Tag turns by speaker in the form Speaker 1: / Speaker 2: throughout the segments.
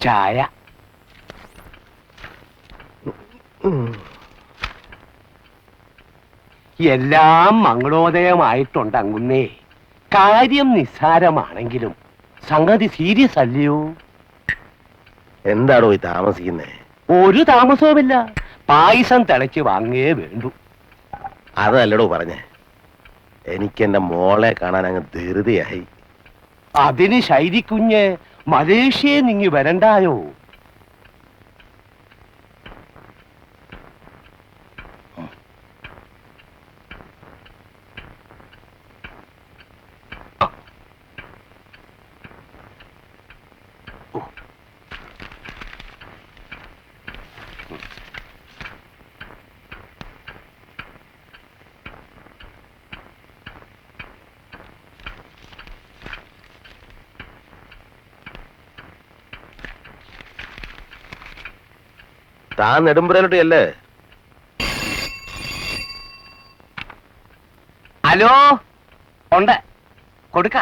Speaker 1: ചായ. എല്ലാം മംഗളോദയമായിട്ടുണ്ടങ്ങുന്നേ. കാര്യം നിസ്സാരമാണെങ്കിലും സംഗതി സീരിയസ് അല്ലയോ?
Speaker 2: എന്താണോ ഈ താമസിക്കുന്നേ?
Speaker 1: ഒരു താമസവുമില്ല. പായസം തിളച്ച് വാങ്ങേ വേണ്ടു.
Speaker 2: അതല്ലടോ പറഞ്ഞേ, എനിക്കെന്റെ മോളെ കാണാൻ അങ്ങ് ധൃതിയായി.
Speaker 1: അതിന് ശൈലിക്കുഞ്ഞ് മലേഷ്യയെ നിങ്ങി വരണ്ടായോ?
Speaker 2: താൻ നെടുമ്പുരയിലോട്ട് അല്ലേ?
Speaker 1: ഹലോ, ഉണ്ട്, കൊടുക്ക.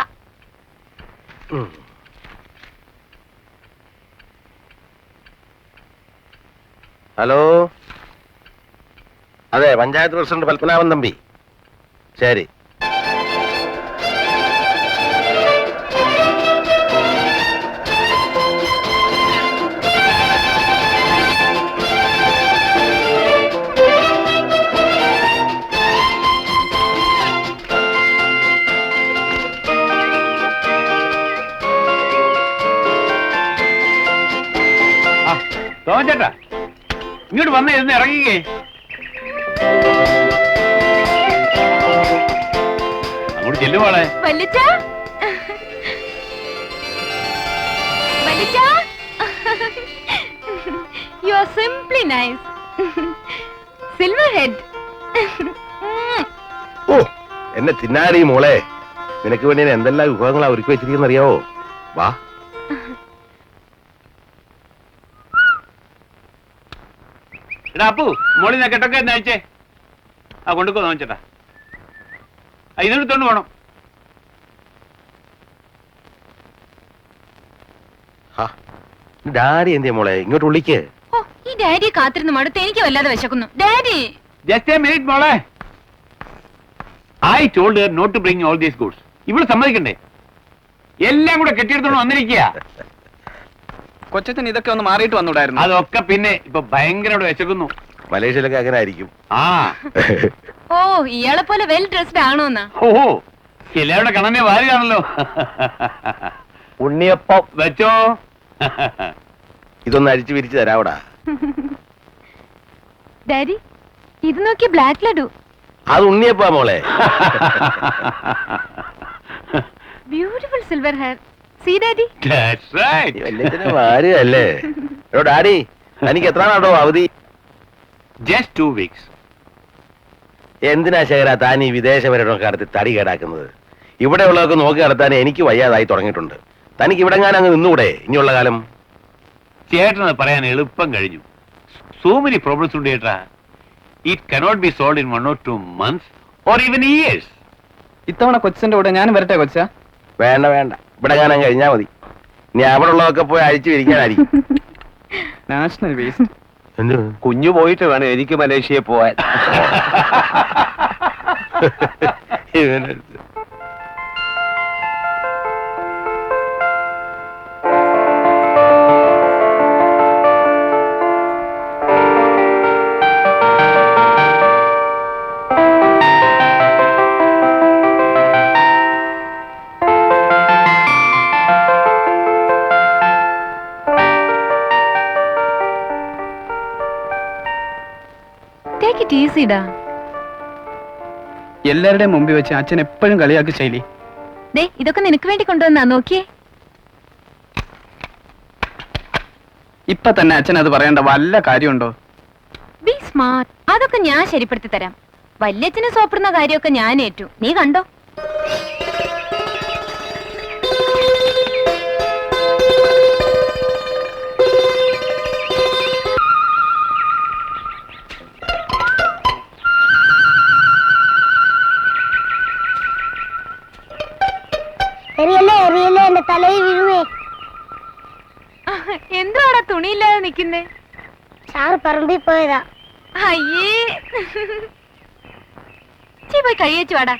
Speaker 2: ഹലോ, അതെ, പഞ്ചായത്ത് പ്രസിഡന്റ് പത്മനാഭൻ തമ്പി. ശരി.
Speaker 1: ചേട്ടാ, ഇങ്ങോട്ട് വന്ന് ഇരുന്ന് ഇറങ്ങിക്കേ. അങ്ങോട്ട് ചെല്ലുവാളെ.
Speaker 3: You are simply nice. Silverhead.
Speaker 2: ഓ, എന്നെ തിന്നാടി മോളെ. നിനക്ക് വേണ്ടി എന്തെല്ലാം വിഭവങ്ങളാ ഒരുക്കി വെച്ചിരിക്കുന്ന അറിയാവോ? വാ.
Speaker 1: അപ്പു, മോളിൽ നിന്ന് കെട്ടൊക്കെ എന്ന് അയച്ചേ. ആ, കൊണ്ടുക്കോ നോച്ചേട്ടാ. ഇതിനെടുത്തോണ്ട് പോണം.
Speaker 2: ഡാഡി എന്തിയാ മോളെ? ഇങ്ങോട്ട് വിളിക്ക്.
Speaker 3: ഓ, ഈ ഡാഡിയെ കാത്തിരുന്ന് മടുത്ത് എനിക്ക് വല്ലാതെ വിശക്കുന്നു. ഡാഡി,
Speaker 1: ജസ്റ്റ് എ മിനിറ്റ് മോളെ. I told her not to bring all these goods. ഇവിടെ സമ്മതിക്കണ്ടേ? എല്ലാം കൂടെ കെട്ടിയെടുത്തോണ്ട് വന്നിരിക്കുക.
Speaker 4: കൊച്ചത്തിന് ഇതൊക്കെ ഒന്ന് മാറിയിട്ട് വന്നൂടായിരുന്നു.
Speaker 1: അതൊക്കെ പിന്നെ ഇപ്പൊ ഭയങ്കര വിശക്കുന്നു.
Speaker 2: മലേഷ്യയിലൊക്കെ അങ്ങനെ ആയിരിക്കും.
Speaker 1: ആ,
Speaker 3: ഓ, ഇയാളെ പോലെ വെൽ ഡ്രസ്ഡ് ആണോന്നാ?
Speaker 1: ഓ, എല്ലാവരുടെ കണ്ണനെ വാരിയാണല്ലോ. ഉണ്ണിയപ്പം വെച്ചോ.
Speaker 2: ഇതൊന്ന് അഴിച്ചു വിരിച്ചു തരാവടാ.
Speaker 3: ഡാഡി, ഇത് നോക്കി ബ്ലാക്ക് ലഡു.
Speaker 2: അത് ഉണ്ണിയപ്പാ മോളെ.
Speaker 3: Beautiful silver hair. See daddy?
Speaker 1: That's right.
Speaker 2: വാരിയല്ലേ? ഡാഡി, എനിക്ക് എത്ര നാടോ അവധി?
Speaker 1: Just 2 weeks.
Speaker 2: എന്തിനാ ശേഖര താൻ ഈ വിദേശ പര്യടനമൊക്കെ നടത്തി തടി കേടാക്കുന്നത്? ഇവിടെ ഉള്ളതൊക്കെ നോക്കി നടത്താൻ എനിക്ക് വയ്യാതായി തുടങ്ങിയിട്ടുണ്ട്. തനിക്ക് ഇവിടെ ഞാൻ അങ്ങ് നിന്നുകൂടെ ഇനിയുള്ള കാലം?
Speaker 1: ചേട്ടനത് പറയാൻ എളുപ്പം കഴിഞ്ഞു. So many problems ഉണ്ട് ചേട്ടാ. It cannot be solved in 1 or 2 months or even years.
Speaker 4: ഇത്തവണ കൊച്ചിന്റെ കൂടെ ഞാൻ വരട്ടെ കൊച്ച?
Speaker 2: വേണ്ട വേണ്ട, ഇവിടെ ഞാൻ കഴിഞ്ഞാ മതി. ഇനി അവിടെ ഉള്ളതൊക്കെ പോയി അഴിച്ചു വിരിക്കാനായിരിക്കും.
Speaker 4: National waste.
Speaker 2: എന്ത്?
Speaker 1: കുഞ്ഞു പോയിട്ട് വേണം എനിക്ക് മലേഷ്യയിൽ പോവാൻ.
Speaker 4: എല്ലാവരുടെയും മുമ്പിൽ വെച്ച് അച്ഛൻ എപ്പോഴും കളിയാക്കി ശൈലി.
Speaker 3: ഇതൊക്കെ നിനക്ക് വേണ്ടി കൊണ്ടുവന്നാ, നോക്കിയേ.
Speaker 4: ഇപ്പൊ തന്നെ അച്ഛൻ അത് പറയേണ്ട വല്ല കാര്യമുണ്ടോ?
Speaker 3: B smart. അതൊക്കെ ഞാൻ ശരിപ്പെടുത്തി തരാം. വല്യച്ഛന് സോപ്പിടുന്ന കാര്യമൊക്കെ ഞാൻ ഏറ്റു. നീ കണ്ടോ?
Speaker 5: എറിയല്ലേ എറിയല്ലേ, എന്റെ തലയിൽ വീഴുവേ.
Speaker 3: എന്ത് തുണിയില്ലാതെ നിക്കുന്നേ?
Speaker 5: സാറ് പറമ്പിൽ പോയതാ.
Speaker 3: അയ്യേ, ചീ പോയി കഴിയച്ചു വാടാ.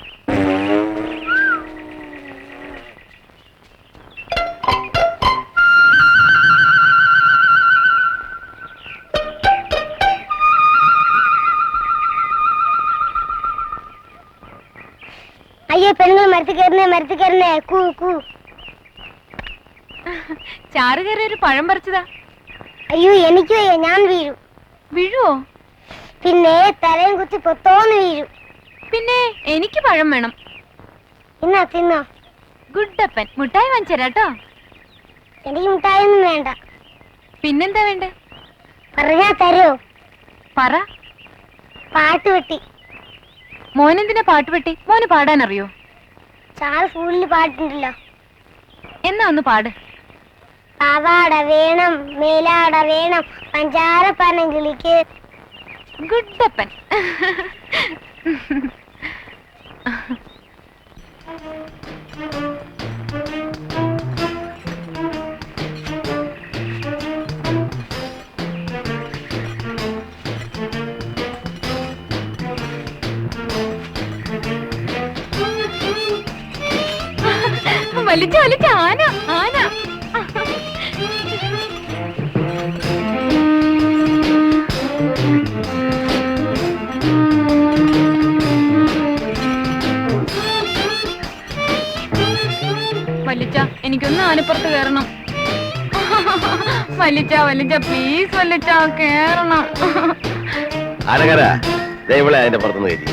Speaker 5: അയ്യോ പെണ്ണുങ്ങൾ മരത്തിൽ കയറുന്നേ കൂ കൂ.
Speaker 3: ചാറ് കയറി ഒരു പഴം പറിച്ചതാ.
Speaker 5: അയ്യോ എനിക്ക് വയ്യ, ഞാൻ വീഴും.
Speaker 3: വീഴുവോ?
Speaker 5: പിന്നെ തലയും കുത്തി പൊത്തോന്ന് വീഴും.
Speaker 3: പിന്നെ എനിക്ക് പഴം വേണം.
Speaker 5: ഇന്നാ തിന്നോ.
Speaker 3: ഗുഡപ്പൻ, മുട്ടായി വാങ്ങിച്ചരാട്ടോ.
Speaker 5: എനിക്ക് മിഠായൊന്നും വേണ്ട.
Speaker 3: പിന്നെന്താ വേണ്ടേ?
Speaker 5: പറഞ്ഞാ തരോ?
Speaker 3: പറ.
Speaker 5: പാട്ട് വെട്ടി.
Speaker 3: മോനെന്തിനാ പാട്ട് വെട്ടി? മോന് പാടാനറിയോ?
Speaker 5: സാറ് സ്കൂളിൽ പാട്ടുണ്ടല്ലോ.
Speaker 3: എന്നാ ഒന്ന് പാട്.
Speaker 5: പാവാട വേണം, മേലാട വേണം, പഞ്ചാര പനങ്കിളിക്ക്.
Speaker 3: ഗുഡപ്പൻ. വലിച്ച വലിച്ച ആന ആന. വലിച്ച, എനിക്കൊന്ന് ആനപ്പുറത്ത് കയറണം. വലിച്ച വലിച്ച പ്ലീസ് വലിച്ച കേറണം.
Speaker 2: ആനകര ദൈവളെ അതിന്റെ പുറത്തുനിന്ന് കയറ്റി.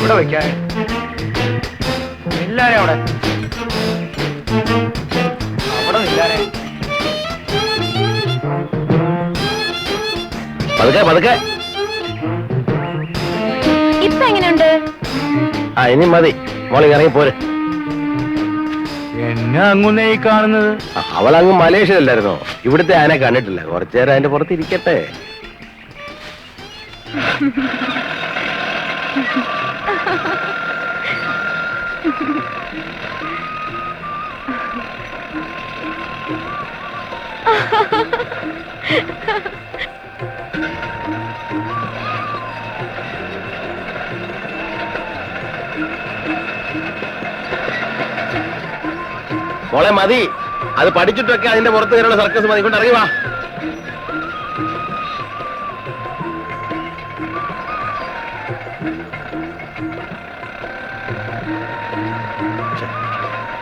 Speaker 4: ഇവിടെ വെക്കാൻ എല്ലാരും അവിടെ അവിടെ ഇല്ലാരെ.
Speaker 2: പതുക്കെ പതുക്കെ.
Speaker 3: ഇപ്പൊ എങ്ങനെയുണ്ട്?
Speaker 2: ആ ഇനി മതി, മോളിങ് ഇറങ്ങി പോരെ.
Speaker 4: എന്നെ അങ്ങുന്നേ ഈ കാണുന്നത്.
Speaker 2: അവളങ്ങ് മലേഷ്യയിലല്ലായിരുന്നോ? ഇവിടുത്തെ ആനെ കണ്ടിട്ടില്ല. കുറച്ചേരം അതിന്റെ പുറത്ത് ഇരിക്കട്ടെ. മോളെ മതി, അത് പഠിച്ചിട്ടൊക്കെ അതിന്റെ പുറത്ത് കയറുള്ള സർക്കസ് മതി. കൊണ്ട് ഇറങ്ങി വാ.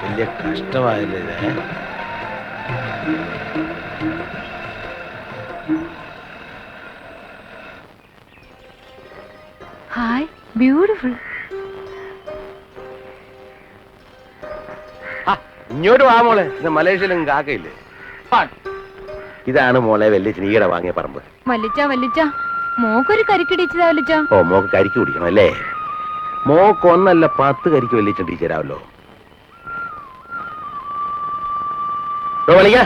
Speaker 2: വലിയ കഷ്ടമായല്ലേ ഇത്.
Speaker 3: Hi, beautiful.
Speaker 2: ഇങ്ങോട്ട് വാ മോളെ. ഇത് മലേഷ്യയിലും കാക്കയില്ലേ? ഇതാണ് മോളെ വലിയ ഈയിടെ വാങ്ങിയ പറമ്പ്.
Speaker 3: വലിച്ച വലിച്ച മോക്കൊരു കരിക്കിടിച്ചതാ വലിച്ച.
Speaker 2: ഓ മോക്ക് കരിക്ക് കുടിക്കണം അല്ലേ? മോക്ക് ഒന്നല്ല 10 കരിക്ക് വലിയ ടീച്ചറാവല്ലോ. വിളിക്കാ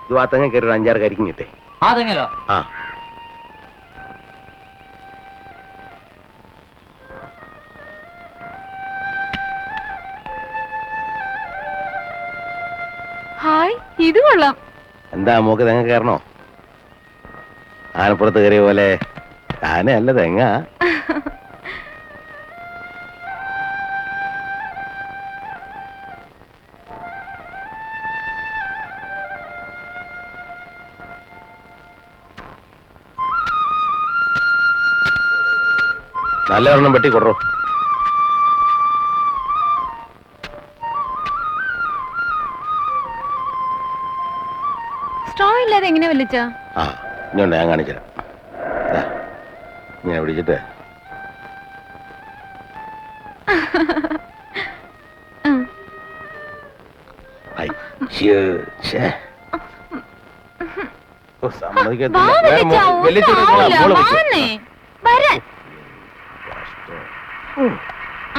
Speaker 2: ഇത് വാത്തങ്ങ കയറി ഒരു 5-6 കരിക്കും കിട്ടേ. ആ
Speaker 3: ഹായ്, ഇത് കൊള്ളാം.
Speaker 2: എന്താ മോക്ക് തെങ്ങ കയറണോ? ആനപ്പുറത്ത് കയറിയ പോലെ. ആനയല്ല തെങ്ങ. നല്ല ഒരെണ്ണം വെട്ടി കൊടുറോ.
Speaker 3: സ്ട്രോ ഇല്ലാതെ എങ്ങനെ വലിച്ച?
Speaker 2: ആ ഇങ്ങോട്ട് ഞാൻ കാണിച്ചുതരാം. ഇങ്ങനെ പിടിച്ചിട്ട്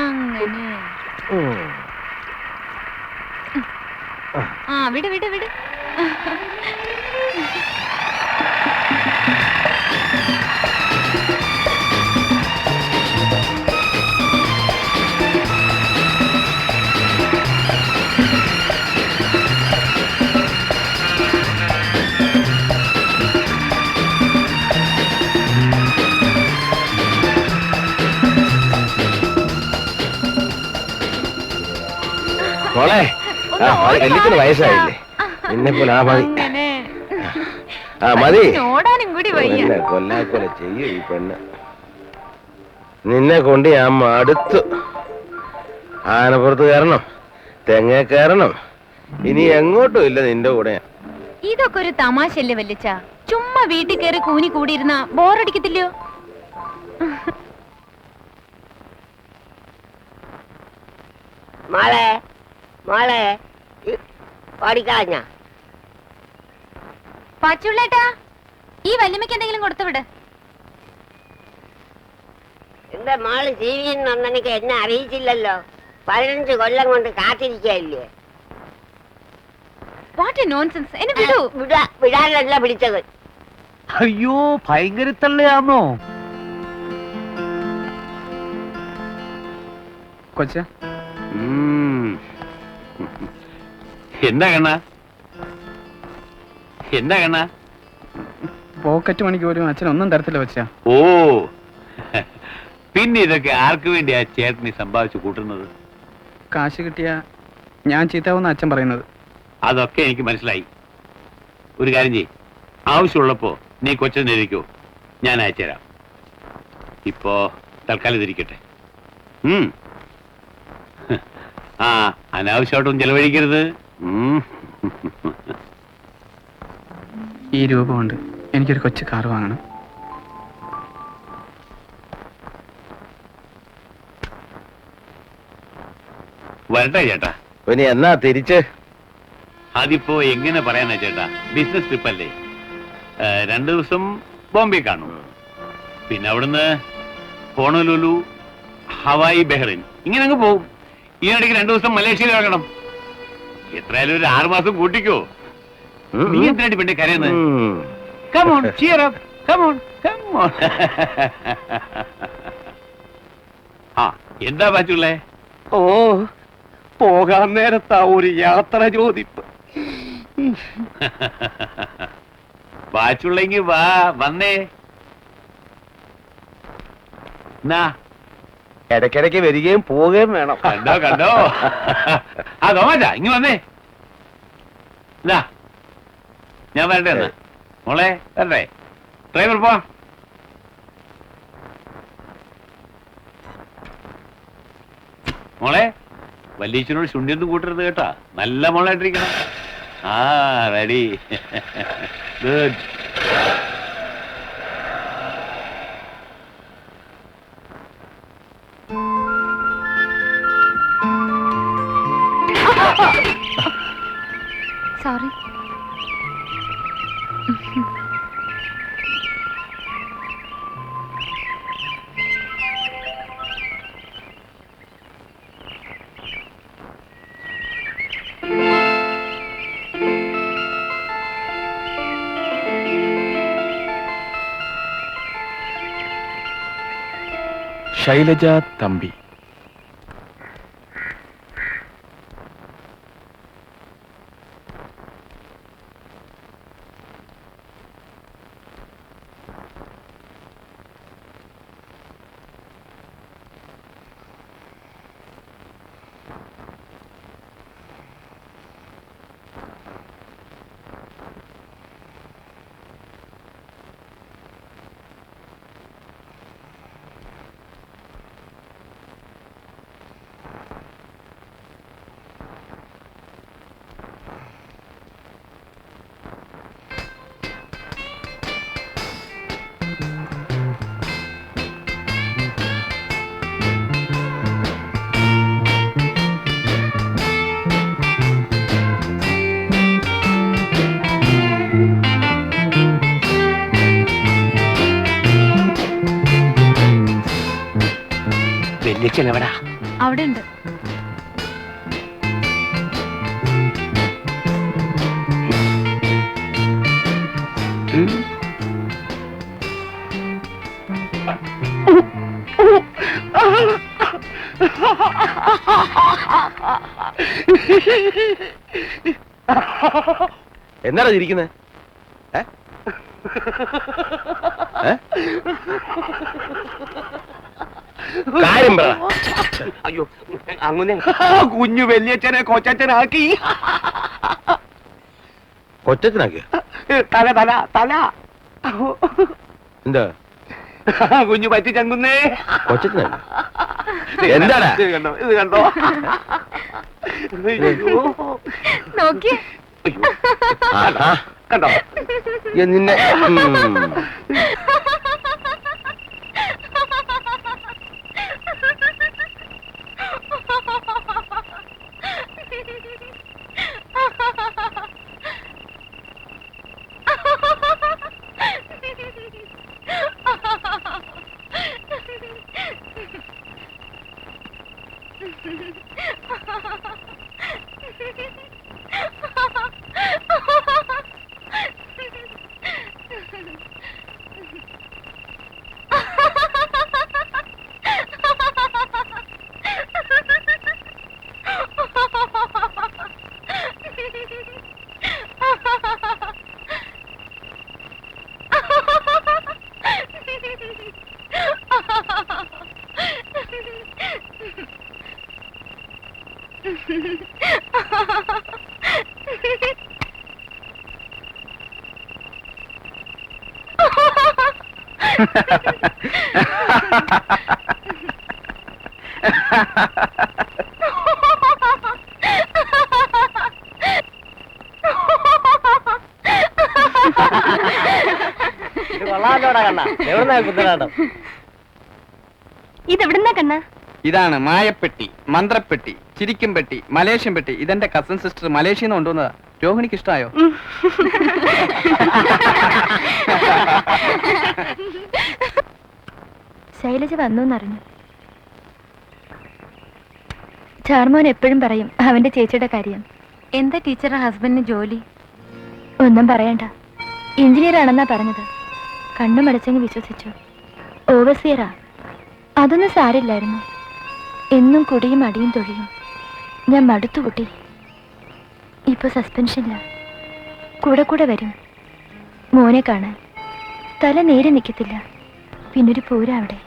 Speaker 3: അങ്ങനെ. ആ വിട് വിട് വിട്.
Speaker 2: മോളെ
Speaker 3: ഒന്ന് ഓടി
Speaker 2: വല്യത്തിന്
Speaker 3: വാ,
Speaker 2: വയസ്സായില്ലേ നിന്നെ പോലെ ആ മതി
Speaker 3: അങ്ങനെ.
Speaker 2: ആ മതി
Speaker 3: ഓടാനും കൂടി വയ്യ.
Speaker 2: എന്നെ കൊല്ലാക്കൊല ചെയ്യൂ ഈ പെണ്ണ്. നിന്നെ കൊണ്ട് ഞാൻ മടുത്തു. ആനപ്പുറത്ത് കയറണം, തെങ്ങ കയറണം, ഇനി എങ്ങോട്ടും ഇല്ല നിന്റെ കൂടെ.
Speaker 3: ഇതൊക്കെ ഒരു തമാശല്ലേ വല്യച്ച? ചുമ്മാ വീട്ടിൽ കയറി കൂനി കൂടിയിരുന്ന ബോറടിക്കത്തില്ലയോ?
Speaker 5: മോളെ മോളെ ഓടിക്കളഞ്ഞ
Speaker 3: പാച്ചുള്ളേട്ടാ, ഈ വല്യമ്മയ്ക്ക് എന്തെങ്കിലും കൊടുത്തുവിട്.
Speaker 5: എന്റെ മോള് ജീവിയിൽ വന്നെനിക്ക് എന്നെ അറിയിച്ചില്ലല്ലോ. 15 കൊല്ലം കൊണ്ട് കാത്തിരിക്കല്ലേ.
Speaker 3: What A nonsense. എന്നെ വിടൂ.
Speaker 5: വിടാനല്ല പിടിച്ചത്.
Speaker 1: അയ്യോ ഭയങ്കര തള്ളയാന്നോ?
Speaker 4: കൊച്ച
Speaker 1: എന്താ കണ്ണ, എന്താ കണ്ണ?
Speaker 4: പോക്കറ്റ് മണിക്ക് പോലും അച്ഛൻ ഒന്നും തരത്തില്ല കൊച്ച.
Speaker 1: ഓ പിന്നെ ഇതൊക്കെ ആർക്ക് വേണ്ടിയാ ചേട്ടനി സമ്പാദിച്ചു കൂട്ടുന്നത്?
Speaker 4: കാശ് കിട്ടിയ ഞാൻ ചീത്താവുന്ന അച്ഛൻ പറയുന്നത്.
Speaker 1: അതൊക്കെ എനിക്ക് മനസ്സിലായി. ഒരു കാര്യം ചെയ്യ്, ആവശ്യമുള്ളപ്പോ നീ കൊച്ചിനെ ഇരിക്കോ, ഞാൻ അയച്ചുതരാം. ഇപ്പോ തൽക്കാലം ഇതിരിക്കട്ടെ. ആ അനാവശ്യമായിട്ടൊന്നും ചെലവഴിക്കരുത്.
Speaker 4: ഈ രൂപ കൊണ്ട് എനിക്കൊരു കൊച്ചു കാർ വാങ്ങണം.
Speaker 1: വരട്ടെ ചേട്ടാ.
Speaker 2: ഇനി എന്നാ തിരിച്ച്?
Speaker 1: അതിപ്പോ എങ്ങനെ പറയാനാ ചേട്ടാ, ബിസിനസ് ട്രിപ്പ് അല്ലേ. 2 ദിവസം ബോംബെ കാണും, പിന്നെ അവിടുന്ന് ഹോണലുലു, ഹവായി, ബഹ്റിൻ, ഇങ്ങനെ അങ്ങ് പോകും. ഈ ഇടയ്ക്ക് 2 ദിവസം മലേഷ്യയിൽ ഇറങ്ങണം. എത്രയായാലും ഒരു 6 മാസം കൂട്ടിക്കോ. നീ എന്തിനായിട്ട് പെണ്ണെ കരയുന്നത്? Come on, cheer up. Come on, come on. ആ എന്താ പാച്ചുള്ളേ?
Speaker 6: ഓ പോകാൻ നേരത്താ ഒരു യാത്ര ചോദിപ്പ്.
Speaker 1: പാച്ചുള്ളെങ്കി വാ, വന്നേ.
Speaker 2: ഇടയ്ക്കിടയ്ക്ക് വരികയും പോവുകയും വേണം.
Speaker 1: കണ്ടോ കണ്ടോ. ആ തോമാച്ചാ ഇങ്ങ് വന്നേ. ഇതാ ഞാൻ വരട്ടെ എന്നാ. മോളെ വരട്ടെ. ഡ്രൈവർ പോ. മോളെ വല്യച്ഛനോട് ശുണ്ഠിയൊന്നും കൂട്ടരുത് കേട്ടാ. നല്ല മോളായിട്ടിരിക്കണം. ആ ready. Good.
Speaker 3: Sorry.
Speaker 6: Shailaja Thampi.
Speaker 1: വല്യച്ഛൻ എവിടാ?
Speaker 3: അവിടെ ഉണ്ട്.
Speaker 2: എന്നാണ് ഇരിക്കുന്നത്? കാര്യം പറ.
Speaker 6: അയ്യോ അങ്ങനെ കുഞ്ഞു വലിയച്ഛനെ കൊച്ചച്ഛനാക്കി.
Speaker 2: കൊച്ചനാക്കിയ
Speaker 6: തല തല തല
Speaker 2: എന്താ
Speaker 6: കുഞ്ഞു പറ്റി ചങ്കുന്നേ.
Speaker 2: കൊച്ചനാക്കി എന്താടാ?
Speaker 6: ഇത് കണ്ടോ, ഇത് കണ്ടോ? അയ്യോ.
Speaker 3: നോക്കിയേ.
Speaker 2: ആഹാ.
Speaker 6: കണ്ടോ?
Speaker 2: നിന്നെ
Speaker 3: ഇതെവിടുന്നാ കണ്ണ?
Speaker 4: ഇതാണ് മായപ്പെട്ടി, മന്ത്രപ്പെട്ടി, ചിരിക്കും പെട്ടി, മലേഷ്യൻ പെട്ടി. ഇതെന്റെ കസിൻ സിസ്റ്റർ മലേഷ്യയിൽ നിന്ന് കൊണ്ടുവന്നതാ. രോഹിണിക്ക് ഇഷ്ടമായോ?
Speaker 3: ശൈലജ വന്നൂന്നറിഞ്ഞു. ചാർമോൻ എപ്പോഴും പറയും അവന്റെ ചേച്ചിയുടെ കാര്യം. എന്താ ടീച്ചറുടെ ഹസ്ബൻഡിന് ജോലി? ഒന്നും പറയണ്ട, എഞ്ചിനീയർ ആണെന്നാ പറഞ്ഞത്. കണ്ണു മടച്ചെങ്കിൽ വിശ്വസിച്ചു. ഓവർസിയറാ. അതൊന്നും സാരില്ലായിരുന്നു. എന്നും കുടിയും അടിയും തൊഴിയും. ഞാൻ മടുത്തു കുട്ടി. ഇപ്പൊ സസ്പെൻഷനില്ല. കൂടെ കൂടെ വരും മോനെ കാണാൻ. തല നേരെ നിൽക്കത്തില്ല. പിന്നൊരു പൂര അവിടെ.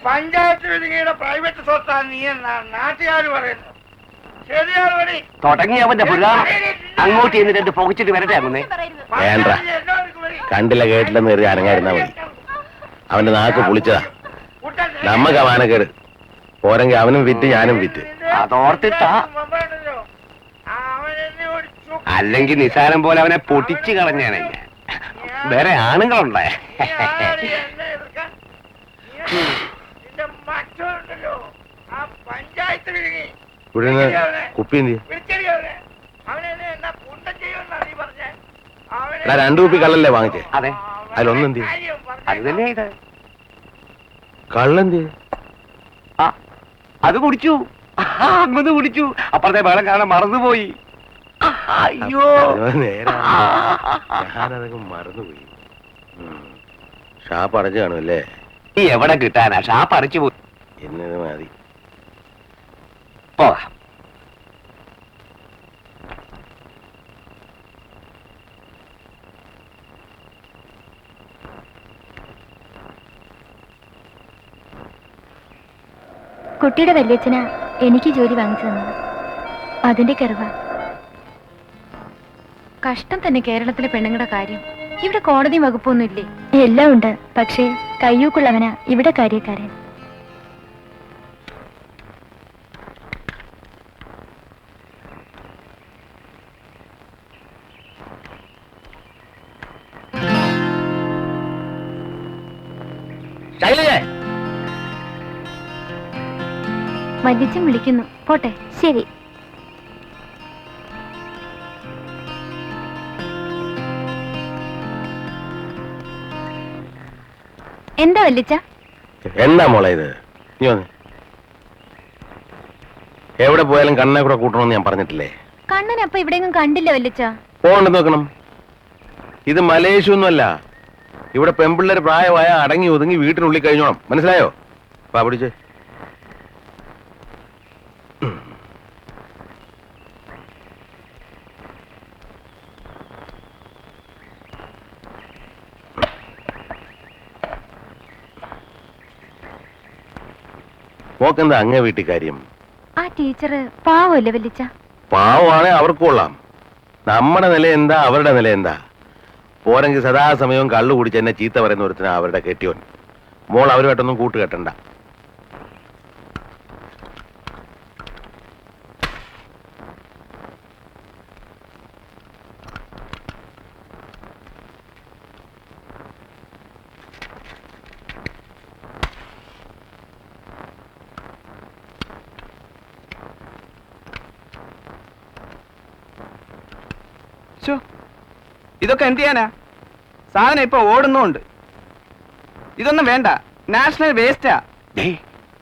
Speaker 6: പഞ്ചായത്ത് വിധിയുടെ പ്രൈവറ്റ് സ്വത്താണ് നീ എന്നാണ് നാട്ടുകാർ പറയുന്നത്. ശരിയാണ് പണി. തുടങ്ങിയവന്റെ പുരാണം അങ്ങോട്ട് ചെന്ന് രണ്ട് പുകച്ചിട്ട് വരട്ടെ. അങ്ങനെ
Speaker 2: വേണ്ട, കണ്ടില്ല കേട്ടില്ലെന്ന് കരുതി അനങ്ങായിരുന്നാ മതി. അവന്റെ നാക്ക് പൊളിച്ചതാ. നമ്മക്ക് മാനക്കേട്. പോരെങ്കിൽ അവനും വിറ്റ് ഞാനും വിറ്റ്.
Speaker 6: അതോർത്തിട്ടാ. അല്ലെങ്കിൽ നിസാരം പോലെ അവനെ പൊട്ടിച്ചു കളഞ്ഞാനെ. വേറെ ആണുങ്ങളുണ്ടേ.
Speaker 2: ഇവിടെ കുപ്പി എന്ത്? രണ്ടു കുപ്പി കള്ളല്ലേ വാങ്ങിച്ചേ?
Speaker 6: അതെ,
Speaker 2: അതിലൊന്നെന്ത്?
Speaker 6: അത് തന്നെയാ ഇത്.
Speaker 2: കള്ളെന്ത്?
Speaker 6: ആ, അത് കുടിച്ചു. അങ്ങൊന്ന് കുടിച്ചു. അപ്പുറത്തെ വെള്ളം കാണാൻ മറന്നുപോയി. അയ്യോ,
Speaker 2: ഞാനതൊക്കെ മറന്നുപോയി. ഷാപ്പ് അടച്ചു കാണുമല്ലേ?
Speaker 6: നീ എവിടെ കിട്ടാനാ? ഷാപ്പ് അടച്ചു പോയി.
Speaker 2: എന്നത് മതി.
Speaker 6: പോകാം.
Speaker 3: കുട്ടിയുടെ വല്യച്ഛനാ എനിക്ക് ജോലി വാങ്ങിച്ചു തന്നത്. അതിന്റെ കരുവ. കഷ്ടം തന്നെ കേരളത്തിലെ പെണ്ണുങ്ങളുടെ കാര്യം. ഇവിടെ കോടതി വകുപ്പൊന്നും ഇല്ലേ? എല്ലാം ഉണ്ട്, പക്ഷേ കയ്യൂക്കുള്ളവനാ ഇവിടെ കാര്യക്കാരൻ. വല്യച്ഛൻ വിളിക്കുന്നു. പോട്ടെ. ശരി. എന്താ വല്യച്ഛ?
Speaker 2: എന്താ മോളെ ഇത്? നീ വന്ന്. എവിടെ പോയാലും കണ്ണെ കൂടെ കൂട്ടണമെന്ന് ഞാൻ പറഞ്ഞിട്ടില്ലേ?
Speaker 3: കണ്ണനെ അപ്പൊ ഇവിടെയൊന്നും കണ്ടില്ല വല്യച്ഛ.
Speaker 2: പോകണ്ടെന്ന് നോക്കണം. ഇത് മലേഷ്യ ഒന്നുമല്ല. ഇവിടെ പെൺപിള്ളേർ പ്രായമായ അടങ്ങി ഒതുങ്ങി വീട്ടിനുള്ളിൽ കഴിഞ്ഞോണം. മനസ്സിലായോ? വാ പിടിച്ചേ. മോക്കെന്താ അങ്ങേ വീട്ടിൽ കാര്യം?
Speaker 3: ആ ടീച്ചർ പാവല്ലേ വല്ലിച്ച?
Speaker 2: പാവമാണെ അവർക്ക് കൊള്ളാം. നമ്മുടെ നില എന്താ, അവരുടെ നില എന്താ? പോരെങ്കിൽ സദാസമയവും കള്ളു കുടിച്ച് എന്നെ ചീത്ത പറയുന്ന ഒരുത്തിനാ അവരുടെ കെട്ടിയോൻ. മോൾ അവരുമായിട്ടൊന്നും കൂട്ടുകെട്ടണ്ട.
Speaker 4: ഇതൊക്കെ എന്ത് ചെയ്യാനാ? സാധനം ഇപ്പൊ ഓടുന്നുണ്ട്. ഇതൊന്നും വേണ്ട, നാഷണൽ വേസ്റ്റാ.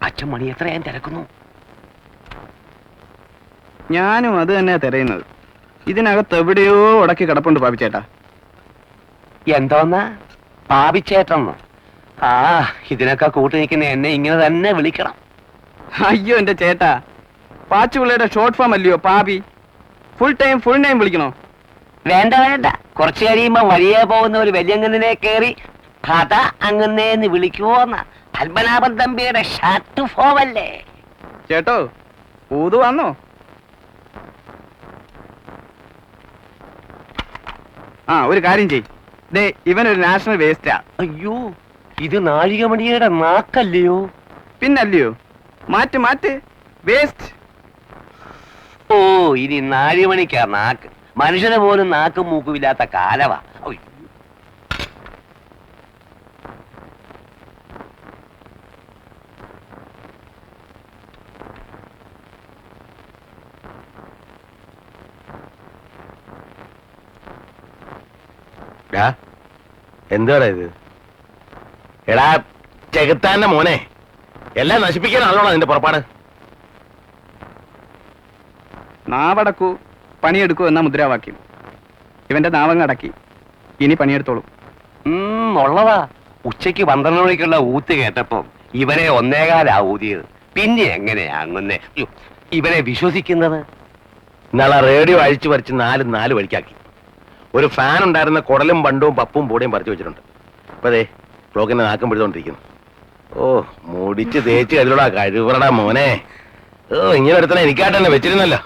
Speaker 6: അച്ഛൻ മണി എത്രയാൻ തിരക്കുന്നു.
Speaker 4: ഞാനും അത് തന്നെയാ തിരയുന്നത്. ഇതിനകത്ത് എവിടെയോ ഉടക്കി കിടപ്പുണ്ട് പാപിച്ചേട്ടാ.
Speaker 6: എന്തോന്നാ പാപിച്ചേട്ടെന്നോ? ആ, ഇതിനൊക്കെ കൂട്ടി നിൽക്കുന്ന എന്നെ ഇങ്ങനെ തന്നെ വിളിക്കണം.
Speaker 4: അയ്യോ എന്റെ ചേട്ടാ, പാച്ചുപിള്ളയുടെ ഷോർട്ട് ഫോം അല്ലയോ പാപി? ഫുൾ നെയിം വിളിക്കണോ?
Speaker 6: വേണ്ട വേണ്ട, കുറച്ചു കഴിയുമ്പോ വഴിയെ പോകുന്ന ഒരു വലിയങ്ങനെ കേറി കഥ അങ്ങന്നേന്ന് വിളിക്കുവോന്ന പത്മനാഭൻ തമ്പിയുടെ ഷർട്ട് ഫോമല്ലേ?
Speaker 4: ചേട്ടോ ഊതു വന്നോ? ആ, ഒരു കാര്യം ചെയ്. ദേ, ഇവനൊരു നാഷണൽ വേസ്റ്റാ.
Speaker 6: അയ്യോ, ഇത് നാഴികമണിയുടെ നാക്കല്ലയോ?
Speaker 4: പിന്നല്ലയോ? മാറ്റ് വേസ്റ്റ്.
Speaker 6: ഓ, ഇനി നാഴികമണിക്കാ നാക്ക്. മനുഷ്യന് പോലും നാക്കും മൂക്കുമില്ലാത്ത കാലവാ.
Speaker 2: എന്താടാ ഇത്? എടാ ചെകുത്താന്റെ മോനെ, എല്ലാം നശിപ്പിക്കാനാണല്ലോ നിന്റെ പുറപ്പാട്.
Speaker 4: നാവടക്കൂ പണിയെടുക്കൂ എന്ന മുദ്രാവാക്യം. ഇവന്റെ നാവങ്ങടക്കി, ഇനി പണിയെടുത്തോളൂ.
Speaker 6: ഉള്ളതാ. ഉച്ചയ്ക്ക് 12 മണിക്കുള്ള ഊത്ത് കേട്ടപ്പോ ഇവനെ 1:15 ഊതിയത്. പിന്നെ എങ്ങനെയാ അങ്ങനെ ഇവനെ വിശ്വസിക്കുന്നത്?
Speaker 2: ഇന്നാളെ റേഡിയോ അഴിച്ചു പറിച്ച് 4 വഴിക്കാക്കി. ഒരു ഫാൻ ഉണ്ടായിരുന്ന കുടലും ബണ്ടും പപ്പും പൂടയും പറിച്ചു വെച്ചിട്ടുണ്ട്. അപ്പൊ അതെ ക്ലോക്കിനെ നാക്കം പിടിച്ചോണ്ടിരിക്കുന്നു. ഓ, മുടിച്ച് തേച്ച് അതിലൂടെ കഴിവറടാ മോനെ. ഓ, ഇങ്ങനെ ഒരുത്തനെ എനിക്കാട്ടെന്നെ വെച്ചിരുന്നല്ലോ.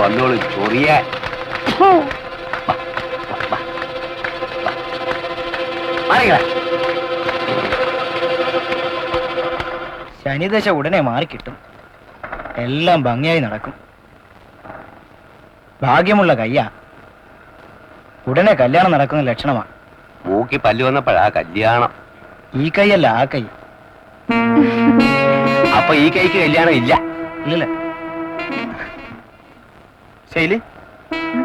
Speaker 6: വന്നോളൂ ചൊറിയ.
Speaker 7: ശനിദശ ഉടനെ മാറിക്കിട്ടും. എല്ലാം ഭംഗിയായി നടക്കും. ഭാഗ്യമുള്ള കയ്യാ. ഉടനെ കല്യാണം നടക്കുന്ന ലക്ഷണമാണ്.
Speaker 6: മൂക്കി പല്ലു വന്നപ്പോഴാ കല്യാണം.
Speaker 7: ഈ കൈയല്ല ആ കൈ.
Speaker 6: അപ്പൊ ഈ കൈക്ക് കല്യാണം ഇല്ല?
Speaker 7: ഇല്ല.
Speaker 4: ശൈലി,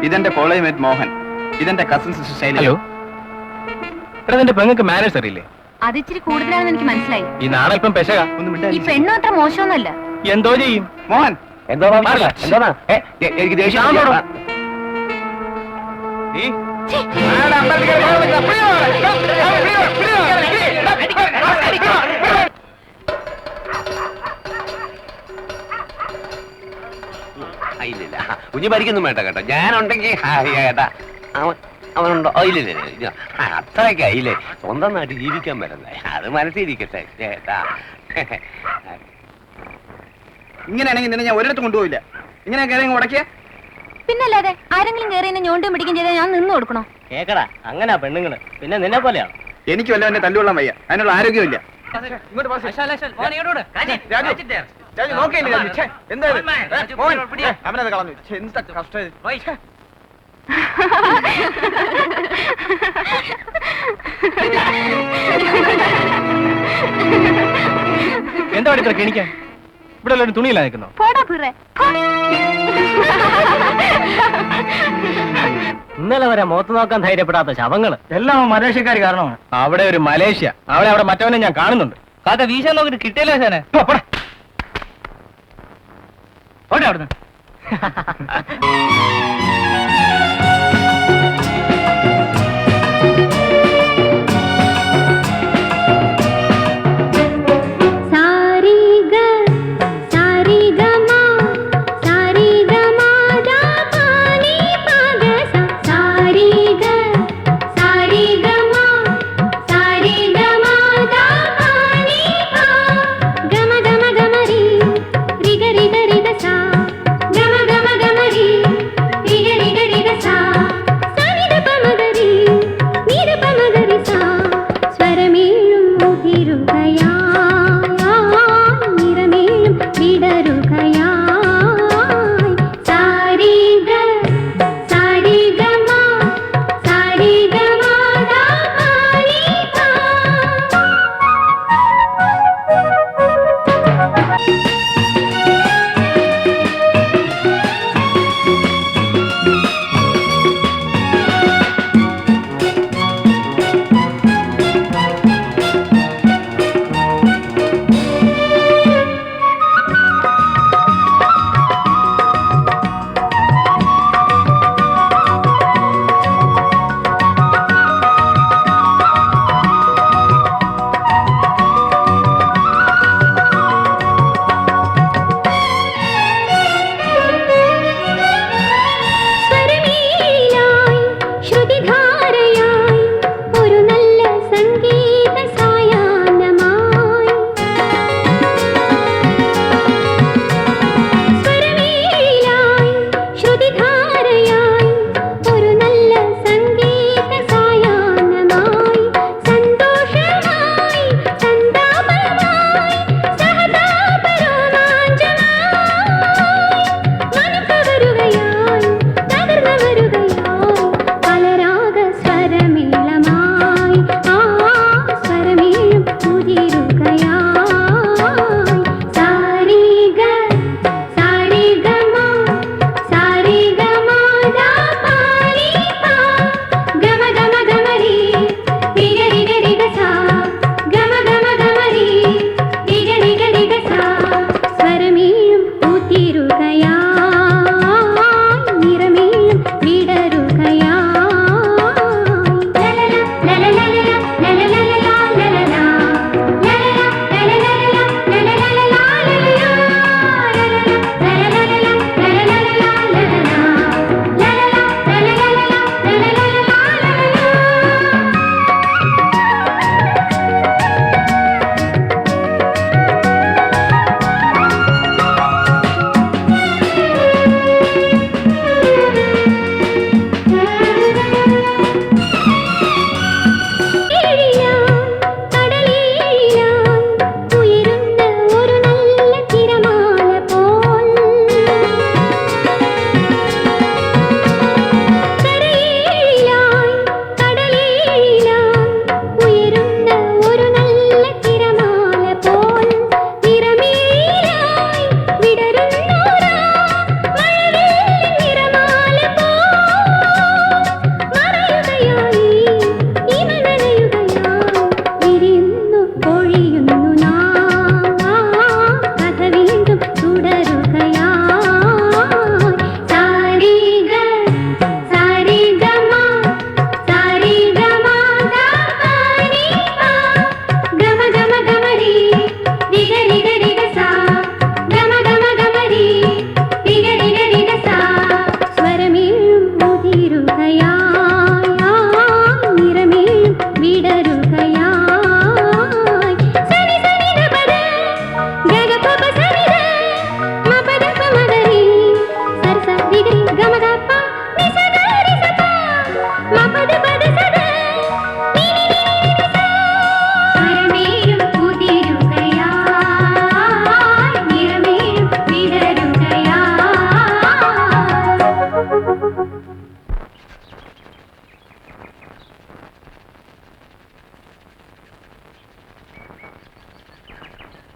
Speaker 4: ഇതെന്റെ കോളേജ് മേറ്റ് മോഹൻ. ഇതെന്റെ കസിൻ സിസ്റ്റർ ശൈലി.
Speaker 7: ഹലോ. എടാ, നിന്റെ പെങ്ങൾക്ക് മാനേഴ്സ് അറിയില്ലേ?
Speaker 3: അത് ഇച്ചിരി കൂടുതലാണെന്ന് എനിക്ക് മനസ്സിലായി.
Speaker 7: ഈ നാടൽപ്പം പെശക.
Speaker 3: ഈ പെണ്ണും അത്ര മോശമൊന്നുമല്ല.
Speaker 7: എന്തോ ചെയ്യും
Speaker 4: മോഹൻ?
Speaker 6: എനിക്ക് ദേഷ്യം. ഇല്ലില്ല, കുഞ്ഞു ഭരിക്കൊന്നും വേണ്ട കേട്ടോ. ഞാനുണ്ടെങ്കിൽ ഏട്ടാ അവനുണ്ടോ? ഇല്ല അത്രയൊക്കെ ആയില്ലേ. സ്വന്തം നാട്ടിൽ ജീവിക്കാൻ പറ്റുന്നേ, അത് മനസ്സിരിക്കട്ടെ ചേട്ടാ.
Speaker 4: ഇങ്ങനെയാണെങ്കിൽ നിന്നെ ഞാൻ ഒരിടത്ത് കൊണ്ടുപോയില്ല. ഇങ്ങനെ കയറി ഉടക്കിയ
Speaker 3: പിന്നല്ലാതെ ആരെങ്കിലും കയറി എന്നെ ഞോണ്ടും പിടിക്കും ചെയ്താൽ ഞാൻ നിന്ന് കൊടുക്കണോ?
Speaker 7: കേക്കടാ, അങ്ങനാ പെണ്ണുങ്ങള്. പിന്നെ നിന്നെ പോലെയാണ്.
Speaker 4: എനിക്ക് വല്ല എന്നെ തല്ലുകൊള്ളാൻ വയ്യ, അതിനുള്ള ആരോഗ്യമില്ല. അവനത് കളഞ്ഞു. എന്താ കഷ്ടം.
Speaker 7: എന്താ ഇത്ര കെണിക്കാൻ? ഇവിടെ ഒരു തുണിയില്ല നിൽക്കുന്നോ?
Speaker 3: പോടാ പിറേ.
Speaker 7: ഇന്നലെ വരെ മുഖത്ത് നോക്കാൻ ധൈര്യപ്പെടാത്ത ശവങ്ങള് എല്ലാം മലേഷ്യക്കാർ കാരണമാണ്. അവിടെ ഒരു മലേഷ്യ, അവിടെ മറ്റവനെ ഞാൻ കാണുന്നുണ്ട്. കാക്ക വീശാൻ നോക്കിട്ട് കിട്ടിയല്ലോ സാനെ. അവിടുന്ന്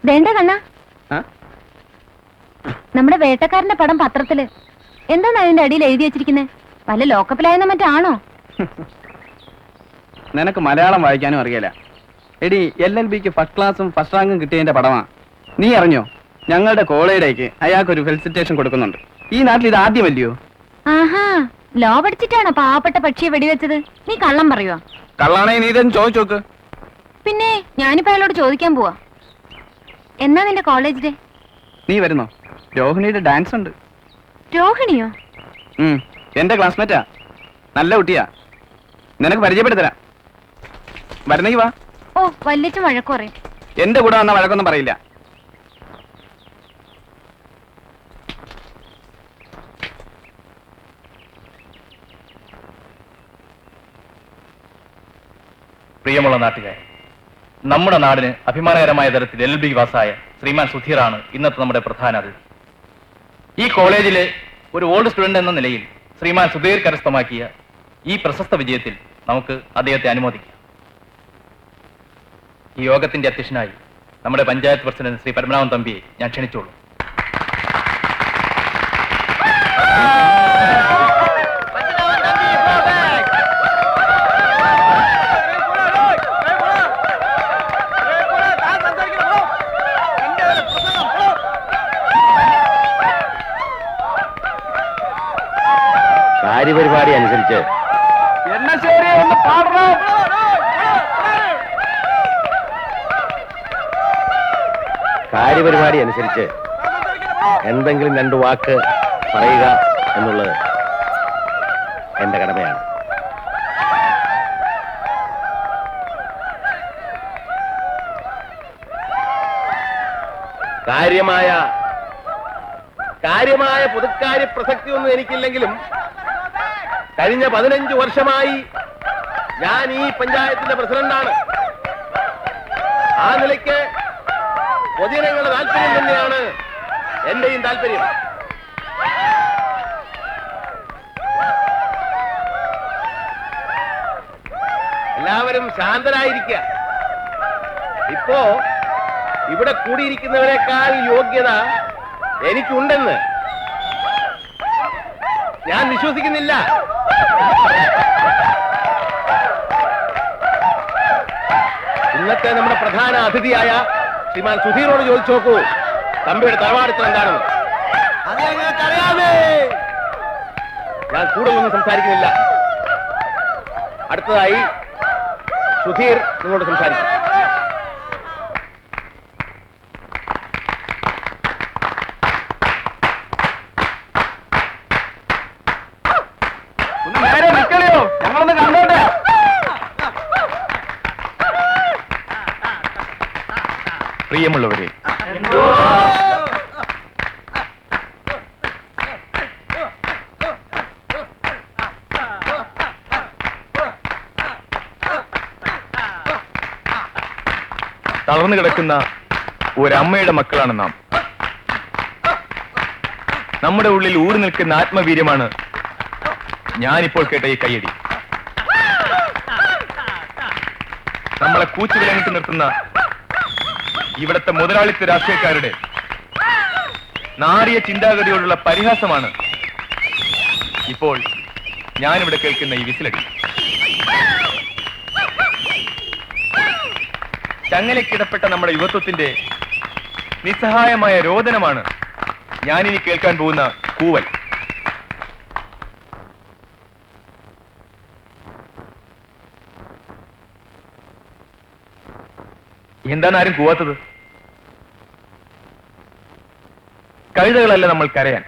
Speaker 3: വേണ്ട കണ്ണാ,
Speaker 4: ആ?
Speaker 3: നമ്മുടെ വേട്ടക്കാരന്റെ പടം പത്രത്തില്. എന്താണ് അതിന്റെ അടിയിൽ എഴുതി വെച്ചിരിക്കുന്നത്? വല്ല ലോക്കപ്പിലായെന്ന മറ്റാണോ?
Speaker 4: നിനക്ക് മലയാളം വായിക്കാനും അറിയില്ല. എടി, LLBക്ക് ഫസ്റ്റ് ക്ലാസും ഫസ്റ്റ് റാങ്കും കിട്ടിയതിന്റെ പടമാ. നീ അറിഞ്ഞോ? ഞങ്ങളുടെ കോളേജിലേക്ക് അയാൾക്കൊരു ഫെലിസിറ്റേഷൻ കൊടുക്കുന്നുണ്ട്. ഈ നാട്ടിൽ ഇത് ആദ്യമല്ലയോ?
Speaker 3: ആഹാ, ലോ പഠിച്ചിട്ടാണോ പാവപ്പെട്ട പക്ഷിയെ വെടിവെച്ചത്? നീ കള്ളം പറയുവാ?
Speaker 4: കള്ളാണെ നീ ഇതൊന്ന് ചോദിച്ചു നോക്ക്.
Speaker 3: പിന്നെ ഞാനിപ്പോ അയാളോട് ചോദിക്കാൻ പോവാ. എന്നാ നിന്റെ കോളേജ് ഡേ?
Speaker 4: നീ വരുന്നോ? രോഹിണിയുടെ ഡാൻസ് ഉണ്ട്.
Speaker 3: രോഹിണിയോ?
Speaker 4: എന്റെ ക്ലാസ്മേറ്റാ, നല്ല കുട്ടിയാ. നിനക്ക് പരിചയപ്പെടുത്തരാം. വരുന്നെങ്കി വാ.
Speaker 3: ഓ, വല്യച്ഛൻ വഴക്ക് പറയും.
Speaker 4: എന്റെ കൂടെ വന്ന വഴക്കൊന്നും പറയില്ല.
Speaker 7: പ്രിയമുള്ള നാട്ടുകാരെ, നമ്മുടെ നാടിന് അഭിമാനകരമായ തരത്തിൽ LLB പാസ്സായ ശ്രീമാൻ സുധീറാണ് ഇന്നത്തെ നമ്മുടെ പ്രധാന അതിഥി. ഈ കോളേജിലെ ഒരു ഓൾഡ് സ്റ്റുഡന്റ് എന്ന നിലയിൽ ശ്രീമാൻ സുധീർ കരസ്ഥമാക്കിയ ഈ പ്രശസ്ത വിജയത്തിൽ നമുക്ക് അദ്ദേഹത്തെ അനുമോദിക്കാം. ഈ യോഗത്തിന്റെ അധ്യക്ഷനായി നമ്മുടെ പഞ്ചായത്ത് പ്രസിഡന്റ് ശ്രീ പത്മനാഭൻ തമ്പിയെ ഞാൻ ക്ഷണിച്ചോളൂ.
Speaker 2: കാര്യപരിപാടി അനുസരിച്ച് കാര്യപരിപാടി അനുസരിച്ച് എന്തെങ്കിലും രണ്ടു വാക്ക് പറയുക എന്നുള്ളത് എന്റെ കടമയാണ്. കാര്യമായ പുതുക്കാര്യ പ്രസക്തിയൊന്നും എനിക്കില്ലെങ്കിലും കഴിഞ്ഞ 15 വർഷമായി ഞാൻ ഈ പഞ്ചായത്തിന്റെ പ്രസിഡന്റാണ്. ആ നിലയ്ക്ക് പൊതുജനങ്ങളുടെ താല്പര്യം തന്നെയാണ് എന്റെയും താല്പര്യം. എല്ലാവരും ശാന്തരായിരിക്കുക. ഇപ്പോ ഇവിടെ കൂടിയിരിക്കുന്നവരെക്കാൾ യോഗ്യത എനിക്കുണ്ടെന്ന് ഞാൻ വിശ്വസിക്കുന്നില്ല. ഇന്നത്തെ നമ്മുടെ പ്രധാന അതിഥിയായ ശ്രീമാൻ സുധീറോട് ചോദിച്ചു നോക്കൂ, തമ്പിയുടെ തറവാടിത്തം എന്താണെന്ന്. ഞാൻ കൂടുതലൊന്നും സംസാരിക്കുന്നില്ല. അടുത്തതായി സുധീർ നിങ്ങളോട് സംസാരിക്കും.
Speaker 4: ഞങ്ങളൊന്ന് കണ്ടോട്ടെ.
Speaker 7: പ്രിയമുള്ളവരെ, തളർന്നു കിടക്കുന്ന ഒരമ്മയുടെ മക്കളാണ് നാം. നമ്മുടെ ഉള്ളിൽ ഊറി നിൽക്കുന്ന ആത്മവീര്യമാണ് ഞാനിപ്പോൾ കേട്ട ഈ കയ്യടി. നമ്മളെ കൂച്ചുവിലങ്ങിട്ട് നിർത്തുന്ന ഇവിടുത്തെ മുതലാളിത്ത രാഷ്ട്രീയക്കാരുടെ നാറിയ ചിന്താഗതിയോടുള്ള പരിഹാസമാണ് ഇപ്പോൾ ഞാനിവിടെ കേൾക്കുന്ന ഈ വിസിലടി. ചങ്ങലക്കിടപ്പെട്ട നമ്മുടെ യുവത്വത്തിന്റെ നിസ്സഹായമായ രോദനമാണ് ഞാനിനി കേൾക്കാൻ പോകുന്ന കൂവൽ. എന്താണ് ആരും കൂവാത്തത്? കഴുതകളല്ല നമ്മൾ കരയാൻ,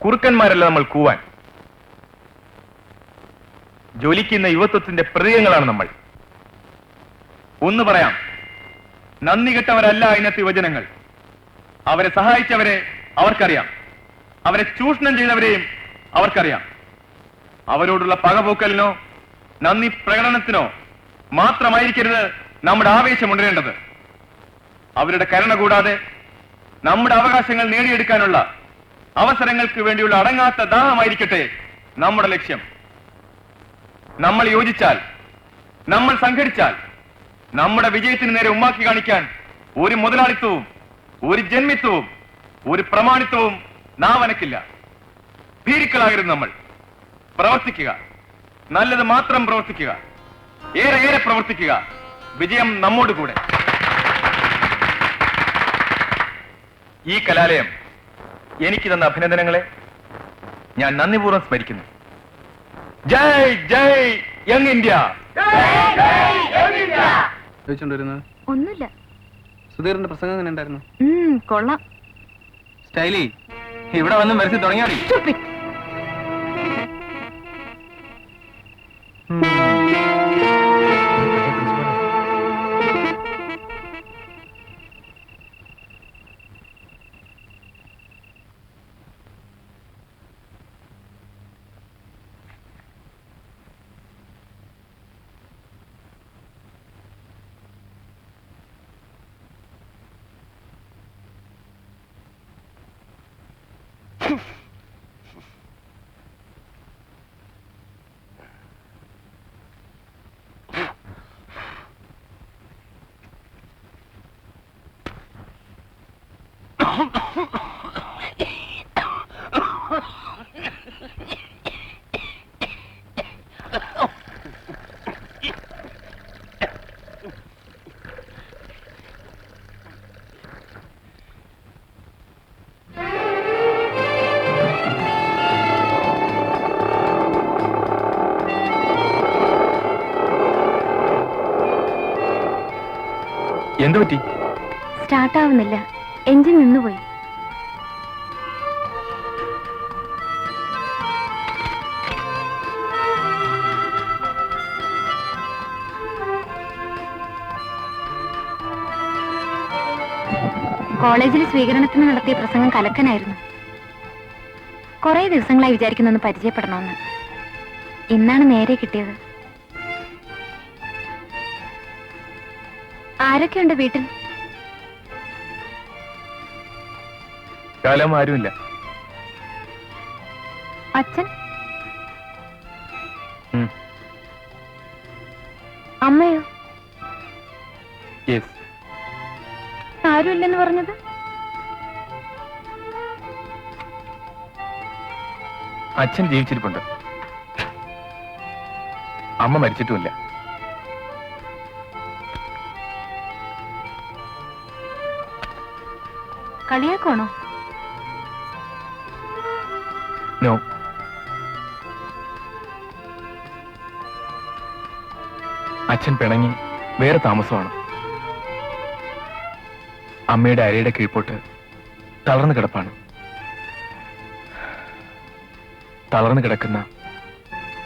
Speaker 7: കുറുക്കന്മാരല്ല നമ്മൾ കൂവാൻ. ജ്വലിക്കുന്ന യുവത്വത്തിന്റെ പ്രതീകങ്ങളാണ് നമ്മൾ. ഒന്ന് പറയാം, നന്ദി കെട്ടവരല്ല ഇന്നത്തെ യുവജനങ്ങൾ. അവരെ സഹായിച്ചവരെ അവർക്കറിയാം, അവരെ ചൂഷണം ചെയ്തവരെയും അവർക്കറിയാം. അവരോടുള്ള പകപോക്കലിനോ നന്ദി പ്രകടനത്തിനോ മാത്രമായിരിക്കരുത് നമ്മുടെ ആവേശം ഉണരേണ്ടത്. അവരുടെ കരുണ കൂടാതെ നമ്മുടെ അവകാശങ്ങൾ നേടിയെടുക്കാനുള്ള അവസരങ്ങൾക്ക് വേണ്ടിയുള്ള അടങ്ങാത്ത ദാഹമായിരിക്കട്ടെ നമ്മുടെ ലക്ഷ്യം. നമ്മൾ യോജിച്ചാൽ, നമ്മൾ സംഘടിച്ചാൽ
Speaker 8: നമ്മുടെ വിജയത്തിന് നേരെ ഉമ്മാക്കി കാണിക്കാൻ ഒരു മുതലാളിത്തവും ഒരു ജന്മിത്വവും ഒരു പ്രമാണിത്വവും നാം അനക്കില്ല. ഭീരുക്കളായിരുന്നു നമ്മൾ. പ്രവർത്തിക്കുക, നല്ലത് മാത്രം പ്രവർത്തിക്കുക, ഏറെ ഏറെ പ്രവർത്തിക്കുക. വിജയം നമ്മോട് കൂടെ. ഈ കലാലയം എനിക്ക് തന്ന അഭിനന്ദനങ്ങളെ ഞാൻ നന്ദിപൂർവ്വം സ്മരിക്കുന്നു. ജയ് ജയ് യങ് ഇന്ത്യ.
Speaker 4: ചോദിച്ചോണ്ടിരുന്നത്
Speaker 3: ഒന്നുമില്ല.
Speaker 4: സുധീറിന്റെ പ്രസംഗം എങ്ങനെ ഉണ്ടായിരുന്നു?
Speaker 3: കൊള്ളാം.
Speaker 4: സ്റ്റൈലി ഇവിടെ വന്ന് വരച്ച് തുടങ്ങിയാടി.
Speaker 8: എന്തു പറ്റി?
Speaker 3: സ്റ്റാർട്ട് ആവുന്നില്ല. എഞ്ചിൻ നിന്നുപോയി. കോളേജിൽ സ്വീകരണത്തിന് നടത്തിയ പ്രസംഗം കലക്കനായിരുന്നു. കുറെ ദിവസങ്ങളായി വിചാരിക്കുന്നൊന്ന് പരിചയപ്പെടണമെന്ന്. ഇന്നാണ് നേരെ കിട്ടിയത്. ആരൊക്കെയുണ്ട് വീട്ടിൽ?
Speaker 8: കാലം ആരുമില്ല.
Speaker 3: അച്ഛൻ? അമ്മയോ?
Speaker 8: യെസ്.
Speaker 3: ആരുമില്ലെന്ന് പറഞ്ഞത്?
Speaker 8: അച്ഛൻ ജീവിച്ചിരിപ്പുണ്ട്. അമ്മ മരിച്ചിട്ടുമില്ല.
Speaker 3: കളിയാക്കണോ?
Speaker 8: നോ. അച്ഛൻ പിണങ്ങി വേറെ താമസമാണ്. അമ്മയുടെ അരയുടെ കീഴ്പോട്ട് തളർന്നു കിടപ്പാണ്. തളർന്നു കിടക്കുന്ന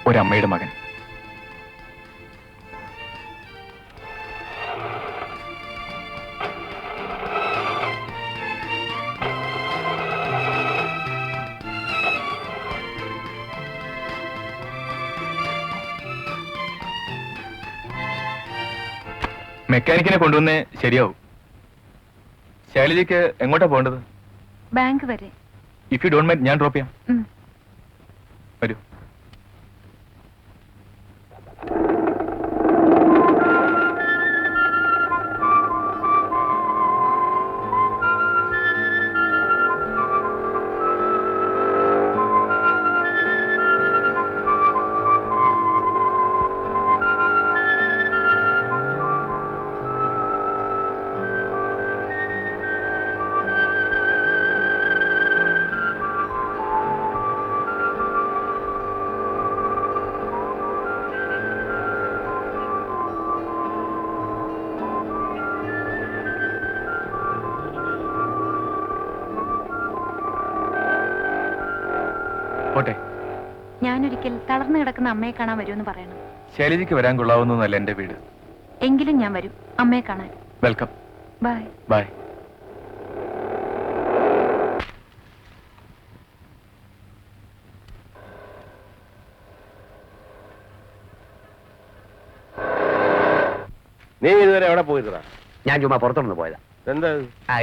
Speaker 8: ഒരമ്മയുടെ മകൻ. മെക്കാനിക്കിനെ കൊണ്ടുവന്നേ ശരിയാവും. ശൈലജയ്ക്ക് എങ്ങോട്ടാ പോകേണ്ടത്?
Speaker 3: ബാങ്ക് വരെ.
Speaker 8: ഇഫ് യു ഡോണ്ട് മൈൻഡ് ഞാൻ ഡ്രോപ്പ് ചെയ്യാം. വരൂ. പോട്ടെ.
Speaker 3: ഞാനൊരിക്കൽ തളർന്നു കിടക്കുന്ന അമ്മയെ കാണാൻ വരുമെന്ന് പറയണം.
Speaker 8: ശൈലജയ്ക്ക് വരാൻ കൊള്ളാവുന്നതല്ല എന്റെ വീട്.
Speaker 3: എങ്കിലും ഞാൻ വരും അമ്മയെ കാണാൻ.
Speaker 8: വെൽക്കം.
Speaker 3: ബൈ.
Speaker 8: ബൈ.
Speaker 2: നീ ഇതുവരെ എവിടെ പോയിരുന്നാ?
Speaker 6: ഞാൻ ചുമ്മാ പുറത്തുനിന്ന് പോയതാ.
Speaker 2: എന്താ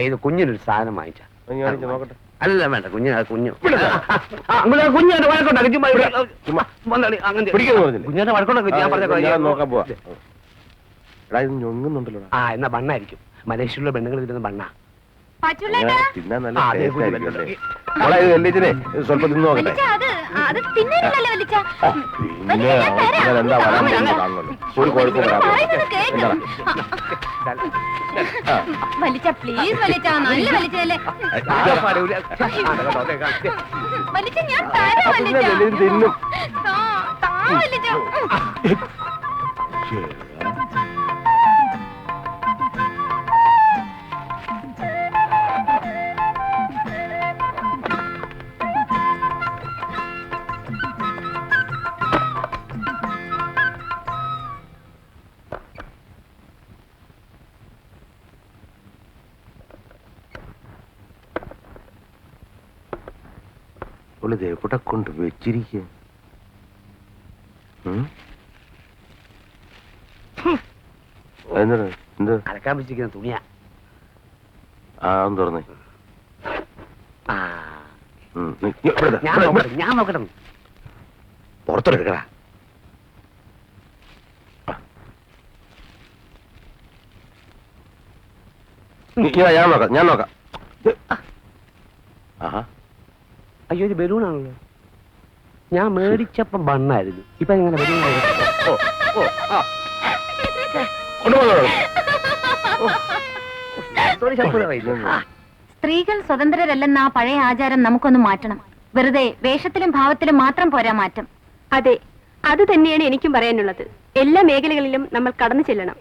Speaker 6: ഇത് കുഞ്ഞിനൊരു സാധനം വാങ്ങിച്ച.
Speaker 2: നോക്കട്ടെ.
Speaker 6: അല്ല വേണ്ട, കുഞ്ഞ് കുഞ്ഞിനെ വഴക്കുണ്ടാക്കി.
Speaker 2: പിടിക്കുന്നു പറഞ്ഞില്ലേ?
Speaker 6: കുഞ്ഞിനെ വഴക്കുണ്ടാക്കി. ഞാൻ പറഞ്ഞ
Speaker 2: ഞാൻ നോക്കാൻ പോവാ. എടാ ഇത് ഞൊങ്ങുന്നുണ്ടല്ലോ.
Speaker 6: ആ എന്നാ ബണ്ണായിരിക്കും. മലേഷ്യയിലുള്ള പെണ്ണുങ്ങൾ ഇരുന്ന് ബണ്ണ.
Speaker 3: പച്ചൂലേട്ടാ,
Speaker 2: തിന്നാൻ നല്ല
Speaker 6: ആ, അതെ,
Speaker 2: taste ആയിരിക്കും അല്ലേ? മോളെ ഇത് വലിയതിനെ സ്വല്പം തിന്നു നോക്കട്ടെ.
Speaker 3: വലിച്ച അത് തിന്നാനല്ലേ വലിച്ച?
Speaker 2: പിന്നെ ഞാൻ എന്താ പറയാൻ കാണുമല്ലോ. ഒരു കുഴപ്പം വരാതെ എന്താണ്
Speaker 3: വലിച്ച പ്ലീസ് വലിച്ച, നല്ല വലിച്ചല്ലേ വലിച്ച, ഞാൻ തരാം വലിച്ച.
Speaker 2: തിന്നും.
Speaker 3: താ വലിച്ച.
Speaker 2: ഇത് എവിടെ കൊണ്ട് വെച്ചിരിക്കുക? എന്ത്
Speaker 6: അലക്കാൻ വെച്ചിരിക്കുന്ന തുണിയാ.
Speaker 2: ആ ഒന്ന് തുറന്നേ.
Speaker 6: ആ,
Speaker 2: ഇവിടെ
Speaker 6: ഞാൻ നോക്കട്ടെ.
Speaker 2: പുറത്തെടുക്കടാ. ഞാൻ നോക്കാം. ആഹാ,
Speaker 6: അയ്യോ ഇത് ബലൂണാണല്ലോ. ഞാൻ മേടിച്ചപ്പം ബണ്ണായിരുന്നു, ഇപ്പൊ എങ്ങനെ ബലൂണായി?
Speaker 3: സ്ത്രീകൾ സ്വതന്ത്രരല്ലെന്ന ആ പഴയ ആചാരം നമുക്കൊന്ന് മാറ്റണം. വെറുതെ വേഷത്തിലും ഭാവത്തിലും മാത്രം പോരാ മാറ്റം.
Speaker 9: അതെ, അത് തന്നെയാണ് എനിക്കും പറയാനുള്ളത്. എല്ലാ മേഖലകളിലും നമ്മൾ കടന്നു ചെല്ലണം.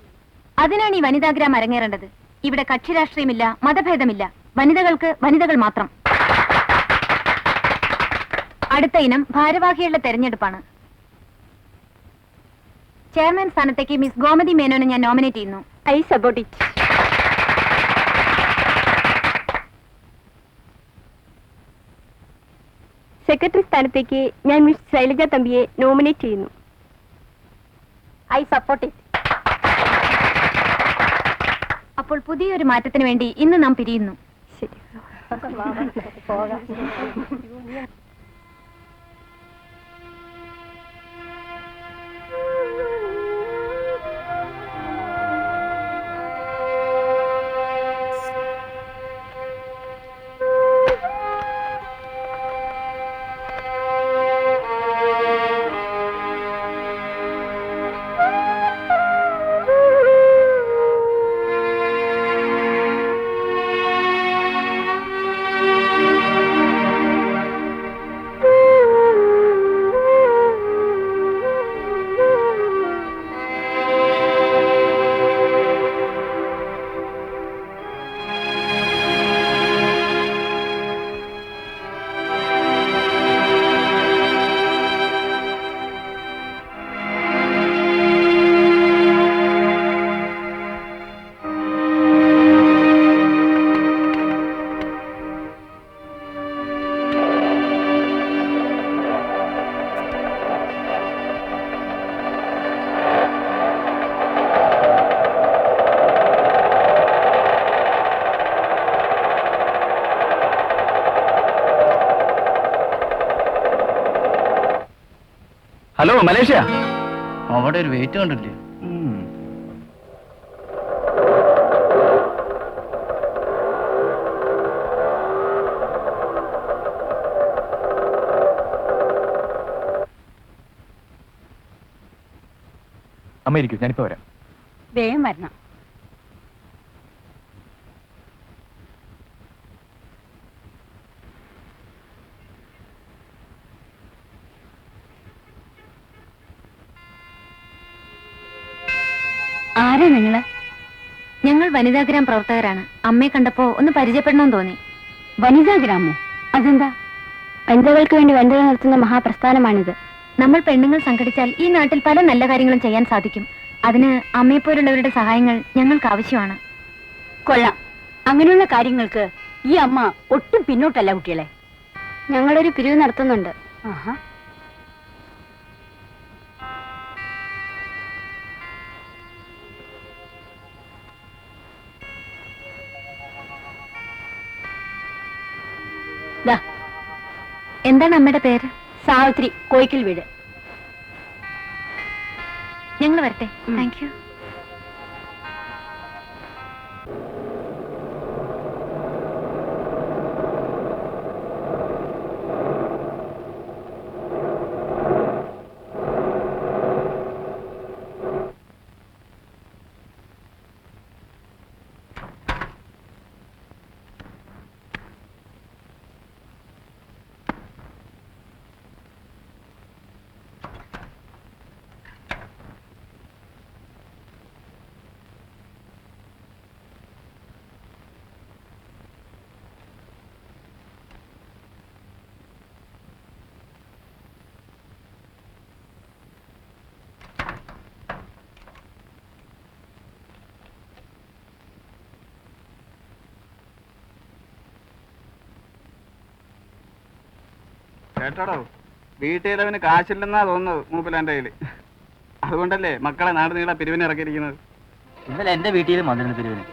Speaker 3: അതിനാണ് ഈ വനിതാഗ്രാം അരങ്ങേറേണ്ടത്. ഇവിടെ കക്ഷി രാഷ്ട്രീയമില്ല, മതഭേദമില്ല. വനിതകൾക്ക് വനിതകൾ മാത്രം. അടുത്ത ഇനം ഭാരവാഹികളുടെ തെരഞ്ഞെടുപ്പാണ്. ചെയർമാൻ സ്ഥാനത്തേക്ക് മിസ് ഗോമതി മേനോനെ ഞാൻ നോമിനേറ്റ് ചെയ്യുന്നു.
Speaker 9: I support it. സെക്രട്ടറി സ്ഥാനത്തേക്ക് ഞാൻ മിസ് ശൈലജ തമ്പിയെ നോമിനേറ്റ് ചെയ്യുന്നു.
Speaker 3: I support it. അപ്പോൾ പുതിയൊരു മാറ്റത്തിന് വേണ്ടി ഇന്ന് നാം പിരിയുന്നു.
Speaker 9: ശരി.
Speaker 4: ഹലോ മലേഷ്യ, അവിടെ ഒരു വെയിറ്റ് കണ്ടില്ലേ?
Speaker 7: അമ്മ ഇരിക്കും, ഞാനിപ്പോ വരാം.
Speaker 9: വേഗം വരണം.
Speaker 3: ആരാ നിങ്ങള്? ഞങ്ങൾ വനിതാഗ്രാം പ്രവർത്തകരാണ്. അമ്മയെ കണ്ടപ്പോ ഒന്ന് പരിചയപ്പെടണമെന്ന് തോന്നി.
Speaker 9: വനിതാഗ്രാമോ? അതെന്താ? വനിതകൾക്ക് വേണ്ടി വനിതകൾ നടത്തുന്ന മഹാപ്രസ്ഥാനമാണിത്.
Speaker 3: നമ്മൾ പെണ്ണുങ്ങൾ സംഘടിച്ചാൽ ഈ നാട്ടിൽ പല നല്ല കാര്യങ്ങളും ചെയ്യാൻ സാധിക്കും. അതിന് അമ്മയെപ്പോലുള്ളവരുടെ സഹായങ്ങൾ ഞങ്ങൾക്ക് ആവശ്യമാണ്.
Speaker 9: കൊള്ളാം. അങ്ങനെയുള്ള കാര്യങ്ങൾക്ക് ഈ അമ്മ ഒട്ടും പിന്നോട്ടല്ല കുട്ടികളെ. ഞങ്ങളൊരു പിരിവ് നടത്തുന്നുണ്ട്.
Speaker 3: എന്താണ് അമ്മയുടെ പേര്?
Speaker 9: സാവിത്രി, കോയിക്കൽ വീട്.
Speaker 3: ഞങ്ങൾ വരട്ടെ. Thank you.
Speaker 4: കേട്ടോടോ, വീട്ടിലവന് കാശില്ലെന്നാ തോന്നുന്നത് മൂപ്പിലാന്റെ കയ്യില്. അതുകൊണ്ടല്ലേ മക്കളെ നാട് നീളെ പിരിവിന് ഇറക്കിയിരിക്കുന്നത്.
Speaker 6: ഇന്നലെ എന്റെ വീട്ടിലും വന്നിരുന്നു പിരിവിന്.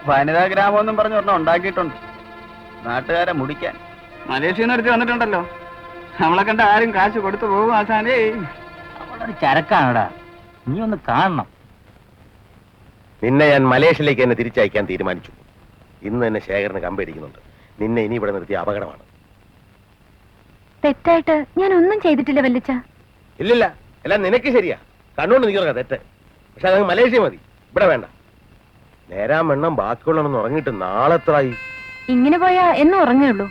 Speaker 4: വനിതാ ഗ്രാമം എന്നും പറഞ്ഞ് ഒരെണ്ണം ഉണ്ടാക്കിയിട്ടുണ്ട്, നാട്ടുകാരെ മുടിക്കാൻ. മലേഷ്യയിൽ നിന്ന് എടുത്ത് വന്നിട്ടുണ്ടല്ലോ. നമ്മളെ കണ്ട ആരും കാശ് കൊടുത്തു പോകും ആശാനേ.
Speaker 6: അവളൊരു ചരക്കാണടാ, നീ ഒന്ന് കാണണം.
Speaker 2: നിന്നെ ഞാൻ മലേഷ്യയിലേക്ക് എന്നെ തിരിച്ചയക്കാൻ തീരുമാനിച്ചു. ഇന്ന് തന്നെ ശേഖരന് കമ്പടിക്കുന്നുണ്ട്. നിന്നെ ഇനി ഇവിടെ നിർത്തിയ അപകടമാണ്.
Speaker 3: തെറ്റായിട്ട് ഞാൻ ഒന്നും ചെയ്തിട്ടില്ല വല്ലിച്ച.
Speaker 2: ഇല്ലില്ല, എല്ലാം നിനക്ക് ശരിയാ. കണ്ണുകൊണ്ട് നിൽക്കുക തെറ്റ്. പക്ഷെ അതങ്ങ് മലേഷ്യ മതി, ഇവിടെ വേണ്ട. നേരാൻ വെണ്ണം ബാക്കിയുള്ളതെന്ന് ഉറങ്ങിയിട്ട് നാളെത്രായി.
Speaker 3: ഇങ്ങനെ പോയാ എന്നും ഉറങ്ങുള്ളൂ.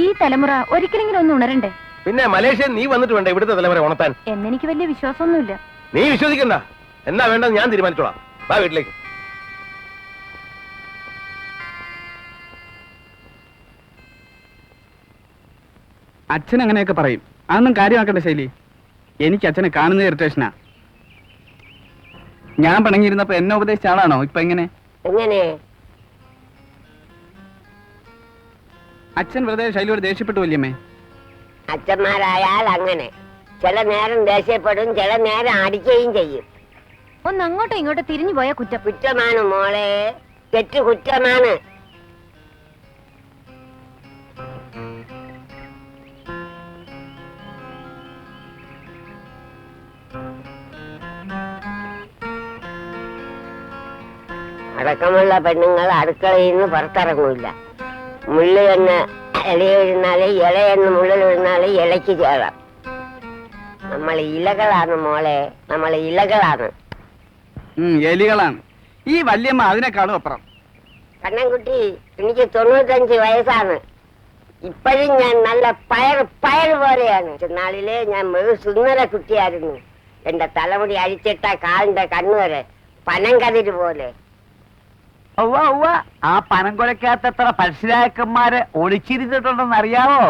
Speaker 3: ഈ തലമുറ ഒരിക്കലെങ്കിലും ഒന്ന് ഉണരണ്ടേ?
Speaker 2: പിന്നെ മലേഷ്യ നീ വന്നിട്ട് വേണ്ട ഇവിടുത്തെ തലമുറ ഉണർത്താൻ.
Speaker 3: എന്നെനിക്ക് വലിയ വിശ്വാസമൊന്നുമില്ല.
Speaker 2: നീ വിശ്വസിക്കണ്ട. എന്നാ വേണ്ടെന്ന് ഞാൻ തീരുമാനിച്ചോളാം. വാ വീട്ടിലേക്ക്.
Speaker 4: അച്ഛൻ അങ്ങനെയൊക്കെ പറയും, അതൊന്നും കാര്യമാക്കണ്ട ശൈലി. എനിക്ക് അച്ഛനെ കാണുന്ന ഇറിറ്റേഷനാ. ഞാൻ പിണങ്ങിയിരുന്നപ്പോ എന്നെ ഉപദേശിച്ച ആളാണോ ഇപ്പൊ എങ്ങനെ?
Speaker 5: എങ്ങനെ?
Speaker 4: അച്ഛൻ വെറുതെ ശൈലിയോട് ദേഷ്യപ്പെട്ടു വല്യമ്മേ.
Speaker 5: അച്ഛന്മാരായാൽ അങ്ങനെ ചില നേരം ദേഷ്യപ്പെടും, ചില നേരം അടിക്കുകയും ചെയ്യും.
Speaker 3: ഒന്ന് അങ്ങോട്ടോ ഇങ്ങോട്ടോ തിരിഞ്ഞു പോയാ കുറ്റം.
Speaker 5: കുറ്റമാണ് മോളെ, തെറ്റു കുറ്റമാണ്. അടക്കമുള്ള പെണ്ണുങ്ങൾ അടുക്കളയിൽ നിന്ന് പുറത്തിറങ്ങൂല. മുള്ളി എന്ന് ഇലയൊഴിഞ്ഞാല്, ഇലയെന്ന് മുള്ളിലൊഴിഞ്ഞാല് ഇലയ്ക്ക് ചേരാം. നമ്മൾ ഇലകളാണ് മോളെ, നമ്മൾ ഇലകളാണ്.
Speaker 4: എലികളാണ്. ഈ വല്യമ്മ അതിനേക്കാളും അപ്പുറം.
Speaker 5: കണ്ണൻകുട്ടി, എനിക്ക് 95 വയസ്സാണ്. ഇപ്പോഴും ഞാൻ നല്ല പയർ പോലെയാണ്. നാളിലെ ഞാൻ സുന്ദര കുട്ടിയായിരുന്നു. എന്റെ തലമുടി അഴിച്ചിട്ട കാലിന്റെ കണ്ണുവരെ പനങ്കതിര് പോലെ.
Speaker 6: ആ പനം കൊലക്കകത്ത് പരസ്യരാക്കന്മാരെ ഒളിച്ചിരുന്നിട്ടുണ്ടെന്ന് അറിയാവോ?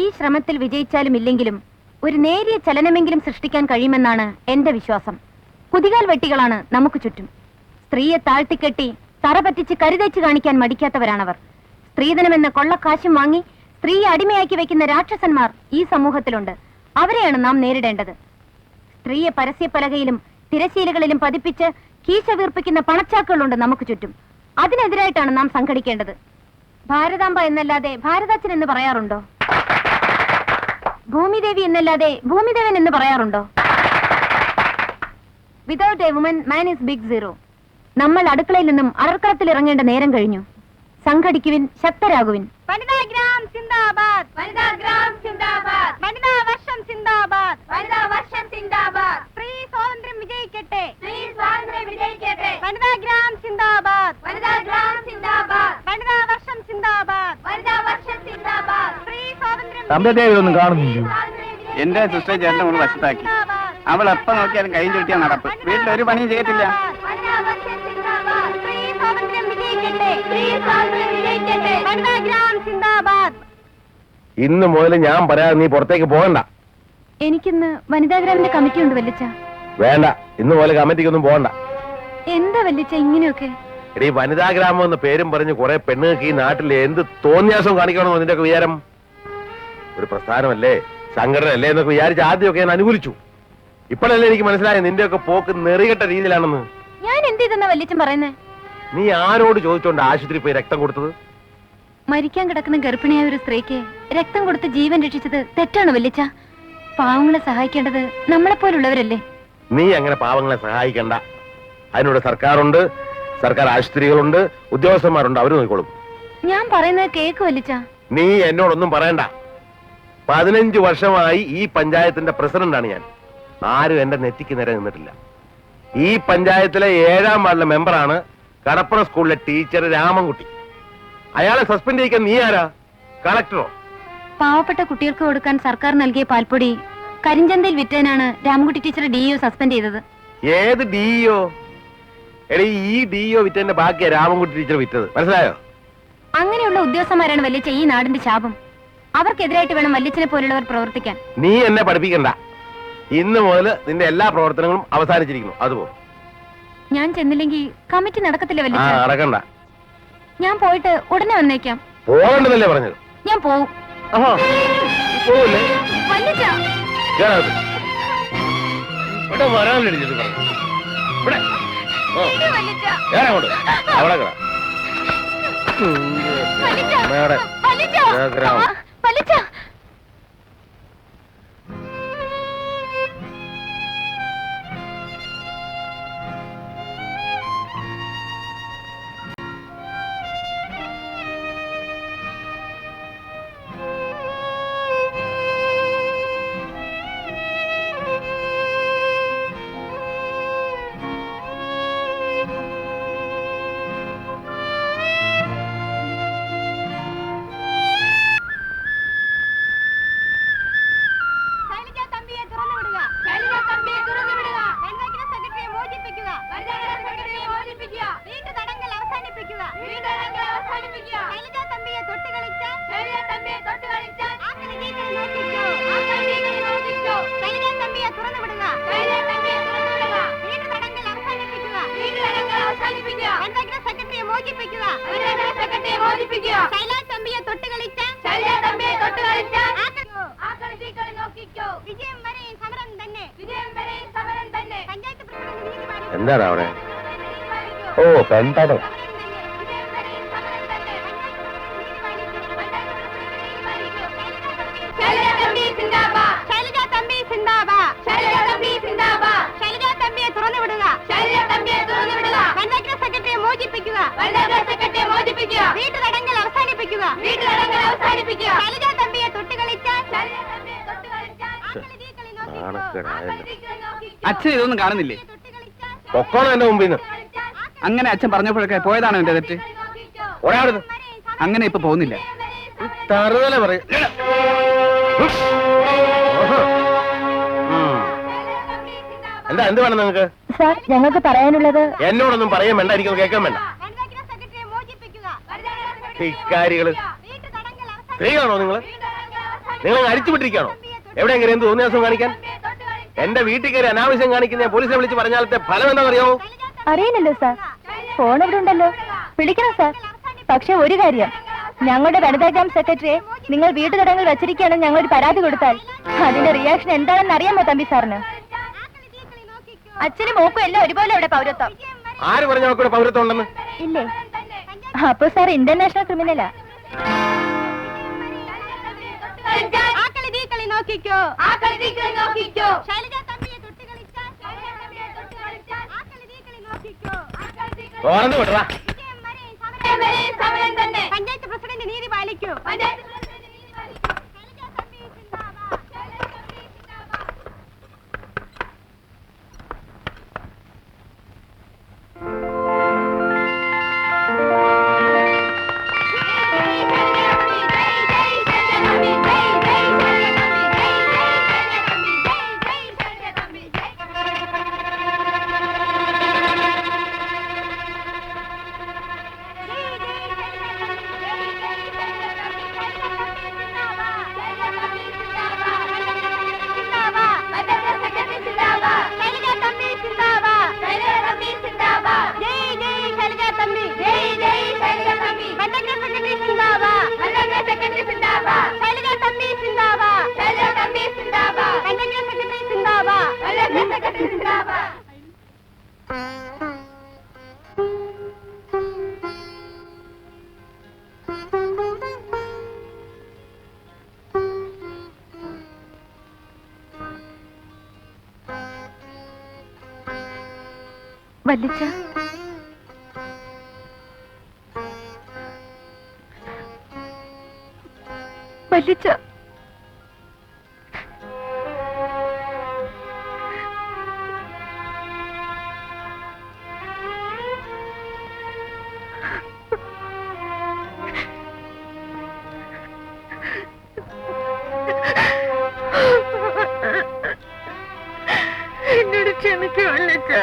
Speaker 3: ഈ ശ്രമത്തിൽ വിജയിച്ചാലും ഇല്ലെങ്കിലും ഒരു നേരിയ ചലനമെങ്കിലും സൃഷ്ടിക്കാൻ കഴിയുമെന്നാണ് എന്റെ വിശ്വാസം. കുതികാൽ വെട്ടികളാണ് നമുക്ക് ചുറ്റും. സ്ത്രീയെ താഴ്ത്തിക്കെട്ടി തറ പറ്റിച്ച് കരുതേച്ച് കാണിക്കാൻ മടിക്കാത്തവരാണവർ. സ്ത്രീധനമെന്ന കൊള്ളക്കാശും വാങ്ങി സ്ത്രീയെ അടിമയാക്കി വെക്കുന്ന രാക്ഷസന്മാർ ഈ സമൂഹത്തിലുണ്ട്. അവരെയാണ് നാം നേരിടേണ്ടത്. സ്ത്രീയെ പരസ്യപ്പലകയിലും തിരശീലകളിലും പതിപ്പിച്ച് കീശ വീർപ്പിക്കുന്ന പണച്ചാക്കുകളുണ്ട് നമുക്ക് ചുറ്റും. അതിനെതിരായിട്ടാണ് നാം സംഘടിക്കേണ്ടത്. ഭാരതാംബ എന്നല്ലാതെ ഭാരതാച്ചൻ എന്ന് പറയാറുണ്ടോ? ഭൂമിദേവി എന്നല്ലാതെ ഭൂമിദേവൻ എന്ന് പറയാറുണ്ടോ? Without a woman man is big zero. നമ്മൾ അടുക്കളയിൽ നിന്നും അറർക്കളത്തിൽ ഇറങ്ങേണ്ട നേരം കഴിഞ്ഞു. സംഘടിക്കുവിൻ, ശക്തരാകുവിൻ. വനിതാ ഗ്രാം സിന്ദാബാദ്, വനിതാ ഗ്രാം സിന്ദാബാദ്, വനിതാ വർഷം സിന്ദാബാദ്, വനിതാ വർഷം സിന്ദാബാദ്. സ്ത്രീ സ്വാതന്ത്ര്യം വിജയിക്കട്ടെ, സ്ത്രീ സ്വാതന്ത്ര്യം വിജയിക്കട്ടെ. വനിതാ ഗ്രാം സിന്ദാബാദ്, വനിതാ ഗ്രാം സിന്ദാബാദ്, വനിതാ വർഷം സിന്ദാബാദ്, വനിതാ വർഷം സിന്ദാബാദ്. സ്ത്രീ സ്വാതന്ത്ര്യം
Speaker 4: ഒന്നും കാണുന്നില്ല. എന്റെ സിസ്റ്റർ ചേട്ടനെ ഒന്ന് വശത്താക്കി. അവൾ എപ്പ നോക്കിയാലും കൈ ചുട്ടിയാ നടപ്പ്. വീട്ടിലൊരു പണിയും ചെയ്യത്തില്ല.
Speaker 2: ഇന്ന് മുതൽ ഞാൻ പറയാതെ നീ പുറത്തേക്ക് പോകണ്ട.
Speaker 3: എനിക്കിന്ന് വനിതാ ഗ്രാമിന്റെ കമ്മിറ്റി ഉണ്ട് വല്ലിച്ച.
Speaker 2: വേണ്ട, ഇന്ന് മുതൽ കമ്മിറ്റിക്കൊന്നും പോകണ്ട.
Speaker 3: എന്താ വല്ലിച്ച ഇങ്ങനെയൊക്കെ?
Speaker 2: എടീ, വനിതാ ഗ്രാമം എന്ന പേരും പറഞ്ഞ് കുറെ പെണ്ണുങ്ങൾക്ക് ഈ നാട്ടിൽ എന്ത് തോന്നിയാസം കാണിക്കണമെന്ന് നിന്റെ വിചാരം? ഒരു പ്രസ്ഥാനമല്ലേ, സംഘടന അല്ലേ എന്നൊക്കെ വിചാരിച്ച് ആദ്യമൊക്കെ ഞാൻ അനുകൂലിച്ചു. ഇപ്പോഴല്ലേ എനിക്ക് മനസ്സിലായ നിന്റെയൊക്കെ പോക്ക് നെറികെട്ട രീതിയിലാണെന്ന്.
Speaker 3: ഞാൻ എന്ത് ചെയ്തെന്നാ വല്ലിച്ചൻ പറയുന്നേ?
Speaker 2: നീ ആരോട് ചോദിച്ചോണ്ട് ആശുപത്രി പോയി രക്തം കൊടുത്തത്?
Speaker 3: മരിക്കാൻ കിടക്കുന്ന ഗർഭിണിയായ ഒരു സ്ത്രീക്ക് രക്തം കൊടുത്ത് ജീവൻ രക്ഷിച്ചത് തെറ്റാണ് വല്ലിച്ച. പാവങ്ങളെ സഹായിക്കേണ്ടത് നമ്മളെപ്പോലുള്ളവരല്ലേ?
Speaker 2: നീ അങ്ങനെ പാവങ്ങളെ സഹായിക്കണ്ട. അതിനോട് സർക്കാരുണ്ട്, സർക്കാർ ആശുപത്രികളുണ്ട്, ഉദ്യോഗസ്ഥന്മാരുണ്ട്, അവര് നോക്കിക്കോളും.
Speaker 3: ഞാൻ പറയുന്നത് കേക്ക് വല്ലിച്ച.
Speaker 2: നീ എന്നോടൊന്നും പറയണ്ട. 15 വർഷമായി ഈ പഞ്ചായത്തിന്റെ പ്രസിഡന്റാണ് ഞാൻ. ആരും എന്റെ നെറ്റിക്ക് നേരെ നിന്നിട്ടില്ല. ഈ പഞ്ചായത്തിലെ 7ാം വാർഡിലെ മെമ്പറാണ് കടപ്പുറ സ്കൂളിലെ ടീച്ചർ രാമൻകുട്ടി. അയാളെ സസ്പെൻഡ് ചെയ്യിക്കാൻ നീ ആരാ? കളക്ടറോ?
Speaker 3: പാവപ്പെട്ട കുട്ടികൾക്ക് കൊടുക്കാൻ സർക്കാർ നൽകിയ പാൽപ്പൊടി കരിഞ്ചന്തയിൽ വിറ്റതിനാണ് രാമൻകുട്ടി ടീച്ചറെ DO സസ്പെൻഡ് ചെയ്തത്.
Speaker 2: ഏത് DO? എടീ, ഈ DO വിറ്റതിന്റെ ബാക്കിയാ രാമൻകുട്ടി ടീച്ചർ വിറ്റത്. മനസ്സിലായോ?
Speaker 3: അങ്ങനെയുള്ള ഉദ്യോഗസ്ഥന്മാരാണ് വല്ലിച്ച ഈ നാടിന്റെ ശാപം. അവർക്കെതിരായിട്ട് വേണം വല്ലിച്ചനെ പോലുള്ളവർ പ്രവർത്തിക്കാൻ.
Speaker 2: നീ എന്നെ പഠിപ്പിക്കണ്ട. ഇന്ന് മുതൽ നിന്റെ എല്ലാ പ്രവർത്തനങ്ങളും അവസാനിച്ചിരിക്കുന്നു. അതുപോ.
Speaker 3: ഞാൻ ചെന്നില്ലെങ്കിൽ കമ്മിറ്റി നടക്കത്തില്ല വല്ലിച്ച.
Speaker 2: നടക്കണ്ട.
Speaker 3: ഞാൻ പോയിട്ട് ഉടനെ വന്നേക്കാം.
Speaker 2: പോകണ്ടെന്നല്ലേ പറഞ്ഞത്?
Speaker 3: ഞാൻ പോവും.
Speaker 2: പോവില്ലേ?
Speaker 3: വല്ലിച്ച
Speaker 2: ഇവിടെ വരാനിടിച്ചിട്ട് പറഞ്ഞു. ഇവിടെ ഞാനങ്ങോട്ട് അവിടെ എന്താണ് അവിടെ? ഓ, പെൺപടം.
Speaker 4: അച്ഛൻ ഇതൊന്നും കാണുന്നില്ലേ?
Speaker 2: പൊക്കോണം എന്റെ മുമ്പിൽ നിന്ന്.
Speaker 4: അങ്ങനെ അച്ഛൻ പറഞ്ഞപ്പോഴൊക്കെ പോയതാണോ എന്റെ തെറ്റ്? അങ്ങനെ ഇപ്പൊ പോകുന്നില്ല.
Speaker 2: തറുതല പറയും. എന്താ, എന്ത് വേണം നിങ്ങൾക്ക്?
Speaker 3: സാർ, ഞങ്ങൾക്ക് പറയാനുള്ളത്.
Speaker 2: എന്നോടൊന്നും പറയാൻ വേണ്ട, എനിക്കൊന്നും കേൾക്കാൻ വേണ്ട. ഇക്കാരികള് സ്ത്രീകളാണോ നിങ്ങള്? നിങ്ങൾ അരിച്ചുവിട്ടിരിക്കുകയാണോ? എവിടെയെങ്കിലും എന്ത് തോന്നിയാസം കാണിക്കാൻ? എന്റെ വീട്ടിൽ കയറി അനാവശ്യം കാണിക്കുന്ന പോലീസിനെ വിളിച്ച് പറഞ്ഞാലത്തെ ഫലം എന്താണെന്നറിയാമോ?
Speaker 3: അറിയില്ലല്ലോ സാർ. ഫോൺ ഇവിടെ ഉണ്ടല്ലോ, വിളിക്കണം സാർ. പക്ഷെ ഒരു കാര്യം, ഞങ്ങളുടെ വനിതാ ഗ്രാമ സെക്രട്ടറിയെ നിങ്ങൾ വീട്ടുതടങ്കൽ വെച്ചിരിക്കുകയാണെന്ന് ഞങ്ങളൊരു പരാതി കൊടുത്താൽ അതിന്റെ റിയാക്ഷൻ എന്താണെന്ന് അറിയാമോ തമ്പി സാറിന്? അച്ഛനും മോക്കും എല്ലാം ഒരുപോലെ ഇവിടെ പൗരത്വം.
Speaker 2: ആര് പറഞ്ഞു നമുക്കിവിടെ പൗരത്വം ഉണ്ടെന്ന്?
Speaker 3: ഇല്ലേ? അപ്പൊ സാർ ഇന്റർനാഷണൽ ക്രിമിനലാ. നോക്കിക്കോ, പഞ്ചായത്ത് പ്രസിഡന്റ് നീതി പാലിക്കൂ. വല്ലിച്ച, വല്ലിച്ച, എന്നോട് ക്ഷമിക്കൂ വല്ലിച്ച.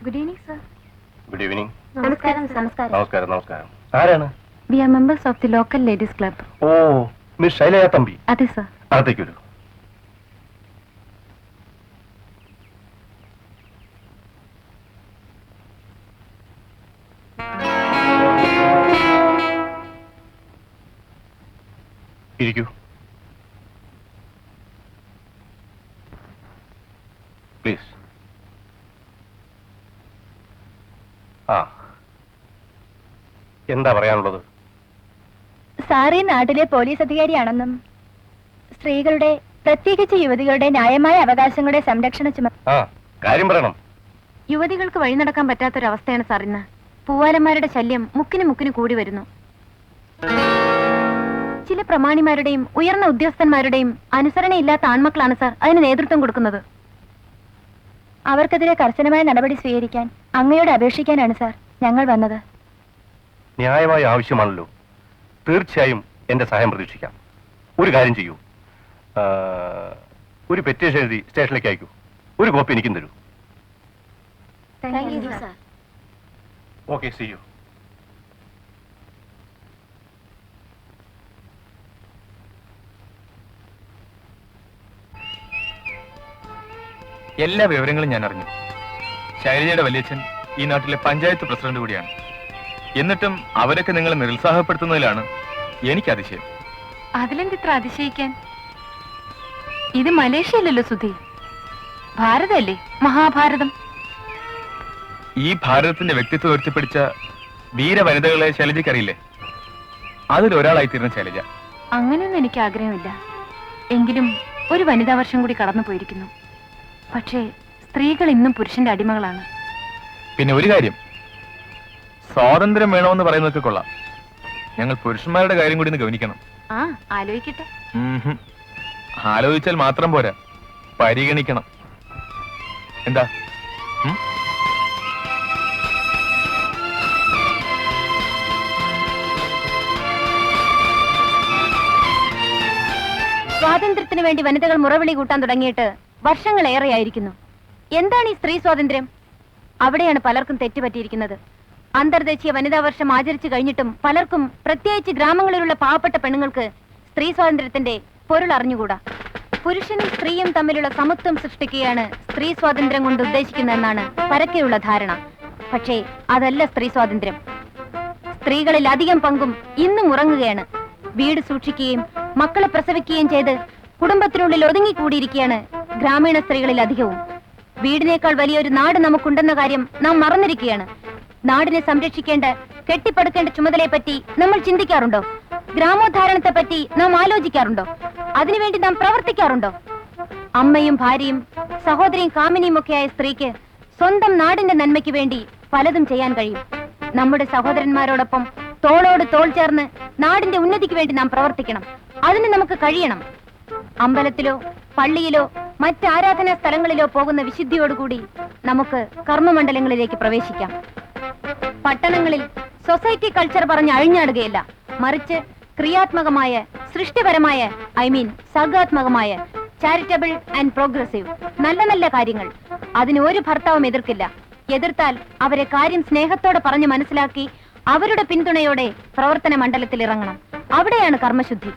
Speaker 3: Good evening sir.
Speaker 2: Good evening.
Speaker 3: നമസ്കാരം. നമസ്കാരം.
Speaker 2: നമസ്കാരം. നമസ്കാരം. ആരാണ്?
Speaker 3: We are members of the local ladies club.
Speaker 2: Oh, miss Shailaja Thampi.
Speaker 3: അതെ സർ.
Speaker 2: അകത്തേക്ക് വരൂ. ഇരിക്കൂ. പ്ലീസ്. എന്താ പറയാനുള്ളത്?
Speaker 3: സാർ ഈ നാട്ടിലെ പോലീസ് അധികാരിയാണെന്നും സ്ത്രീകളുടെ പ്രത്യേകിച്ച് യുവതികളുടെ ന്യായമായ അവകാശങ്ങളുടെ സംരക്ഷണ ചുമതല.
Speaker 2: കാര്യം പറയണം.
Speaker 3: യുവതികൾക്ക് വഴി നടക്കാൻ പറ്റാത്തൊരവസ്ഥയാണ് സാർ ഇന്ന്. പൂവാലന്മാരുടെ ശല്യം മുക്കിന് കൂടി വരുന്നു. ചില പ്രമാണിമാരുടെയും ഉയർന്ന ഉദ്യോഗസ്ഥന്മാരുടെയും അനുസരണയില്ലാത്ത ആൺമക്കളാണ് സാർ അതിന് നേതൃത്വം കൊടുക്കുന്നത്. അവർക്കെതിരെ കർശനമായ നടപടി സ്വീകരിക്കാൻ അങ്ങയോട് അപേക്ഷിക്കാനാണ് സാർ ഞങ്ങൾ വന്നത്.
Speaker 2: ന്യായമായ ആവശ്യമാണല്ലോ. തീർച്ചയായും എന്റെ സഹായം പ്രതീക്ഷിക്കാം. ഒരു കാര്യം ചെയ്യൂ, ഒരു പെറ്റീഷൻ എഴുതി സ്റ്റേഷനിലേക്ക് അയക്കൂ. ഒരു കോപ്പി എനിക്കും തരൂ. Okay, see you.
Speaker 7: എല്ലാ വിവരങ്ങളും ഞാൻ അറിഞ്ഞു. ശൈലജയുടെ വലിയച്ഛൻ ഈ നാട്ടിലെ പഞ്ചായത്ത് പ്രസിഡന്റ് കൂടിയാണ്. എന്നിട്ടും അവരൊക്കെ നിങ്ങളെ നിരുത്സാഹപ്പെടുത്തുന്നതിലാണ് എനിക്ക് അതിശയം.
Speaker 3: അതിലെന്തിത്ര അതിശയിക്കാൻ? ഇത് മലേഷ്യയല്ലല്ലോ സുധി, ഭാരതല്ലേ, മഹാഭാരതം.
Speaker 7: ഈ ഭാരതത്തിന്റെ വ്യക്തിത്വം ഉയർത്തിപ്പിടിച്ച വീര വനിതകളെ ശൈലജയ്ക്കറിയില്ലേ? അതിലൊരാളായി തീർന്ന ശൈലജ.
Speaker 3: അങ്ങനെയൊന്നും എനിക്ക് ആഗ്രഹമില്ല. എങ്കിലും ഒരു വനിതാ വർഷം കൂടി കടന്നു പോയിരിക്കുന്നു. പക്ഷേ സ്ത്രീകൾ ഇന്നും പുരുഷന്റെ അടിമകളാണ്.
Speaker 7: പിന്നെ ഒരു കാര്യം, സ്വാതന്ത്ര്യം വേണമെന്ന് പറയുന്നതൊക്കെ കൊള്ളാം. ഞങ്ങൾ പുരുഷന്മാരുടെ കാര്യം കൂടി ഒന്ന് ഗവനിക്കണം.
Speaker 3: ആലോചിക്കട്ടെ.
Speaker 7: ആലോചിച്ചാൽ മാത്രം പോരാ, പരിഗണിക്കണം. എന്താ?
Speaker 3: സ്വാതന്ത്ര്യത്തിന് വേണ്ടി വനിതകൾ മുറവിളി കൂട്ടാൻ തുടങ്ങിയിട്ട് വർഷങ്ങളേറെയായിരിക്കുന്നു. എന്താണ് ഈ സ്ത്രീ സ്വാതന്ത്ര്യം? അവിടെയാണ് പലർക്കും തെറ്റുപറ്റിയിരിക്കുന്നത്. അന്തർദേശീയ വനിതാ വർഷം ആചരിച്ചു കഴിഞ്ഞിട്ടും പലർക്കും, പ്രത്യേകിച്ച് ഗ്രാമങ്ങളിലുള്ള പാവപ്പെട്ട പെണ്ണുങ്ങൾക്ക്, സ്ത്രീ സ്വാതന്ത്ര്യത്തിന്റെ പൊരുൾ അറിഞ്ഞുകൂടാ. പുരുഷനും സ്ത്രീയും തമ്മിലുള്ള സമത്വം സൃഷ്ടിക്കുകയാണ് സ്ത്രീ സ്വാതന്ത്ര്യം കൊണ്ട് ഉദ്ദേശിക്കുന്നതെന്നാണ് പരക്കെയുള്ള ധാരണ. പക്ഷേ അതല്ല സ്ത്രീ സ്വാതന്ത്ര്യം. സ്ത്രീകളിൽ അധികം പങ്കും ഇന്നും ഉറങ്ങുകയാണ്. വീട് സൂക്ഷിക്കുകയും മക്കളെ പ്രസവിക്കുകയും ചെയ്ത് കുടുംബത്തിനുള്ളിൽ ഒതുങ്ങിക്കൂടിയിരിക്കുകയാണ് ഗ്രാമീണ സ്ത്രീകളിൽ അധികവും. വീടിനേക്കാൾ വലിയൊരു നാട് നമുക്കുണ്ടെന്ന കാര്യം നാം മറന്നിരിക്കുകയാണ്. നാടിനെ സംരക്ഷിക്കേണ്ട, കെട്ടിപ്പടുക്കേണ്ട ചുമതലയെപ്പറ്റി നമ്മൾ ചിന്തിക്കാറുണ്ടോ? ഗ്രാമോദ്ധാരണത്തെ പറ്റി നാം ആലോചിക്കാറുണ്ടോ? അതിനുവേണ്ടി നാം പ്രവർത്തിക്കാറുണ്ടോ? അമ്മയും ഭാര്യയും സഹോദരിയും കാമിനിയും ഒക്കെയായ സ്ത്രീക്ക് സ്വന്തം നാടിന്റെ നന്മയ്ക്ക് വേണ്ടി പലതും ചെയ്യാൻ കഴിയും. നമ്മുടെ സഹോദരന്മാരോടൊപ്പം തോളോട് തോൾ ചേർന്ന് നാടിന്റെ ഉന്നതിക്ക് വേണ്ടി നാം പ്രവർത്തിക്കണം. അതിന് നമുക്ക് കഴിയണം. അമ്പലത്തിലോ പള്ളിയിലോ മറ്റ് ആരാധനാ സ്ഥലങ്ങളിലോ പോകുന്ന വിശുദ്ധിയോടുകൂടി നമുക്ക് കർമ്മമണ്ഡലങ്ങളിലേക്ക് പ്രവേശിക്കാം. പട്ടണങ്ങളിൽ സൊസൈറ്റി കൾച്ചർ പറഞ്ഞ് അഴിഞ്ഞാടുകയല്ല, മറിച്ച് ക്രിയാത്മകമായ, സൃഷ്ടിപരമായ, സർഗാത്മകമായ, ചാരിറ്റബിൾ ആൻഡ് പ്രോഗ്രസീവ് നല്ല നല്ല കാര്യങ്ങൾ. അതിന് ഒരു ഭർത്താവും എതിർക്കില്ല. എതിർത്താൽ അവരെ കാര്യം സ്നേഹത്തോടെ പറഞ്ഞ് മനസ്സിലാക്കി അവരുടെ പിന്തുണയോടെ പ്രവർത്തന മണ്ഡലത്തിൽ ഇറങ്ങണം. അവിടെയാണ് കർമ്മശുദ്ധി.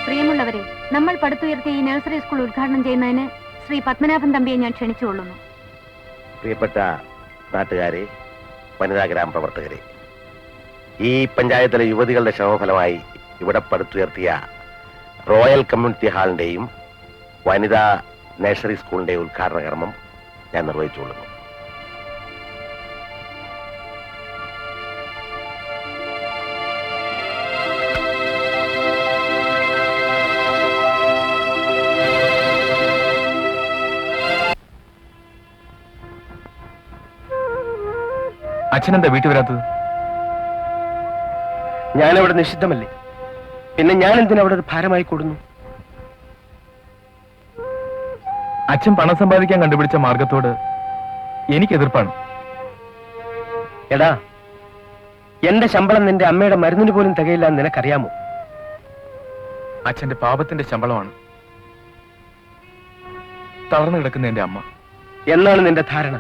Speaker 3: പ്രിയമുള്ളവരെ, നമ്മൾ പടുത്തുയർത്തിയ ഈ നഴ്സറി സ്കൂൾ ഉദ്ഘാടനം ചെയ്യുന്നതിന് ശ്രീ പത്മനാഭൻ തമ്പിയെ ഞാൻ ക്ഷണിച്ചുകൊള്ളുന്നു.
Speaker 2: പ്രിയപ്പെട്ട നാട്ടുകാരെ, വനിതാ ഗ്രാമ പ്രവർത്തകരെ, ഈ പഞ്ചായത്തിലെ യുവതികളുടെ ശ്രമഫലമായി ഇവിടെ പടുത്തുയർത്തിയ റോയൽ കമ്മ്യൂണിറ്റി ഹാളിന്റെയും വനിതാ നഴ്സറി സ്കൂളിന്റെയും ഉദ്ഘാടന കർമ്മം ഞാൻ നിർവഹിച്ചുകൊള്ളുന്നു.
Speaker 7: അച്ഛനെന്താ വീട്ടിൽ വരാത്തത്?
Speaker 4: ഞാനവിടെ നിഷിദ്ധമല്ലേ, പിന്നെ ഞാൻ എന്തിനാ അവിടെ ഒരു ഭാരമായി കൂടുന്നു?
Speaker 7: അച്ഛൻ പണം സമ്പാദിക്കാൻ കണ്ടുപിടിച്ച മാർഗത്തോട് എനിക്ക് എതിർപ്പാണ്.
Speaker 4: എടാ, എന്റെ ശമ്പളം നിന്റെ അമ്മയുടെ മരുന്നിന് പോലും തികയില്ല എന്ന് നിനക്കറിയാമോ?
Speaker 8: അച്ഛന്റെ പാപത്തിന്റെ ശമ്പളമാണ് തളർന്നു കിടക്കുന്ന എന്റെ അമ്മ.
Speaker 4: എന്നാണ് നിന്റെ ധാരണ?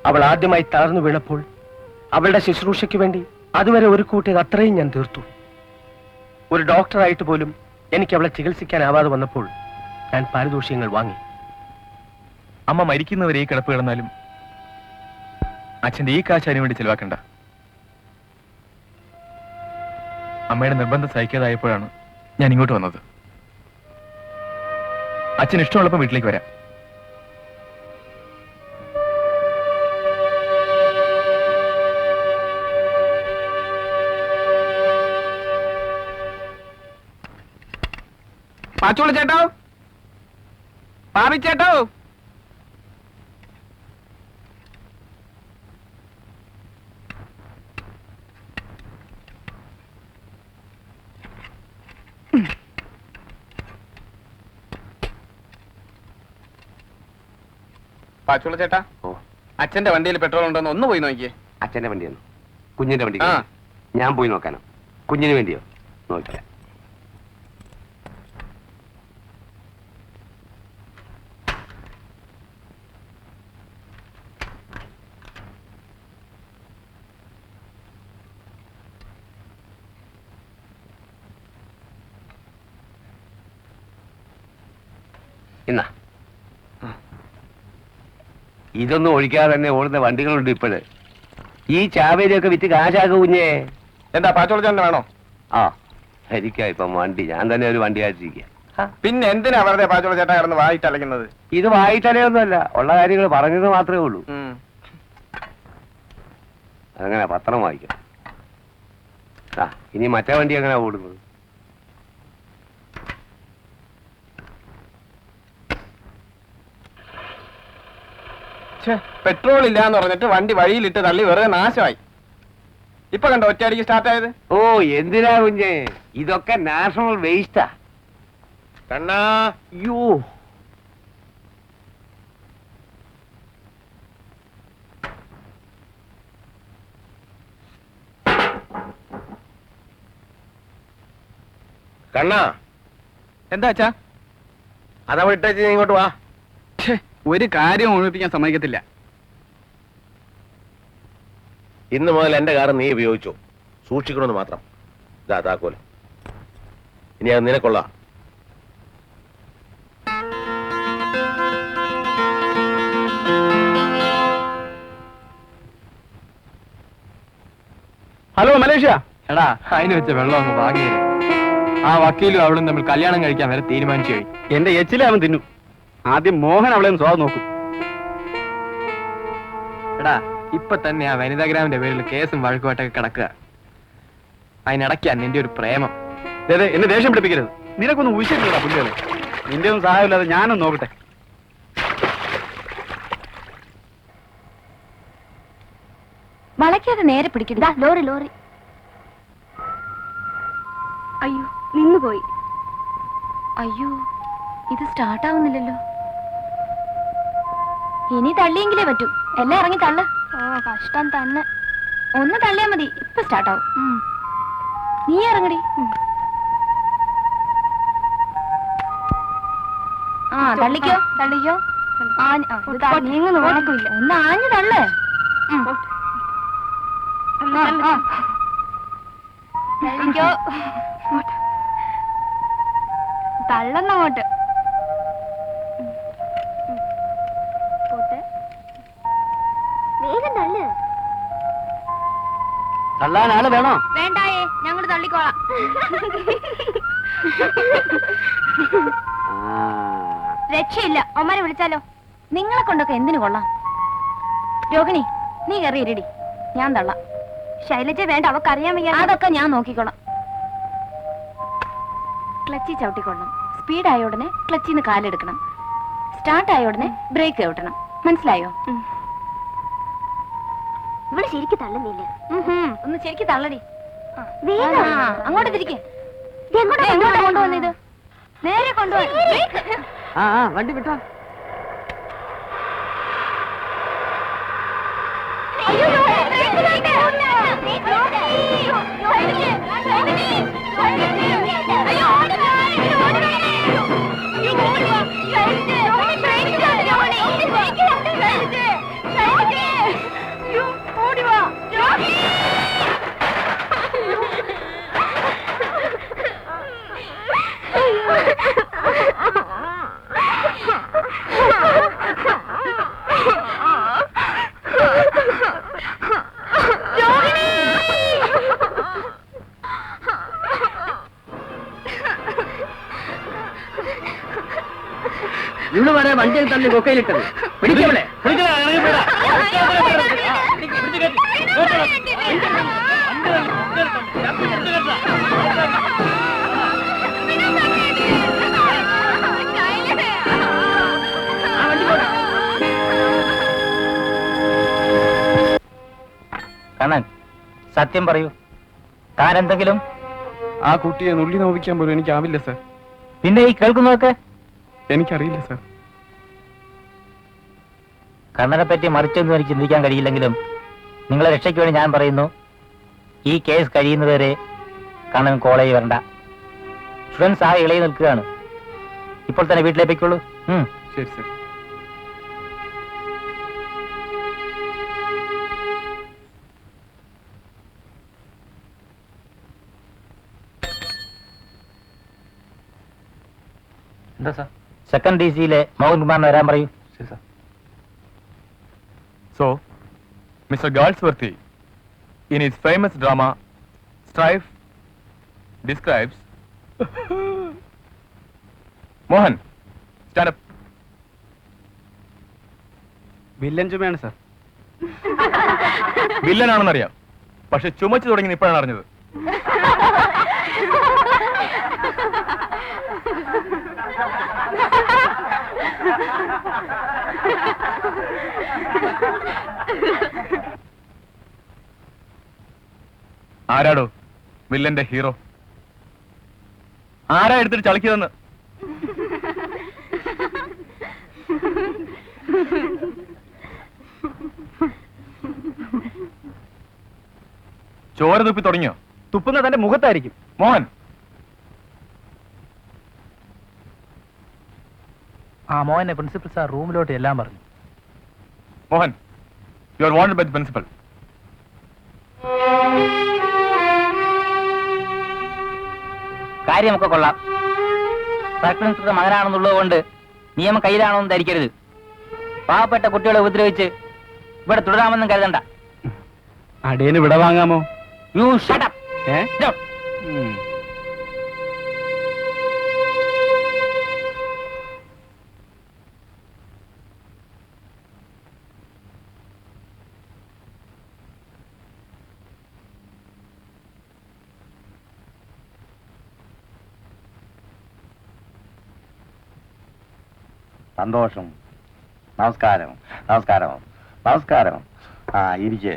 Speaker 4: അവൾ ആദ്യമായി തളർന്നു വീണപ്പോൾ അവളുടെ ശുശ്രൂഷയ്ക്ക് വേണ്ടി അതുവരെ ഒരു കൂട്ടിയത് അത്രയും ഞാൻ തീർത്തു. ഒരു ഡോക്ടറായിട്ട് പോലും എനിക്ക് അവളെ ചികിത്സിക്കാനാവാതെ വന്നപ്പോൾ ഞാൻ പാരിതോഷികങ്ങൾ വാങ്ങി.
Speaker 8: അമ്മ മരിക്കുന്നവരെ ഈ കിടപ്പ് കിടന്നാലും അച്ഛന്റെ ഈ കാശ് അതിനു വേണ്ടി ചെലവാക്കണ്ട. അമ്മയുടെ നിർബന്ധം സഹിക്കാതായപ്പോഴാണ് ഞാൻ ഇങ്ങോട്ട് വന്നത്. അച്ഛൻ ഇഷ്ടമുള്ളപ്പോൾ വീട്ടിലേക്ക് വരാം.
Speaker 4: പാച്ചോളി ചേട്ടോ, പാവി ചേട്ടോ. പാച്ചോളി ചേട്ടാ, അച്ഛന്റെ വണ്ടിയിൽ പെട്രോൾ ഉണ്ടോന്ന് ഒന്ന് പോയി നോക്കിയേ.
Speaker 6: അച്ഛന്റെ വണ്ടിയാണോ? കുഞ്ഞിന്റെ വണ്ടി?
Speaker 4: ആ.
Speaker 6: ഞാൻ പോയി നോക്കാനോ? കുഞ്ഞിന് വേണ്ടിയോ? നോക്കില്ല. എന്നാ ഇതൊന്നും ഒഴിക്കാതെ തന്നെ ഓടുന്ന വണ്ടികളുണ്ട് ഇപ്പോഴ്. ഈ ചാവേരിയൊക്കെ വിറ്റ് കാശാക്കുക കുഞ്ഞേ.
Speaker 4: എന്താ പാച്ചോളി ചേട്ടൻ വേണോ?
Speaker 6: ആ, എനിക്കാ ഇപ്പം വണ്ടി. ഞാൻ തന്നെ ഒരു വണ്ടി അയച്ചിരിക്കുക.
Speaker 4: പിന്നെ എന്തിനാ വെറുതെ പാച്ചോളി ചേട്ടാ കിടന്ന് വായിട്ടലക്കുന്നത്?
Speaker 6: ഇത് വായിട്ടലയൊന്നുമല്ല, ഉള്ള കാര്യങ്ങൾ പറഞ്ഞത് മാത്രമേ ഉള്ളൂ. അങ്ങനെ പത്രം വായിക്കാം. ആ, ഇനി മറ്റേ വണ്ടി എങ്ങനെയാ ഓടുന്നത്?
Speaker 4: പെട്രോൾ ഇല്ലാന്ന് പറഞ്ഞിട്ട് വണ്ടി വഴിയിലിട്ട് തള്ളി വെറുതെ നാശമായി. ഇപ്പൊ കണ്ടോ ഒറ്റയടിക്ക് സ്റ്റാർട്ട് ആയത്?
Speaker 6: ഓ, എന്തിനാ കുഞ്ഞേ, ഇതൊക്കെ നാഷണൽ വേസ്റ്റാ.
Speaker 4: കണ്ണാ,
Speaker 6: അയ്യോ,
Speaker 2: കണ്ണാ,
Speaker 4: എന്താ അച്ഛാ?
Speaker 2: അതവിടെ ഇട്ടേച്ച് നീ ഇങ്ങോട്ട് വാ.
Speaker 4: ഒരു കാര്യം ഒഴിപ്പിക്കാൻ സമ്മതിക്കത്തില്ല.
Speaker 2: ഇന്ന് മുതൽ എന്റെ കാറ് നീ ഉപയോഗിച്ചോ, സൂക്ഷിക്കണമെന്ന് മാത്രം. ഇതാ താക്കോല്, ഇനി അത് നിനക്കൊള്ളാം.
Speaker 4: Hello Malaysia.
Speaker 7: എടാ, അതിന് വെച്ച വെള്ളം അങ്ങ് വാങ്ങിയത്. ആ വക്കീലും അവളും തമ്മിൽ കല്യാണം കഴിക്കാൻ വരെ തീരുമാനിച്ചു പോയി.
Speaker 4: എന്റെ എച്ചിലെ അവൻ തിന്നു. ആദ്യം മോഹൻ അവളെ സ്വാദം നോക്കും.
Speaker 7: എടാ, ഇപ്പൊ തന്നെ ആ വനിതാഗ്രാമിന്റെ പേരിൽ കേസും വഴക്കുമായിട്ടൊക്കെ കിടക്കുക. അതിനിടയ്ക്കാ നിന്റെ ഒരു പ്രേമം.
Speaker 4: എന്നെ ദേഷ്യം പിടിപ്പിക്കരുത്. നിനക്കൊന്നും ഉശിരില്ല പുല്ലുകളെ. നിന്റെ ഒന്നും സഹായമില്ലാതെ ഞാനൊന്നും നോക്കട്ടെ.
Speaker 3: വളയ്ക്കാതെ നേരെ പിടിക്കരുത്. Lorry lorry.
Speaker 9: അയ്യോ, നിന്നുപോയി.
Speaker 3: അയ്യോ, ഇത് സ്റ്റാർട്ട് ആവുന്നില്ലല്ലോ. ഇനി തള്ളിയെങ്കിലേ പറ്റൂ. എല്ലാം ഇറങ്ങി തള്ളു. ഓ, കഷ്ടം തന്നെ. ഒന്ന് തള്ളിയാ മതി, ഇപ്പൊ സ്റ്റാർട്ട് ആവും. നീ ഇറങ്ങടി. ആ, തള്ളിക്കോ തള്ളിക്കോ. നീങ്ങുന്നു, കുഴപ്പമില്ല. ഒന്ന് ആഞ്ഞു തള്ളു. തള്ളിക്കോ. തള്ളന്നങ്ങോട്ട്. വേഗം തള്ളു.
Speaker 6: തള്ളാൻ ആള് വേണോ?
Speaker 3: വേണ്ടായേ, ഞങ്ങൾ തള്ളിക്കോളാം. രക്ഷയില്ല. ഒമാരെ വിളിച്ചാലോ? നിങ്ങളെ കൊണ്ടൊക്കെ എന്തിനു കൊള്ളാം? രോഹിണി, നീ കയറിയിരടി, ഞാൻ തള്ളാം. ശൈലജ വേണ്ട, അവക്കറിയാൻ വയ്യ. അതൊക്കെ ഞാൻ നോക്കിക്കോളാം. ക്ലച്ചി ചവിട്ടിക്കൊള്ളണം. സ്പീഡായ ഉടനെ ക്ലച്ചിന്ന് കാലെടുക്കണം. സ്റ്റാർട്ട് ആയ ഉടനെ ബ്രേക്ക് ചവിട്ടണം. മനസ്സിലായോ?
Speaker 9: ഇവിടെ ശരിക്കും തള്ളുന്നില്ല.
Speaker 3: ഒന്ന് ശരിക്കും തള്ളടി.
Speaker 9: വേഗം.
Speaker 3: അങ്ങോട്ട് തിരിക്കേ. എങ്ങോട്ടാ കൊണ്ടുവന്നത്? നേരെ കൊണ്ടുപോയി.
Speaker 6: ആ, വണ്ടി വിട്ടോ.
Speaker 3: അയ്യോ,
Speaker 6: ഇന്ന് വരെ വണ്ടിയിൽ തന്നെ കൊക്കയിലിട്ടത് പിടിക്കവിടെ
Speaker 10: കണ്ണൻ, സത്യം പറയൂ, താൻ എന്തെങ്കിലും?
Speaker 8: ആ കുട്ടിയെ നുള്ളി നോവിക്കാൻ പോലും എനിക്കാവില്ല സർ.
Speaker 10: പിന്നെ ഈ കേൾക്കുന്നതൊക്കെ?
Speaker 8: എനിക്കറിയില്ല സർ.
Speaker 10: കണ്ണനെ പറ്റി മറിച്ചൊന്നും എനിക്ക് ചിന്തിക്കാൻ കഴിയില്ലെങ്കിലും നിങ്ങളെ രക്ഷയ്ക്ക് വേണ്ടി ഞാൻ പറയുന്നു, ഈ കേസ് കഴിയുന്നതുവരെ കണ്ണൻ കോളേജിൽ വരണ്ട. സ്റ്റുഡൻസ് ആ ഇളകി നിൽക്കുകയാണ്. ഇപ്പോൾ തന്നെ വീട്ടിലേക്കുള്ളൂ.
Speaker 8: ശരി സർ.
Speaker 10: എന്താ സാർ? സെക്കൻഡ് ഡി സിയിലെ മോഹൻ കുമാറിന് വരാൻ പറയൂ.
Speaker 8: ശരി sir. So, Mr. Galsworthy, in his famous drama, Strife, describes... Mohan, stand up.
Speaker 4: Villain ചുമയാണ് സാർ.
Speaker 8: വില്ലനാണെന്നറിയാം, പക്ഷെ ചുമച്ചു തുടങ്ങി ഇപ്പോഴാണ് അറിഞ്ഞത്. ആരാടോ വില്ലന്റെ ഹീറോ? ആരാ എടുത്തിട്ട് ചളിക്കതെന്ന്? ചോര തുപ്പി തുടങ്ങിയോ?
Speaker 4: തുപ്പുന്ന തന്റെ മുഖത്തായിരിക്കും.
Speaker 8: മോഹൻ,
Speaker 10: ആ മോഹനെ പ്രിൻസിപ്പൽ സാർ റൂമിലോട്ട് എല്ലാം പറഞ്ഞു.
Speaker 8: Mohan, you are wanted by the principal.
Speaker 10: കാര്യമൊക്കെ കൊള്ളാം. സർക്കിൾ ഇൻസ്പെക്ടർ മകനാണെന്നുള്ളത് കൊണ്ട് നിയമം കയ്യിലാണെന്ന് ധരിക്കരുത്. പാവപ്പെട്ട കുട്ടികളെ ഉപദ്രവിച്ച് ഇവിടെ തുടരാമെന്നും കരുതണ്ട.
Speaker 4: അടിയന് വിട വാങ്ങാമോ?
Speaker 10: You shut up.
Speaker 2: സന്തോഷം. നമസ്കാരം. നമസ്കാരം. നമസ്കാരം. ആ ഇരിക്കേ,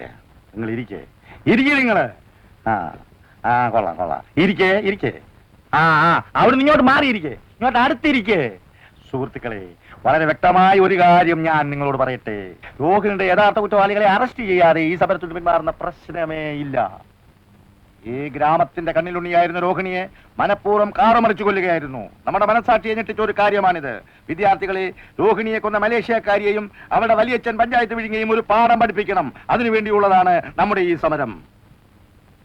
Speaker 2: നിങ്ങൾ ഇരിക്കേ. ഇരിക്കേ നിങ്ങള്. കൊള്ളാം കൊള്ളാം. ഇരിക്കേ ഇരിക്കേ. അവിടെ ഇങ്ങോട്ട് മാറിയിരിക്കേ, ഇങ്ങോട്ട് അടുത്തിരിക്കേ. സുഹൃത്തുക്കളെ, വളരെ വ്യക്തമായ ഒരു കാര്യം ഞാൻ നിങ്ങളോട് പറയട്ടെ. രോഹിണിയുടെ യഥാർത്ഥ കുറ്റവാളികളെ അറസ്റ്റ് ചെയ്യാതെ ഈ സമരത്തിൽ പിന്മാറുന്ന പ്രശ്നമേ ഇല്ല. ഈ ഗ്രാമത്തിന്റെ കണ്ണിലുണ്ണിയായിരുന്ന രോഹിണിയെ മനഃപൂർവ്വം കാറുമറിച്ചു കൊല്ലുകയായിരുന്നു. നമ്മുടെ മനസ്സാക്ഷിയെ ഞെട്ടിച്ച ഒരു കാര്യമാണിത്. വിദ്യാർത്ഥികളെ, രോഹിണിയെ കൊന്ന മലേഷ്യക്കാരിയെയും അവരുടെ വലിയച്ഛൻ പഞ്ചായത്ത് വിഴുങ്ങയും ഒരു പാഠം പഠിപ്പിക്കണം. അതിനുവേണ്ടിയുള്ളതാണ് നമ്മുടെ ഈ സമരം.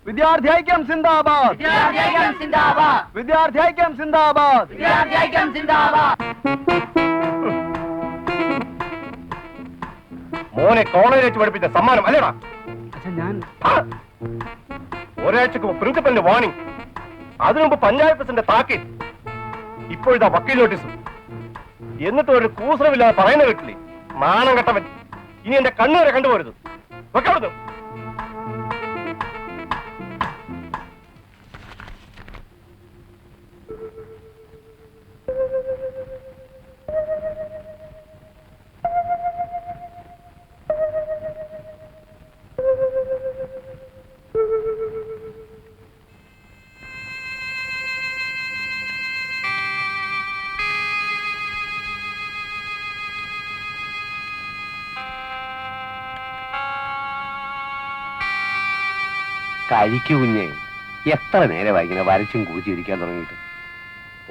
Speaker 2: വിദ്യാർത്ഥി ഐക്യം സിന്ദാബാദ്! വിദ്യാർത്ഥി ഐക്യം സിന്ദാബാദ്!
Speaker 8: മോനെ കോളേജിൽ വെച്ച് പഠിപ്പിച്ച സമ്മാനം അല്ലേടാ?
Speaker 4: ഞാൻ
Speaker 8: ഒരാഴ്ചക്ക് പ്രിൻസിപ്പലിന്റെ വാർണിംഗ്, അതിനുമുമ്പ് പഞ്ചായത്ത് പ്രസിഡന്റ് താക്കീത്, ഇപ്പോഴിതാ വക്കീൽ നോട്ടീസും. എന്നിട്ട് ഒരു കൂസലമില്ലാതെ പറയുന്ന കേട്ടില്ലേ? നാണം കെട്ടവൻ. ഇനി എന്റെ കണ്ണുവരെ കണ്ടുപോരുത്. വെക്കപ്പെടുന്നു.
Speaker 2: കഴിക്കു കുഞ്ഞെ, എത്ര നേരമായി ഇങ്ങനെ വരച്ചും കൂച്ചിരിക്കാൻ തുടങ്ങിയിട്ട്?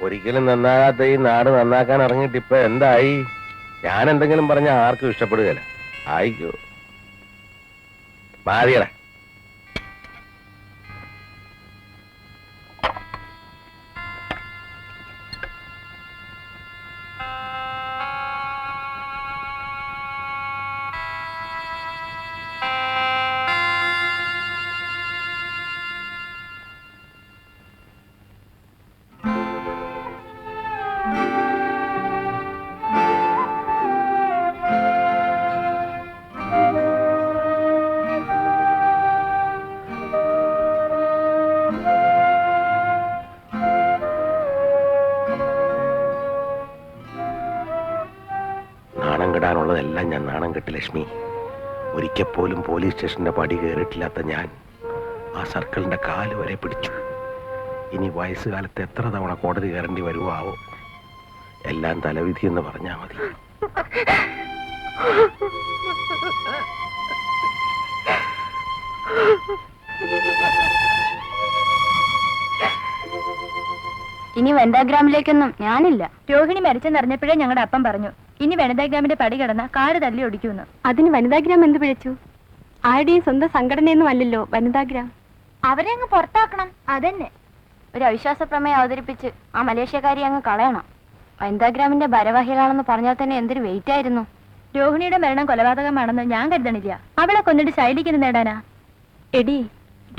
Speaker 2: ഒരിക്കലും നന്നാകാത്ത ഈ നാട് നന്നാക്കാൻ ഇറങ്ങിയിട്ട് ഇപ്പൊ എന്തായി? ഞാൻ എന്തെങ്കിലും പറഞ്ഞാൽ ആർക്കും ഇഷ്ടപ്പെടുകയില്ല. ആയിക്കോ, മാറിയട. പറഞ്ഞതെല്ലാം ഞാൻ നാണം കെട്ടി ലക്ഷ്മി. ഒരിക്കൽ പോലും പോലീസ് സ്റ്റേഷന്റെ പടി കയറിയിട്ടില്ലാത്ത ഞാൻ ആ സർക്കിളിന്റെ കാല് വരെ പിടിച്ചു. ഇനി വയസ്സുകാലത്ത് എത്ര തവണ കോടതി കയറേണ്ടി വരുവോ ആവോ. എല്ലാം തലവിധി എന്ന് പറഞ്ഞാ മതി.
Speaker 3: ഇനി വനിതാഗ്രാമിലേക്കൊന്നും ഞാനില്ല. രോഹിണി മരിച്ചെന്നറിഞ്ഞപ്പോഴേ ഞങ്ങളുടെ അപ്പം പറഞ്ഞു, ഇനി വനിതാഗ്രാമിന്റെ പടി കിടന്ന കാറ് തല്ലി ഒടിക്കുമെന്ന്.
Speaker 9: അതിന് വനിതാഗ്രാം എന്ത് പിഴച്ചു? ആരുടെയും സ്വന്തം സംഘടനയൊന്നും അല്ലല്ലോ വനിതാഗ്രാം.
Speaker 3: അവരെ അങ്ങ് പുറത്താക്കണം. അതന്നെ. ഒരു അവിശ്വാസ പ്രമേയം അവതരിപ്പിച്ച് ആ മലേഷ്യക്കാരി അങ്ങ് കളയണം. വനിതാഗ്രാമിന്റെ ഭാരവാഹികളാണെന്ന് പറഞ്ഞാൽ തന്നെ എന്തൊരു വെയിറ്റ് ആയിരുന്നു. രോഹിണിയുടെ മരണം കൊലപാതകമാണെന്ന് ഞാൻ കരുതണില്ല. അവളെ കൊന്നിട്ട് ശൈലിക്കുന്നത് നേടാനാ?
Speaker 9: എടി,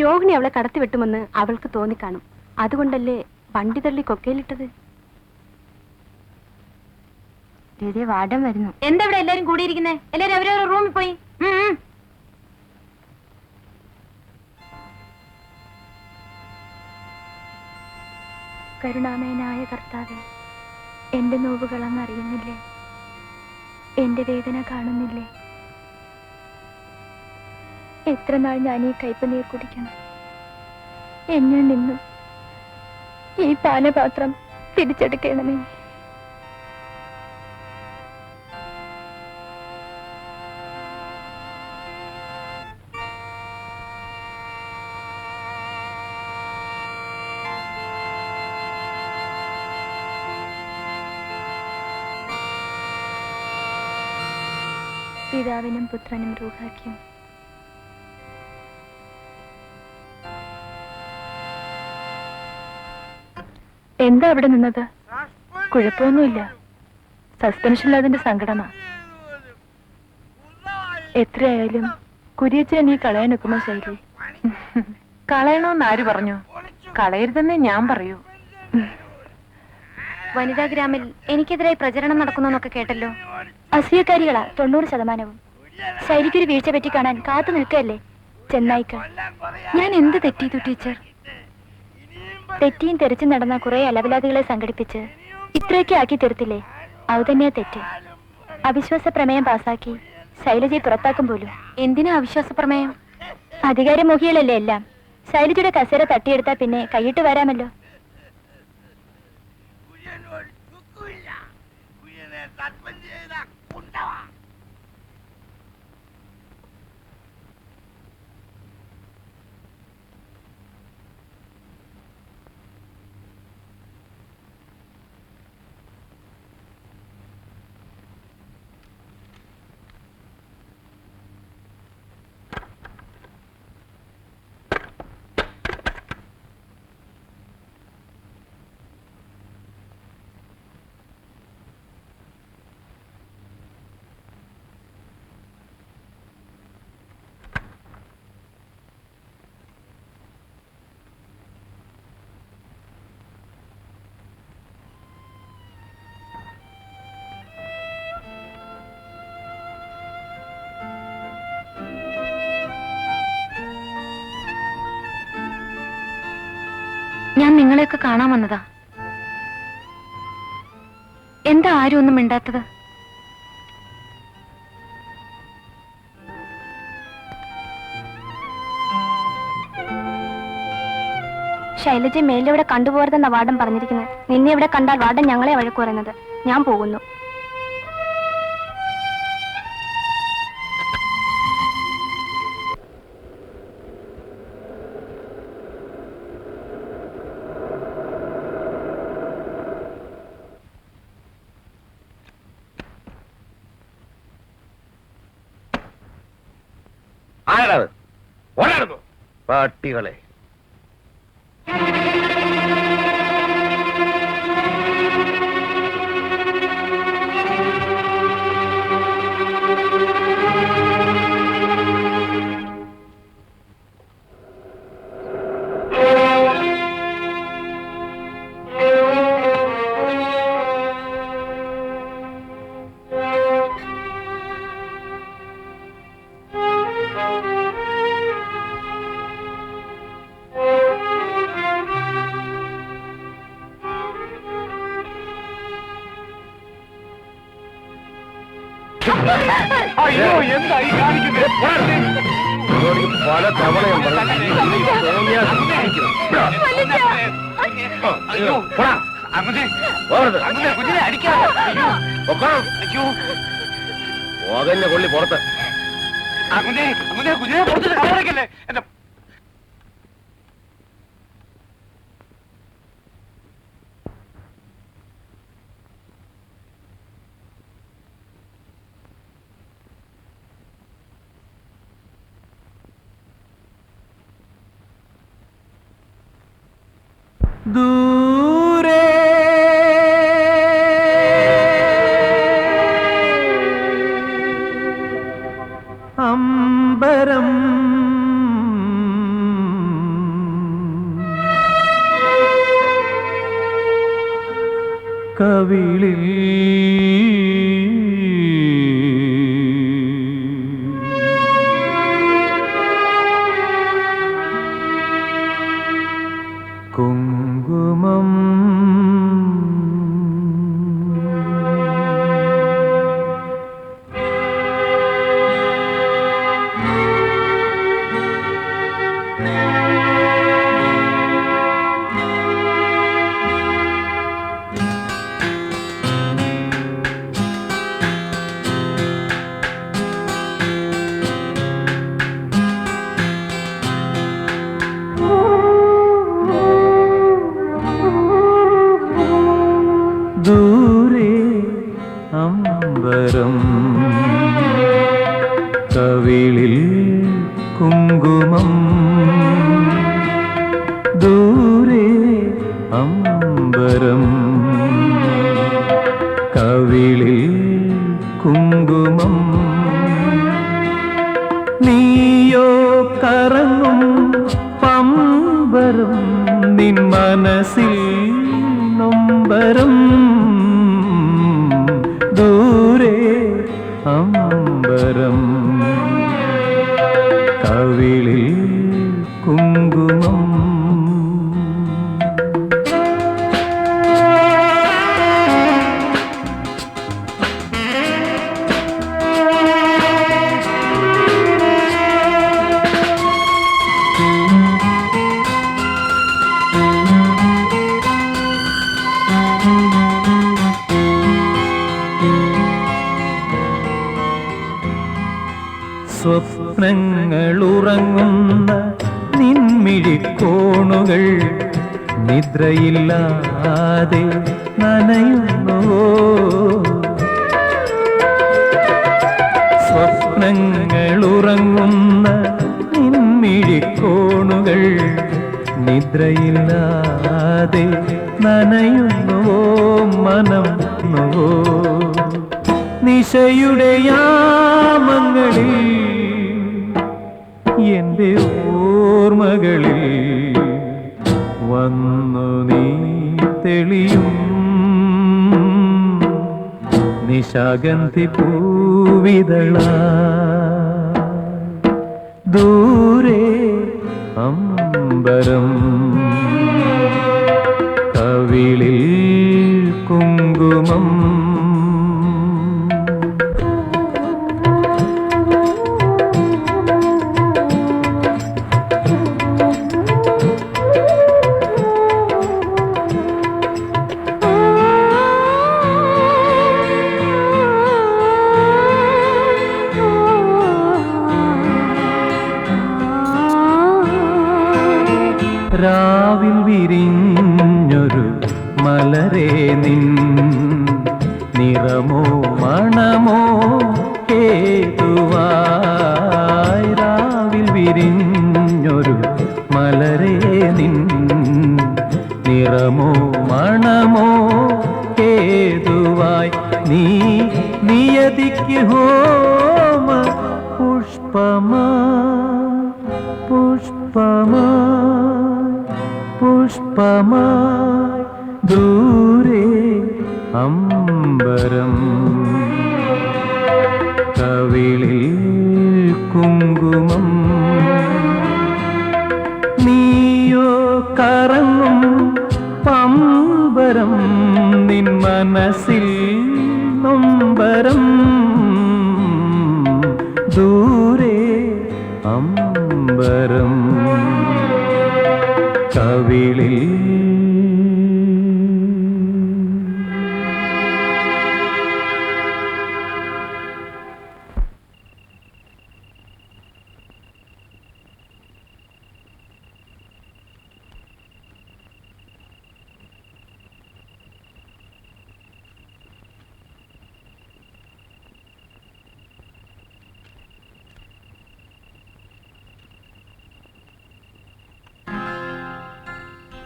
Speaker 9: രോഹിണി അവളെ കടത്തിവിട്ടുമെന്ന് അവൾക്ക് തോന്നിക്കാണും. അതുകൊണ്ടല്ലേ വണ്ടി തള്ളി കൊക്കയിലിട്ടത്.
Speaker 3: വാർഡൻ വരുന്നു. എന്താ ഇവിടെ എല്ലാരും കൂടിയിരിക്കുന്നേ? എല്ലാരും അവരവരുടെ റൂമിൽ പോയി. കരുണാമയനായ കർത്താവേ, എന്റെ നോവുകൾ അങ്ങ് അറിയുന്നില്ലേ? എന്റെ വേദന കാണുന്നില്ലേ? എത്ര നാൾ ഞാൻ ഈ കയ്പ് നീർ കുടിക്കണം? എന്നിൽ നിന്നും ഈ പാനപാത്രം തിരിച്ചെടുക്കണമേ. പിതാവിനും പുത്രനും റൂഹാക്കും. എന്താ അവിടെ നിന്നത്? കുഴപ്പമൊന്നുമില്ല. സസ്പെൻഷനിൽ അതിന്റെ സങ്കടമാ. എത്രയായാലും കുര്യച്ചൻ നീ കളയാൻ ഒക്കുമോ ശൈലി?
Speaker 11: കളയണോന്ന് ആര് പറഞ്ഞു? കളയരുതെന്നേ ഞാൻ പറയൂ.
Speaker 3: വനിതാഗ്രാമിൽ എനിക്കെതിരായി പ്രചരണം നടക്കുന്നൊക്കെ കേട്ടല്ലോ. അസൂയക്കാരികളാ 90%. ശൈലിക്കൊരു വീഴ്ച പറ്റി കാണാൻ കാത്തു നിൽക്കല്ലേ ചെന്നായിക്ക. ഞാൻ എന്ത് തെറ്റിയതു ടീച്ചർ? തെറ്റിയും തെറിച്ചു നടന്ന കുറെ അലവലാദികളെ സംഘടിപ്പിച്ച് ഇത്രയൊക്കെ ആക്കി തീർത്തില്ലേ? അത് തന്നെയാ തെറ്റ്. അവിശ്വാസ പ്രമേയം പാസാക്കി ശൈലജയെ പുറത്താക്കും പോലും. എന്തിനാ അവിശ്വാസ പ്രമേയം? അധികാരമോഹികളല്ലേ എല്ലാം. ശൈലജയുടെ കസേര തട്ടിയെടുത്താ പിന്നെ കൈയിട്ട് വരാമല്ലോ. ഞാൻ നിങ്ങളെയൊക്കെ കാണാൻ വന്നതാ. എന്താ ആരും ഒന്നും മിണ്ടാത്തത്? ശൈലജ മേലിവിടെ കണ്ടുപോകരുതെന്ന വാർഡൻ പറഞ്ഞിരിക്കുന്നത്. നിന്നെ ഇവിടെ കണ്ടാൽ വാർഡൻ ഞങ്ങളെ വഴക്കു പറയുന്നത്. ഞാൻ പോകുന്നു.
Speaker 2: പട്ടികളെ
Speaker 8: അയ്യോ എന്തായി കാണിക്കുന്നത്?
Speaker 2: പല തവണയും
Speaker 8: അയ്യോ അങ്ങനെ കുഞ്ഞിനെ അടിക്കാം. അയ്യോ
Speaker 2: പോകഞ്ഞ കൊള്ളി പുറത്ത്.
Speaker 8: അങ്ങനെ കുഞ്ഞിനെ പുറത്തിട്ട് കളറക്കല്ലേ. എന്റെ
Speaker 12: ദൂരെ അമ്പരം കവിളിൽ കുങ്കുമം ദൂരെ അമ്പരം കവിളിൽ കുങ്കുമം ദൂരെ അമ്പരം കവിളിൽ കുങ്കുമം നീയോ കറങ്ങും പമ്പരം നിൻ മനസ്സിൽ നൊമ്പരം ദൂരെ അമ്പരം കവിളിൽ കുങ്കുമം സ്വപ്നങ്ങളുറങ്ങുന്ന നിൻമിഴിക്കോണുകൾ നിദ്രയില്ലാതെ നനയുന്നുവോ സ്വപ്നങ്ങളുറങ്ങുന്ന നിൻമിഴിക്കോണുകൾ നിദ്രയില്ലാതെ നനയുന്നുവോ മനം നുവോ നിശയുടെ യാമങ്ങളിൽ എന്റെ ഓർമ്മകളിൽ വന്നു നീ തെളിയും നിശാഗന്ധി പൂവിതള ദൂരെ അമ്പരം കവിളിൽ കുങ്കുമം രാവിൽ വിരിഞ്ഞൊരു മലരേ നിൻ നിറമോ മണമോ ഹേതുവായി രാവിൽ വിരിഞ്ഞൊരു മലരേ നിൻ നിറമോ മണമോ ഹേതുവായി നീ നിയതിക്ക് ഹോമ പുഷ്പമാ പുഷ്പമാ പുഷ്പമായി ദൂരെ അമ്പരം കവിളിൽ കുങ്കുമം നീയോ കറങ്ങും പമ്പരം നിൻ മനസ്സിൽ നൊമ്പരം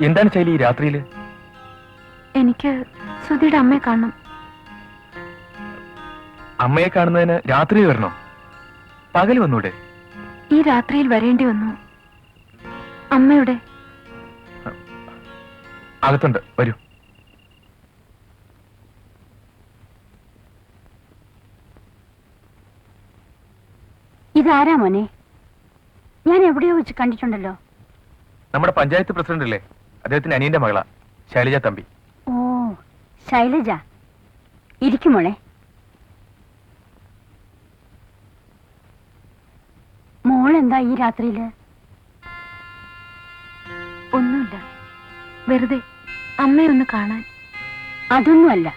Speaker 8: എന്താണ് ശൈലി ഈ രാത്രിയില്?
Speaker 11: എനിക്ക് സുധിയുടെ അമ്മയെ കാണണം.
Speaker 8: അമ്മയെ കാണുന്നതിന് രാത്രിയിൽ വരണോ? പകൽ വന്നൂടെ?
Speaker 11: ഈ രാത്രിയിൽ വരേണ്ടി വന്നു. അമ്മയുടെ
Speaker 8: അകത്തുണ്ട്, വരൂ.
Speaker 9: ഇതാരാ മോനെ? ഞാൻ എവിടെയോ വെച്ച് കണ്ടിട്ടുണ്ടല്ലോ.
Speaker 8: നമ്മുടെ പഞ്ചായത്ത് പ്രസിഡന്റ് അല്ലേ, അദ്ദേഹത്തിന്റെ അനിയന്റെ മകളാ, ശൈലജ തമ്പി.
Speaker 9: ഓ, ശൈലജ. ഇരിക്കും മോളെ. മോളെന്താ ഈ രാത്രിയില്?
Speaker 11: ഒന്നുമില്ല, വെറുതെ അമ്മയൊന്ന് കാണാൻ.
Speaker 9: അതൊന്നുമല്ല,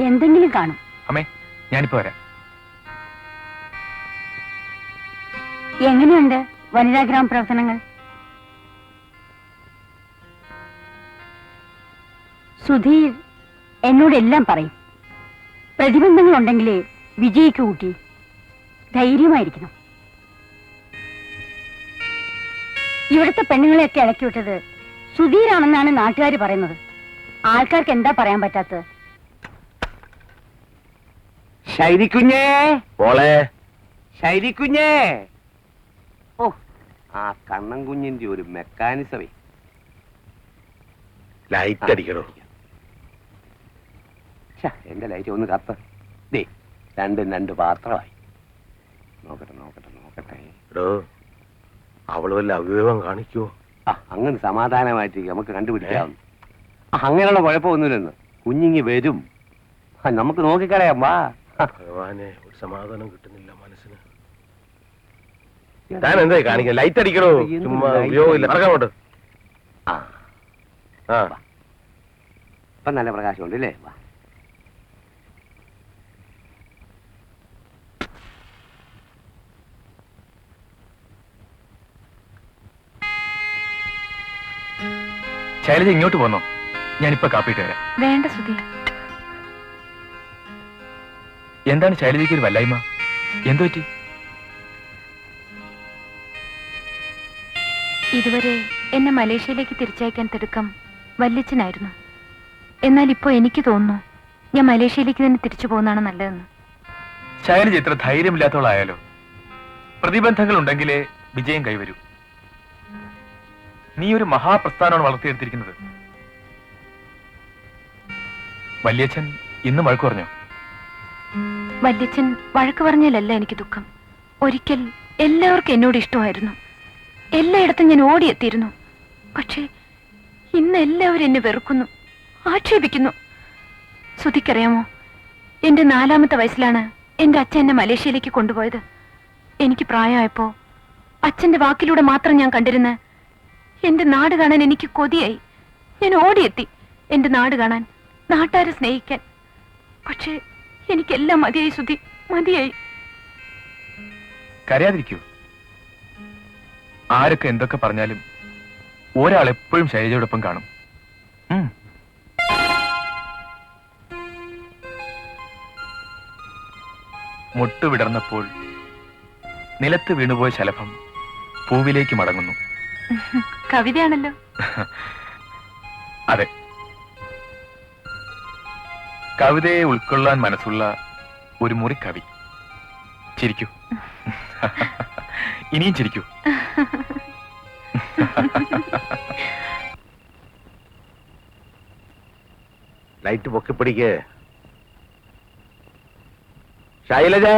Speaker 9: എന്തെങ്കിലും കാണും.
Speaker 8: അമ്മേ, ഞാനിപ്പോ വരാം.
Speaker 9: എങ്ങനെയുണ്ട് വനിതാഗ്രാമ പ്രവർത്തനങ്ങൾ? സുധീർ എന്നോടെല്ലാം പറയും. പ്രതിബന്ധങ്ങൾ ഉണ്ടെങ്കിലേ വിജയിക്കൂ കൂട്ടി. ധൈര്യമായിരിക്കണം. ഇവിടുത്തെ പെണ്ണുങ്ങളെയൊക്കെ ഇളക്കി വിട്ടത് സുധീരാണെന്നാണ് നാട്ടുകാർ പറയുന്നത്. ആൾക്കാർക്ക് എന്താ പറയാൻ പറ്റാത്തത്?
Speaker 6: ശൈലിക്കുഞ്ഞേ,
Speaker 2: മോളെ,
Speaker 6: ശൈലിക്കുഞ്ഞേ. ഓ, ആ കണ്ണൻ കുഞ്ഞിന്റെ ഒരു മെക്കാനിസമേ.
Speaker 2: ലൈറ്റ് അടിക്കണോ?
Speaker 6: എന്റെ ലൈറ്റ് ഒന്ന് കത്ത്. ദേ, രണ്ടും രണ്ട് പാത്രമായി. നോക്കട്ടെ നോക്കട്ടെ നോക്കട്ടെ.
Speaker 2: എടോ, അവള് വല്ല അവയവം കാണിക്കുവോ?
Speaker 6: അങ്ങനെ സമാധാനമായിട്ട് നമുക്ക് കണ്ടുപിടിക്കാവുന്നു. അങ്ങനെയുള്ള കുഴപ്പമൊന്നുമില്ലെന്ന്. കുഞ്ഞിങ്ങി വരും, നമുക്ക് നോക്കിക്കളയാം. വാ.
Speaker 2: ഭഗവാനെ, ഒരു സമാധാനം കിട്ടുന്നില്ല മനസ്സിന്. താൻ എന്തായി കാണിക്ക? ലൈറ്റ് അടിക്കണോ? ചുമ്മാ ഉപയോഗമില്ല. ഇറങ്ങാമോട്ട്.
Speaker 6: ഇപ്പൊ നല്ല പ്രകാശമുണ്ട് അല്ലേ? വാ.
Speaker 8: ശൈലജ ഇങ്ങോട്ട് പോന്നോ? ഞാനിപ്പോ കാപ്പിട്ട് വരാം.
Speaker 11: വേണ്ട സുധി.
Speaker 8: എന്താണ് ശൈലജയ്ക്ക് ഒരു വല്ലായ്മ? എന്തു പറ്റി?
Speaker 11: ഇതുവരെ എന്നെ മലേഷ്യയിലേക്ക് തിരിച്ചയക്കാൻ തിടുക്കം വല്യച്ഛനായിരുന്നു. എന്നാൽ ഇപ്പോ എനിക്ക് തോന്നുന്നു ഞാൻ മലേഷ്യയിലേക്ക് തന്നെ തിരിച്ചു പോകുന്നതാണ് നല്ലതെന്ന്.
Speaker 8: ശൈലജ ഇത്ര ധൈര്യമില്ലാത്തവളായാലോ? പ്രതിബന്ധങ്ങൾ ഉണ്ടെങ്കിലേ വിജയം കൈവരൂ. നീ ഒരു മഹാപ്രസ്ഥാനമാണ് വളർത്തിയെടുത്തിരിക്കുന്നത്. വല്യച്ഛൻ ഇന്ന് വഴക്ക് പറഞ്ഞോ?
Speaker 11: വല്യച്ഛൻ വഴക്ക് പറഞ്ഞാലല്ല എനിക്ക് ദുഃഖം. ഒരിക്കൽ എല്ലാവർക്കും എന്നോട് ഇഷ്ടമായിരുന്നു. എല്ലായിടത്തും ഞാൻ ഓടിയെത്തിയിരുന്നു. പക്ഷേ ഇന്ന് എല്ലാവരും എന്നെ വെറുക്കുന്നു, ആക്ഷേപിക്കുന്നു. സുധിക്കറിയാമോ, എന്റെ 4ാമത്തെ വയസ്സിലാണ് എന്റെ അച്ഛൻ എന്നെ മലേഷ്യയിലേക്ക് കൊണ്ടുപോയത്. എനിക്ക് പ്രായമായപ്പോ അച്ഛന്റെ വാക്കിലൂടെ മാത്രം ഞാൻ കണ്ടിരുന്ന എന്റെ നാട് കാണാൻ എനിക്ക് കൊതിയായി. ഞാൻ ഓടിയെത്തി എന്റെ നാട് കാണാൻ, നാട്ടുകാരെ സ്നേഹിക്കാൻ. പക്ഷേ എനിക്കെല്ലാം മതിയായി സുധി, മതിയായി.
Speaker 8: കരയാതിരിക്കൂ. ആരൊക്കെ എന്തൊക്കെ പറഞ്ഞാലും ഒരാൾ എപ്പോഴും ശൈലജയോടൊപ്പം കാണും. മുട്ടു വിടർന്നപ്പോൾ നിലത്ത് വീണുപോയ ശലഭം പൂവിലേക്ക് മടങ്ങുന്നു.
Speaker 11: കവിതയാണല്ലോ.
Speaker 8: അതെ, കവിതയെ ഉൾക്കൊള്ളാൻ മനസ്സുള്ള ഒരു മുറി കവി. ചിരിക്കൂ. ഇനിയും ചിരിക്കൂ.
Speaker 2: ലൈറ്റ് പൊക്കിപ്പിടിക്ക്. ശൈലജ,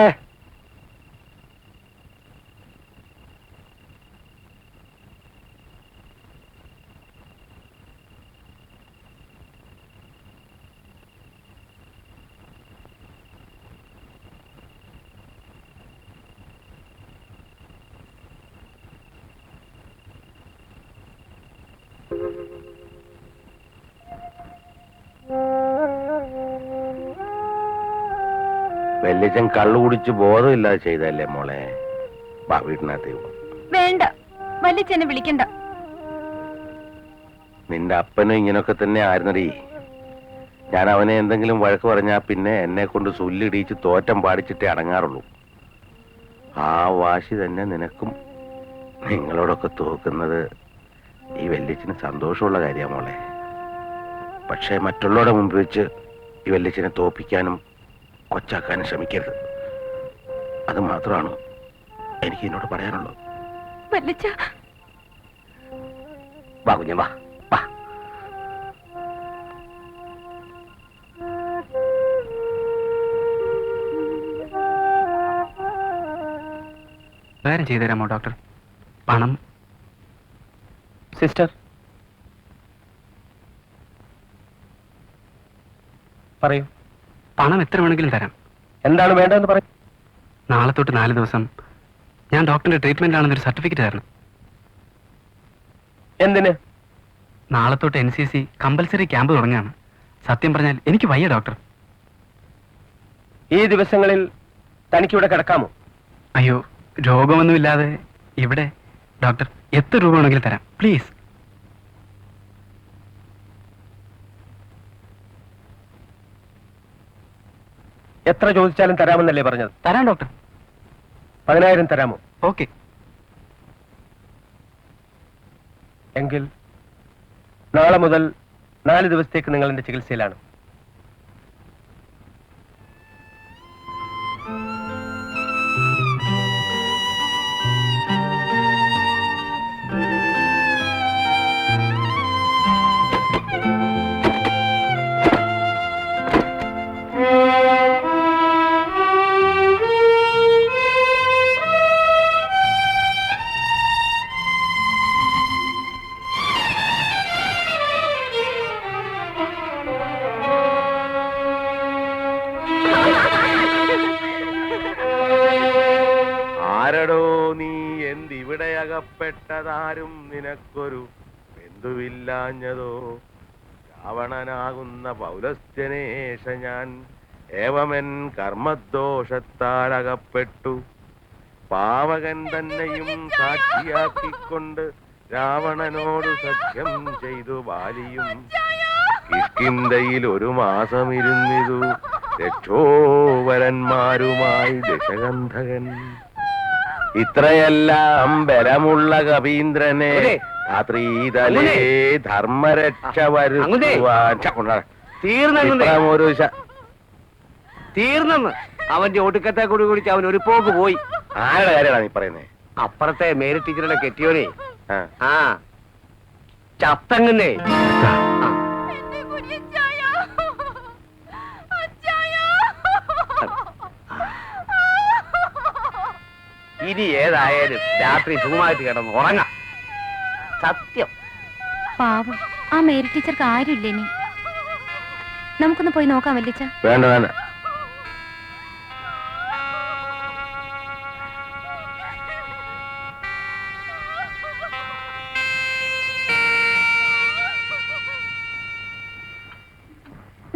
Speaker 2: വല്യച്ഛൻ കള്ളു കുടിച്ച് ബോധമില്ലാതെ ചെയ്തല്ലേ മോളെ? വാ, വീട്ടിനകത്തേക്ക് പോ.
Speaker 11: വേണ്ട, വല്യച്ഛനെ വിളിക്കണ്ട.
Speaker 2: നിന്റെ അപ്പനും ഇങ്ങനൊക്കെ തന്നെ ആയിരുന്നടി. ഞാൻ അവനെ എന്തെങ്കിലും വഴക്ക് പറഞ്ഞാ പിന്നെ എന്നെ കൊണ്ട് സുല്ലിടിച്ച് തോറ്റം പാടിച്ചിട്ടേ അടങ്ങാറുള്ളൂ. ആ വാശി തന്നെ നിനക്കും. നിങ്ങളോടൊക്കെ തോക്കുന്നത് ഈ വല്യച്ഛന് സന്തോഷമുള്ള കാര്യമാണ് മോളെ. പക്ഷേ മറ്റുള്ളവരുടെ മുമ്പ് വെച്ച് ഈ വല്യച്ഛനെ തോപ്പിക്കാനും കൊച്ചാക്കാനും ശ്രമിക്കരുത്. അത് മാത്രമാണ് എനിക്ക് എന്നോട് പറയാനുള്ളത്.
Speaker 11: വല്യച്ഛ,
Speaker 6: വാ കുഞ്ഞ വാ വാ.
Speaker 13: കാര്യം ചെയ്തു തരാമോ ഡോക്ടർ? പണം.
Speaker 4: സിസ്റ്റർ പറയൂ.
Speaker 13: പണം എത്ര വേണമെങ്കിലും തരാം.
Speaker 4: എന്താണ് വേണ്ടതെന്ന് പറയൂ.
Speaker 13: നാളെ തൊട്ട് 4 ദിവസം ഞാൻ ഡോക്ടറിന്റെ ട്രീറ്റ്മെന്റിലാണെന്നൊരു സർട്ടിഫിക്കറ്റ് തരണം.
Speaker 4: എന്തിന്?
Speaker 13: നാളെ തൊട്ട് NCC കമ്പൽസറി ക്യാമ്പ് തുടങ്ങുകയാണ്. സത്യം പറഞ്ഞാൽ എനിക്ക് വയ്യ ഡോക്ടർ.
Speaker 4: ഈ ദിവസങ്ങളിൽ തനിക്കിവിടെ കിടക്കാമോ?
Speaker 13: അയ്യോ, രോഗമൊന്നുമില്ലാതെ ഇവിടെ ഡോക്ടർ എത്ര രൂപ വേണമെങ്കിലും തരാം, പ്ലീസ്.
Speaker 4: എത്ര ചോദിച്ചാലും തരാമെന്നല്ലേ പറഞ്ഞത്?
Speaker 13: തരാം ഡോക്ടർ.
Speaker 4: 10,000 തരാമോ?
Speaker 13: ഓക്കെ.
Speaker 4: എങ്കിൽ നാളെ മുതൽ 4 ദിവസത്തേക്ക് നിങ്ങൾ എന്റെ ചികിത്സയിലാണ്.
Speaker 2: ആരടോ നീ എന്തിവിടെ അകപ്പെട്ടതാരും നിനക്കൊരു ബന്ധുവില്ലാഞ്ഞതോ? രാവണനാകുന്ന പൗലസ്ത്യനേഷ ഞാൻ ഏവമൻ കർമ്മദോഷത്താൽ അകപ്പെട്ടു. പാവകൻ തന്നെയും സാക്ഷിയാക്കിക്കൊണ്ട് രാവണനോട് സഖ്യം ചെയ്തു ബാലിയും കിഷ്കിന്ധയിൽ 1 മാസം ഇരുന്നിതു രക്ഷോവരന്മാരുമായി ദശഗന്ധകൻ. ഇത്രയെല്ലാം ബലമുള്ള കവീന്ദ്രനെ രാത്രിതലേ ധർമ്മരക്ഷ വരുത്തുവാൻ
Speaker 6: തീർന്നെന്ന് അവന്റെ ഒടുക്കത്തെ കൂടി കുടിച്ച് അവൻ ഒരു പോക്ക് പോയി.
Speaker 2: ആരുടെ കാര്യമാണ് നീ പറയുന്നേ?
Speaker 6: അപ്പുറത്തെ മേരി ടീച്ചറുടെ കെട്ടിയോനെ ആ ചത്തങ്ങന്നേ. ഇനി ഏതായാലും രാത്രി സുഖമായിട്ട് കിടന്ന് ഉറങ്ങാം. സത്യം.
Speaker 11: പാവം, ആ മേരി ടീച്ചർക്ക് ആരുമില്ല ഇനി. നമുക്കൊന്ന് പോയി നോക്കാം വല്യച്ഛ.
Speaker 2: വേണ്ട വേണ്ട.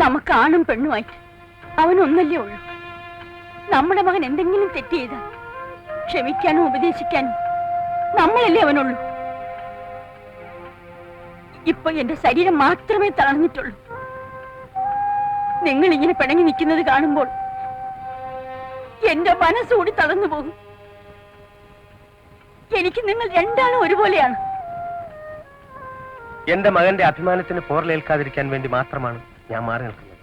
Speaker 9: നമുക്ക് ആണും പെണ്ണുമായിട്ട് അവനൊന്നല്ലേ ഉള്ളൂ. നമ്മുടെ മകൻ എന്തെങ്കിലും തെറ്റ് ചെയ്താൽ ക്ഷമിക്കാനും ഉപദേശിക്കാനും നമ്മളല്ലേ അവനുള്ളൂ. ഇപ്പൊ എന്റെ ശരീരം മാത്രമേ തളർന്നിട്ടുള്ളൂ. നിങ്ങൾ ഇങ്ങനെ പിണങ്ങി നിൽക്കുന്നത് കാണുമ്പോൾ എന്റെ മനസ്സുകൂടി തളർന്നു പോകും. എനിക്ക് നിങ്ങൾ രണ്ടാളും ഒരുപോലെയാണ്.
Speaker 4: എന്റെ മകന്റെ അഭിമാനത്തിന് പോറലേൽക്കാതിരിക്കാൻ വേണ്ടി മാത്രമാണ് ഞാൻ മാറി നിൽക്കുന്നത്.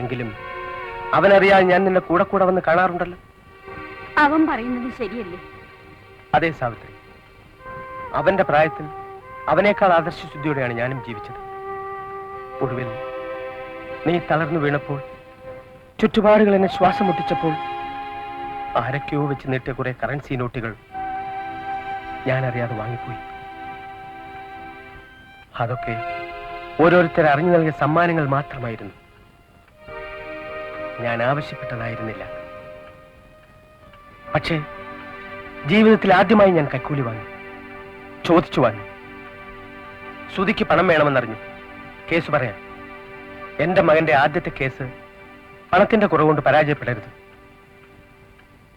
Speaker 4: എങ്കിലും അവനറിയാൻ ഞാൻ നിന്നെ കൂടെ കൂടെ വന്ന് കാണാറുണ്ടല്ലോ.
Speaker 9: അവൻ പറയുന്നത് ശരിയല്ലേ?
Speaker 4: അതേ സാവിത്രി, അവന്റെ പ്രായത്തിൽ അവനേക്കാൾ ആദർശശുദ്ധിയോടെയാണ് ഞാനും ജീവിച്ചത്. ഒടുവിൽ നീ തളർന്നു വീണപ്പോൾ, ചുറ്റുപാടുകൾ എന്നെ ശ്വാസം മുട്ടിച്ചപ്പോൾ ആരൊക്കെയോ വെച്ച് നീട്ടിയ കുറെ കറൻസി നോട്ടുകൾ ഞാൻ അറിയാതെ വാങ്ങിപ്പോയി. അതൊക്കെ ഓരോരുത്തർ അറിഞ്ഞു നൽകിയ സമ്മാനങ്ങൾ മാത്രമായിരുന്നു. ഞാൻ ആവശ്യപ്പെട്ടതായിരുന്നില്ല. പക്ഷേ ജീവിതത്തിൽ ആദ്യമായി ഞാൻ കൈക്കൂലി വാങ്ങി, ചോദിച്ചു വാങ്ങി. ശ്രുതിക്ക് പണം വേണമെന്നറിഞ്ഞു കേസ് പറയാൻ. എന്റെ മകന്റെ ആദ്യത്തെ കേസ് പണത്തിന്റെ കുറവുകൊണ്ട് പരാജയപ്പെടരുത്.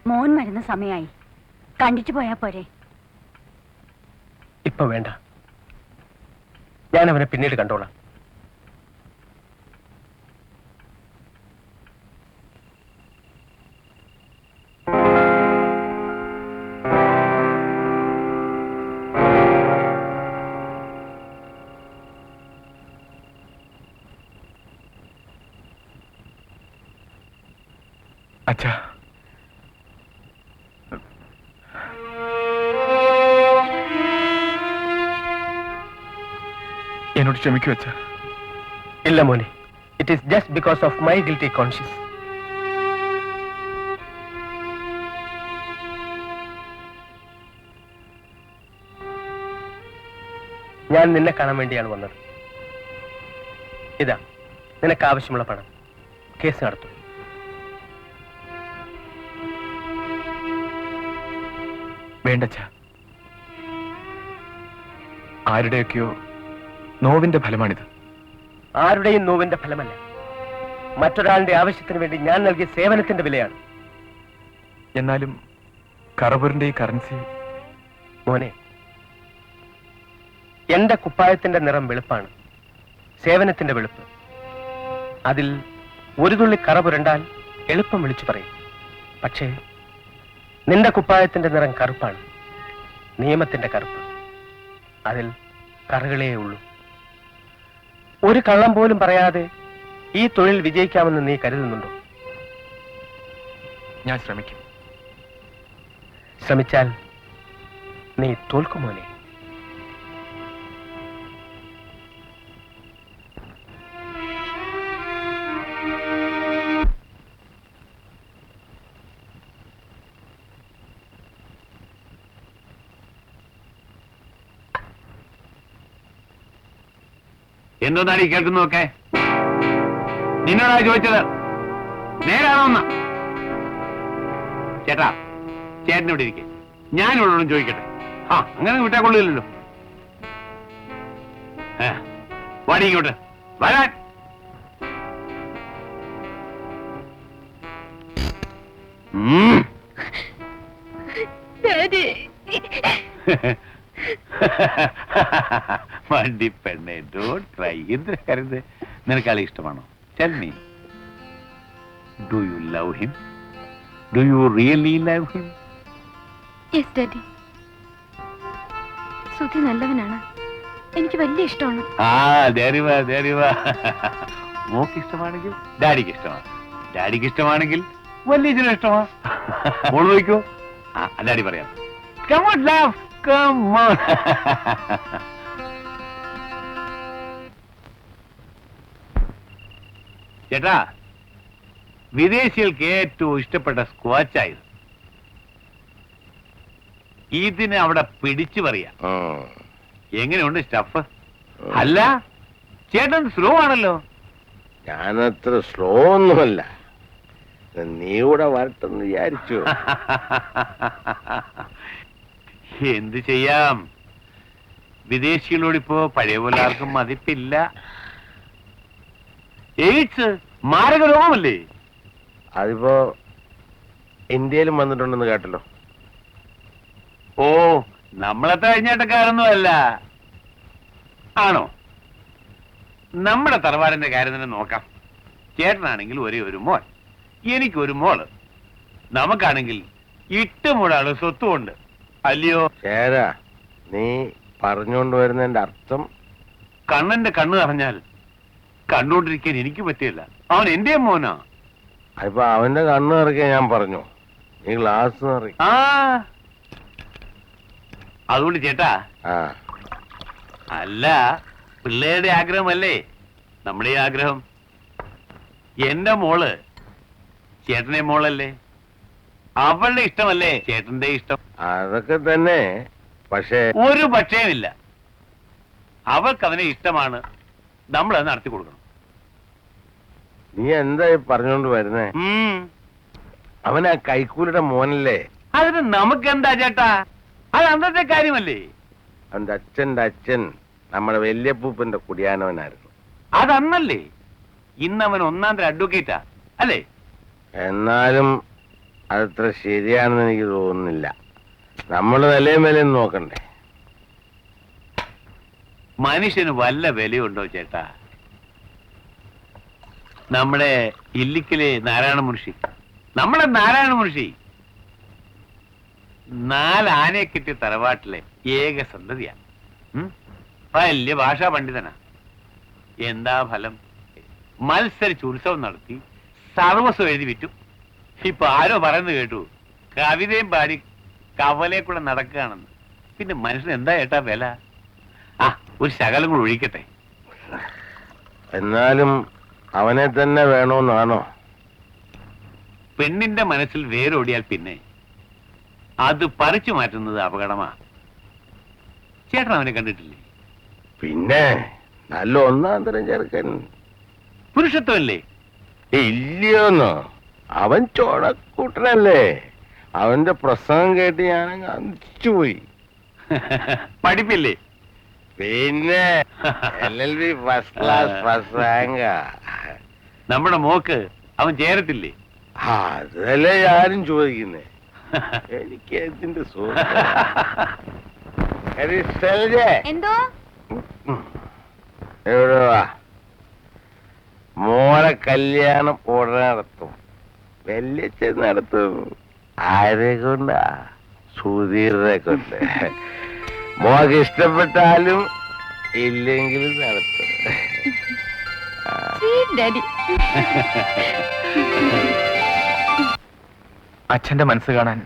Speaker 9: മോൻ വരുന്ന സമയമായി, കണ്ടിച്ചു പോയാ പോരെ?
Speaker 4: ഇപ്പൊ വേണ്ട, ഞാൻ അവനെ പിന്നീട് കണ്ടോളാം.
Speaker 8: അച്ഛാ, എന്നോട് ക്ഷമിക്കൂ അച്ഛാ.
Speaker 4: ഇല്ല മോനെ, it is just because of my guilty conscious. ഞാൻ നിന്നെ കാണാൻ വേണ്ടിയാണ് വന്നത്. ഇതാ നിനക്ക് ആവശ്യമുള്ള പണം. കേസ് നടത്തും.
Speaker 8: വേണ്ടച്ഛാ, ആരുടെയൊക്കെയോ നോവിന്റെ ഫലമാണിത്.
Speaker 4: ആരുടെയും നോവിന്റെ ഫലമല്ല, മറ്റൊരാളുടെ ആവശ്യത്തിന് വേണ്ടി ഞാൻ നൽകിയ സേവനത്തിന്റെ വിലയാണ്.
Speaker 8: എന്നാലും കറപൂരിന്റെ ഈ കറൻസി.
Speaker 4: മോനെ, എന്റെ കുപ്പായത്തിന്റെ നിറം വെളുപ്പാണ്, സേവനത്തിന്റെ വെളുപ്പ്. അതിൽ ഒരു തുള്ളി കറ പുരണ്ടാൽ എളുപ്പം വിളിച്ചു പറയും. പക്ഷേ നിന്റെ കുപ്പായത്തിന്റെ നിറം കറുപ്പാണ്, നിയമത്തിന്റെ കറുപ്പ്. അതിൽ കറകളേ ഉള്ളൂ. ഒരു കള്ളം പോലും പറയാതെ ഈ തൊഴിൽ വിജയിക്കാമെന്ന് നീ കരുതുന്നുണ്ടോ?
Speaker 8: ഞാൻ ശ്രമിക്കും.
Speaker 4: ശ്രമിച്ചാൽ നീ തോൽക്കുമോനെ.
Speaker 1: എന്തോന്നാണ് ഈ കേൾക്കുന്നതൊക്കെ? നിന്നോടാ ചോദിച്ചത്, നേരാണോ ഒന്ന്? ചേട്ടാ, ചേട്ടൻ ഇവിടെ ഇരിക്കെ, ഞാനിവിടെ ചോദിക്കട്ടെ. അങ്ങനെ വിട്ടാ കൊള്ളില്ലല്ലോ. വാടി ഇങ്ങോട്ട് വരാൻ. വണ്ടി പെണ്ണെ, ഡോണ്ട് ക്രൈ. എന്ത് കരുത്? നിനക്ക് ആളെ ഇഷ്ടമാണോ? Tell me, do you love him? Do you really love him?
Speaker 11: Yes daddy. Sudhi നല്ലവനാണ്, എനിക്ക് വലിയ ഇഷ്ടമാണ്.
Speaker 1: മോക്ക് ഇഷ്ടമാണെങ്കിൽ ഡാഡിക്ക് ഇഷ്ടമാണ്, ഡാഡിക്ക് ഇഷ്ടമാണെങ്കിൽ വലിയ ഇഷ്ടമാ. മോള് നോക്കോ, ഡാഡി പറയാം. Come on, love. Come on. ചേട്ടാ, വിദേശികൾക്ക് ഏറ്റവും ഇഷ്ടപ്പെട്ട സ്ക്വാച്ചായത്. ഇതിന് അവിടെ പിടിച്ചു പറയാം. എങ്ങനെയുണ്ട് സ്റ്റഫ്? അല്ല, ചേട്ടൻ സ്ലോ ആണല്ലോ.
Speaker 2: ഞാനത്ര സ്ലോ ഒന്നുമല്ല, നീ കൂടെ വരട്ടെന്ന് വിചാരിച്ചു.
Speaker 1: എന്ത് ചെയ്യാം, വിദേശികളോടിപ്പോ പഴയ പോലെ ആർക്കും മതിപ്പില്ല. എയ്ഡ്സ് മാരക രോഗമല്ലേ?
Speaker 2: അതിപ്പോ ഇന്ത്യയിലും വന്നിട്ടുണ്ടെന്ന് കേട്ടല്ലോ.
Speaker 1: ഓ, നമ്മളത്ര കഴിഞ്ഞാട്ടക്കാരൊന്നും അല്ല. ആണോ? നമ്മുടെ തറവാടിന്റെ കാര്യം തന്നെ നോക്കാം. ചേട്ടനാണെങ്കിൽ ഒരേ ഒരു മോൻ, എനിക്കൊരു മോള്. നമുക്കാണെങ്കിൽ ഇട്ടുമൂടാള് സ്വത്തുമുണ്ട്, അല്ലയോ?
Speaker 2: ചേരാ, നീ പറഞ്ഞുകൊണ്ട് വരുന്നതിന്റെ അർത്ഥം?
Speaker 1: കണ്ണന്റെ കണ്ണ് നിറഞ്ഞാൽ കണ്ടുകൊണ്ടിരിക്കാൻ എനിക്ക് പറ്റില്ല. അവൻ എന്റെ മോനാ.
Speaker 2: അതിപ്പോ അവന്റെ കണ്ണ് നിറയ്ക്കാൻ ഞാൻ പറഞ്ഞു, നീ ഗ്ലാസ് നിറ.
Speaker 1: അതുകൊണ്ട് ചേട്ടാ, അല്ല, പിള്ളേരുടെ ആഗ്രഹമല്ലേ നമ്മുടെ ആഗ്രഹം. എന്റെ മോള് ചേട്ടന്റെ മോളല്ലേ, അവളുടെ ഇഷ്ടമല്ലേ ചേട്ടന്റെ ഇഷ്ടം.
Speaker 2: അതൊക്കെ തന്നെ, പക്ഷേ
Speaker 1: ഒരു പക്ഷേമില്ല. അവൾക്ക് അവനെ ഇഷ്ടമാണ്, നമ്മളത് നടത്തി കൊടുക്കണം.
Speaker 2: നീ എന്താ പറഞ്ഞോണ്ട് വരുന്നേ? അവനാ കൈക്കൂലിയുടെ മോനല്ലേ?
Speaker 1: അതിന് നമുക്കെന്താ ചേട്ടാ, അത് അന്നത്തെ കാര്യമല്ലേ.
Speaker 2: അവന്റെ അച്ഛന്റെ അച്ഛൻ നമ്മുടെ വല്യപ്പൂപ്പന്റെ കുടിയാനവനായിരുന്നു.
Speaker 1: അതന്നല്ലേ. ഇന്നവൻ ഒന്നാം തരം അഡ്വക്കേറ്റാ അല്ലേ?
Speaker 2: എന്നാലും അതത്ര ശരിയാണെന്ന് എനിക്ക് തോന്നുന്നില്ല. നമ്മൾ നിലയും വിലയും നോക്കണ്ടേ?
Speaker 1: മനുഷ്യന് വല്ല വിലയുണ്ടോ ചേട്ടാ? നമ്മുടെ ഇല്ലിക്കലെ നാരായണ മുൻഷി, നമ്മുടെ നാരായണ മുൻഷി 4 ആനയെ കിട്ടിയ തറവാട്ടിലെ ഏക സന്തതിയാ. വലിയ ഭാഷാ പണ്ഡിതനാ. എന്താ ഫലം? മത്സരിച്ച് ഉത്സവം നടത്തി സർവസ്വം എഴുതി വിറ്റു. ഇപ്പൊ ആരോ പറയുന്നത് കേട്ടു, കവിതയും പാടി കവലെ കൂടെ നടക്കുകയാണെന്ന്. പിന്നെ മനുഷ്യൻ എന്താ ഏട്ടാ വില? ആ, ഒരു ശകലം കൂടെ ഒഴിക്കട്ടെ.
Speaker 2: എന്നാലും അവനെ തന്നെ വേണോന്നാണോ?
Speaker 1: പെണ്ണിന്റെ മനസ്സിൽ വേരോടിയാൽ പിന്നെ അത് പറിച്ചു മാറ്റുന്നത് അപകടമാ. ചേട്ടൻ അവനെ കണ്ടിട്ടില്ലേ?
Speaker 2: പിന്നെ നല്ല ഒന്നാം തരം ചെറുക്കൻ.
Speaker 1: പുരുഷത്വമല്ലേ?
Speaker 2: ഇല്ലയോന്നോ? അവൻ ചോടക്കൂട്ടനല്ലേ? അവന്റെ പ്രസംഗം കേട്ട് ഞാനങ്ങ് അന്തിച്ചുപോയി.
Speaker 1: പഠിപ്പില്ലേ?
Speaker 2: പിന്നെ LLB ഫസ്റ്റ് ക്ലാസ് പ്രസംഗ.
Speaker 1: നമ്മുടെ മോക്ക് അവൻ ചേരത്തില്ലേ?
Speaker 2: അതല്ലേ ഞാനും ചോദിക്കുന്നേ. എനിക്ക് എന്തിന്റെ
Speaker 3: എന്തോ
Speaker 2: എവിടെ വാ. മോളെ കല്യാണം ഉടനെ നടത്തും. വല്യച്ഛൻ നടത്തും. ആരെ കൊണ്ടാ? സുധീറിനെ കൊണ്ട്. മോക്ക് ഇഷ്ടപ്പെട്ടാലും ഇല്ലെങ്കിലും നടത്തും.
Speaker 13: അച്ഛന്റെ മനസ്സ് കാണാൻ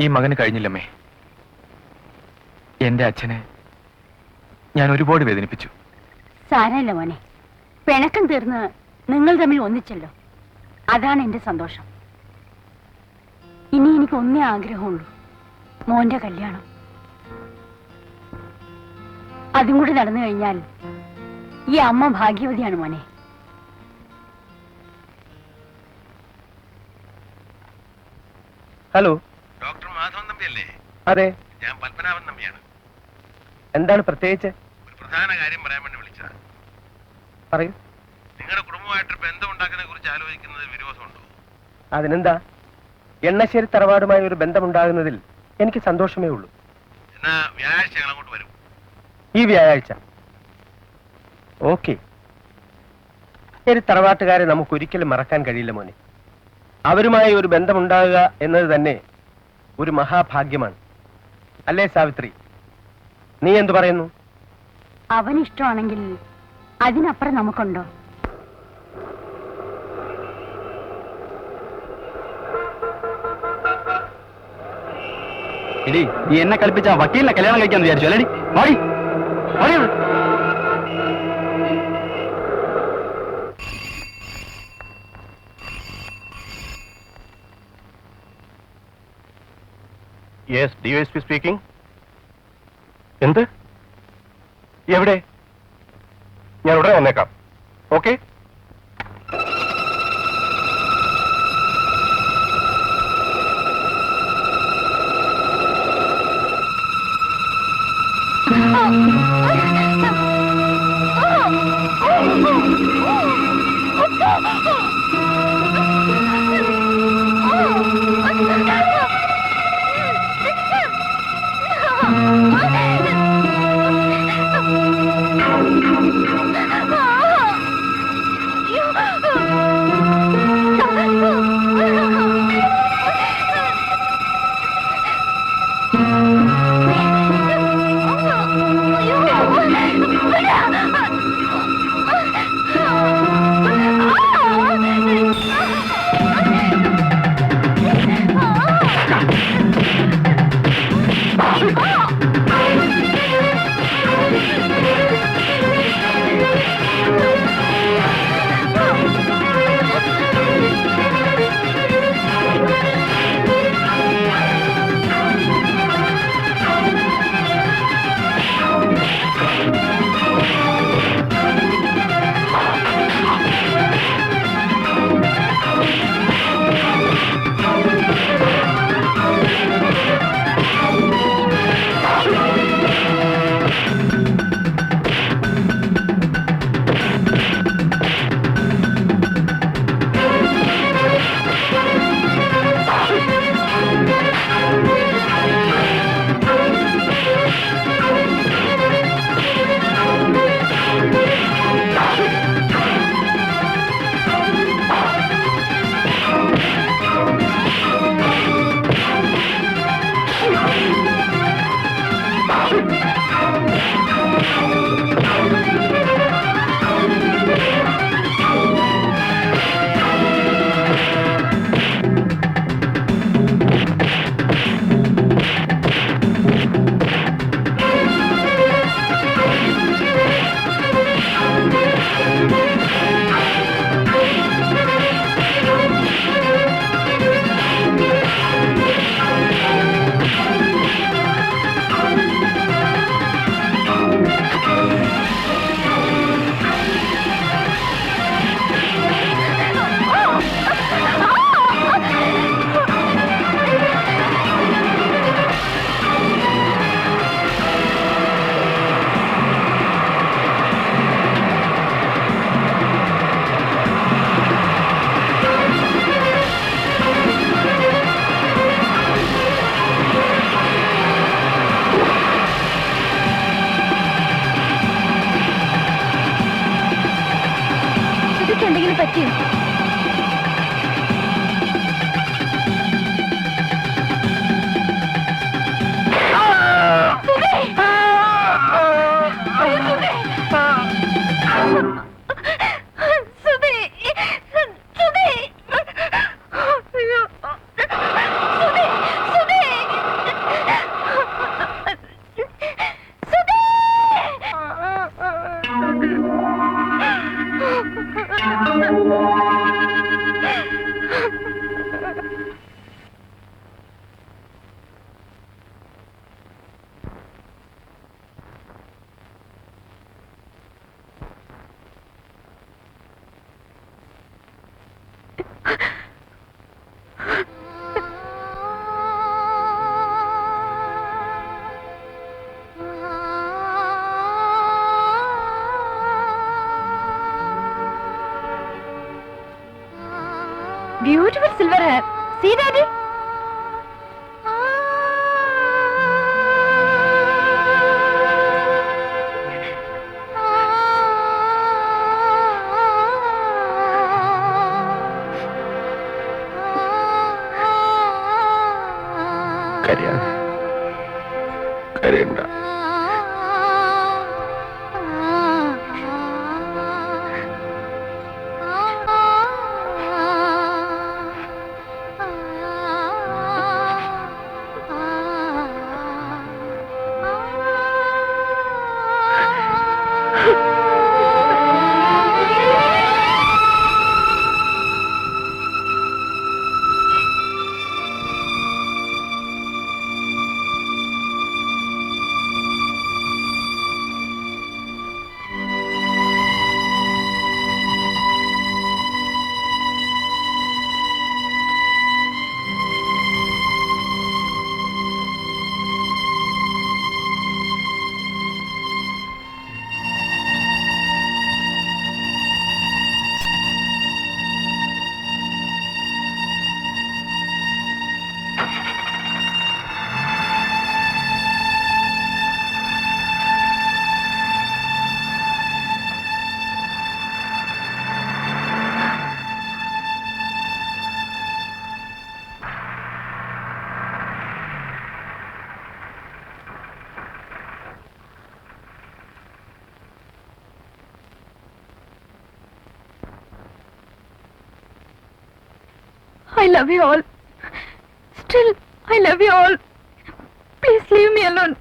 Speaker 13: ഈ മകന് കഴിഞ്ഞില്ലമ്മേ. എന്റെ അച്ഛനെ ഞാൻ ഒരുപാട് വേദനിപ്പിച്ചു.
Speaker 9: സാരമില്ല മോനെ, പിണക്കം തീർന്ന് നിങ്ങൾ തമ്മിൽ ഒന്നിച്ചല്ലോ, അതാണ് എന്റെ സന്തോഷം. ഇനി എനിക്ക് ഒന്നേ ആഗ്രഹമുള്ളൂ, മോന്റെ കല്യാണം. അതും കൂടി നടന്നു കഴിഞ്ഞാൽ ഈ അമ്മ ഭാഗ്യവതിയാണ് മോനെ.
Speaker 4: ഹലോ,
Speaker 2: ഡോക്ടർ മാധവൻ തമ്പിയല്ലേ?
Speaker 4: അതെ.
Speaker 2: ഞാൻ പത്മനാഭൻ തമ്പിയാണ്.
Speaker 4: എന്താണ് പ്രത്യേകിച്ച്?
Speaker 2: ഒരു പ്രധാന കാര്യം പറയാൻ വേണ്ടി വിളിച്ചതാ.
Speaker 4: പറയൂ.
Speaker 2: നിങ്ങളുടെ കുടുംബമായിട്ടൊരു ബന്ധം ഉണ്ടാക്കുന്നതിനെ കുറിച്ച് ആലോചിക്കുന്നത് വിരോധമുണ്ടോ?
Speaker 4: അതിനെന്താ? എണ്ണശ്ശേരി തറവാടുമായി ഒരു ബന്ധമുണ്ടാകുന്നതിൽ എനിക്ക് സന്തോഷമേ ഉള്ളൂ.
Speaker 2: എന്നാ വ്യാഴാഴ്ച ഞങ്ങൾ അങ്ങോട്ട് വരും.
Speaker 4: ഈ വ്യാഴാഴ്ച? ഓക്കെ. ഒരു തറവാട്ടുകാരെ നമുക്ക് ഒരിക്കലും മറക്കാൻ കഴിയില്ല മോനെ. അവരുമായി ഒരു ബന്ധമുണ്ടാകുക എന്നത് തന്നെ ഒരു മഹാഭാഗ്യമാണ്, അല്ലേ സാവിത്രി? നീ എന്തു പറയുന്നു?
Speaker 9: അവനിഷ്ടമാണെങ്കിൽ അതിനപ്പുറം നമുക്കുണ്ടോ?
Speaker 13: എടി, നീ എന്നെ കളിപ്പിച്ച വക്കീലിനെ കല്യാണം കഴിക്കാന്ന് വിചാരിച്ചു അല്ലേടി? വാടി വാടി.
Speaker 2: Yes, DSP speaking. എന്ത്? എവിടെ? ഞാൻ ഉടനെ വന്നേക്കാം. ഓക്കെ.
Speaker 3: അയ്യോ എന്തെങ്കിലും പറ്റിയോ? Beautiful silver hair. See, Daddy?
Speaker 2: കരയണ്ട.
Speaker 11: I love you all. Still, I love you all. Please leave me alone.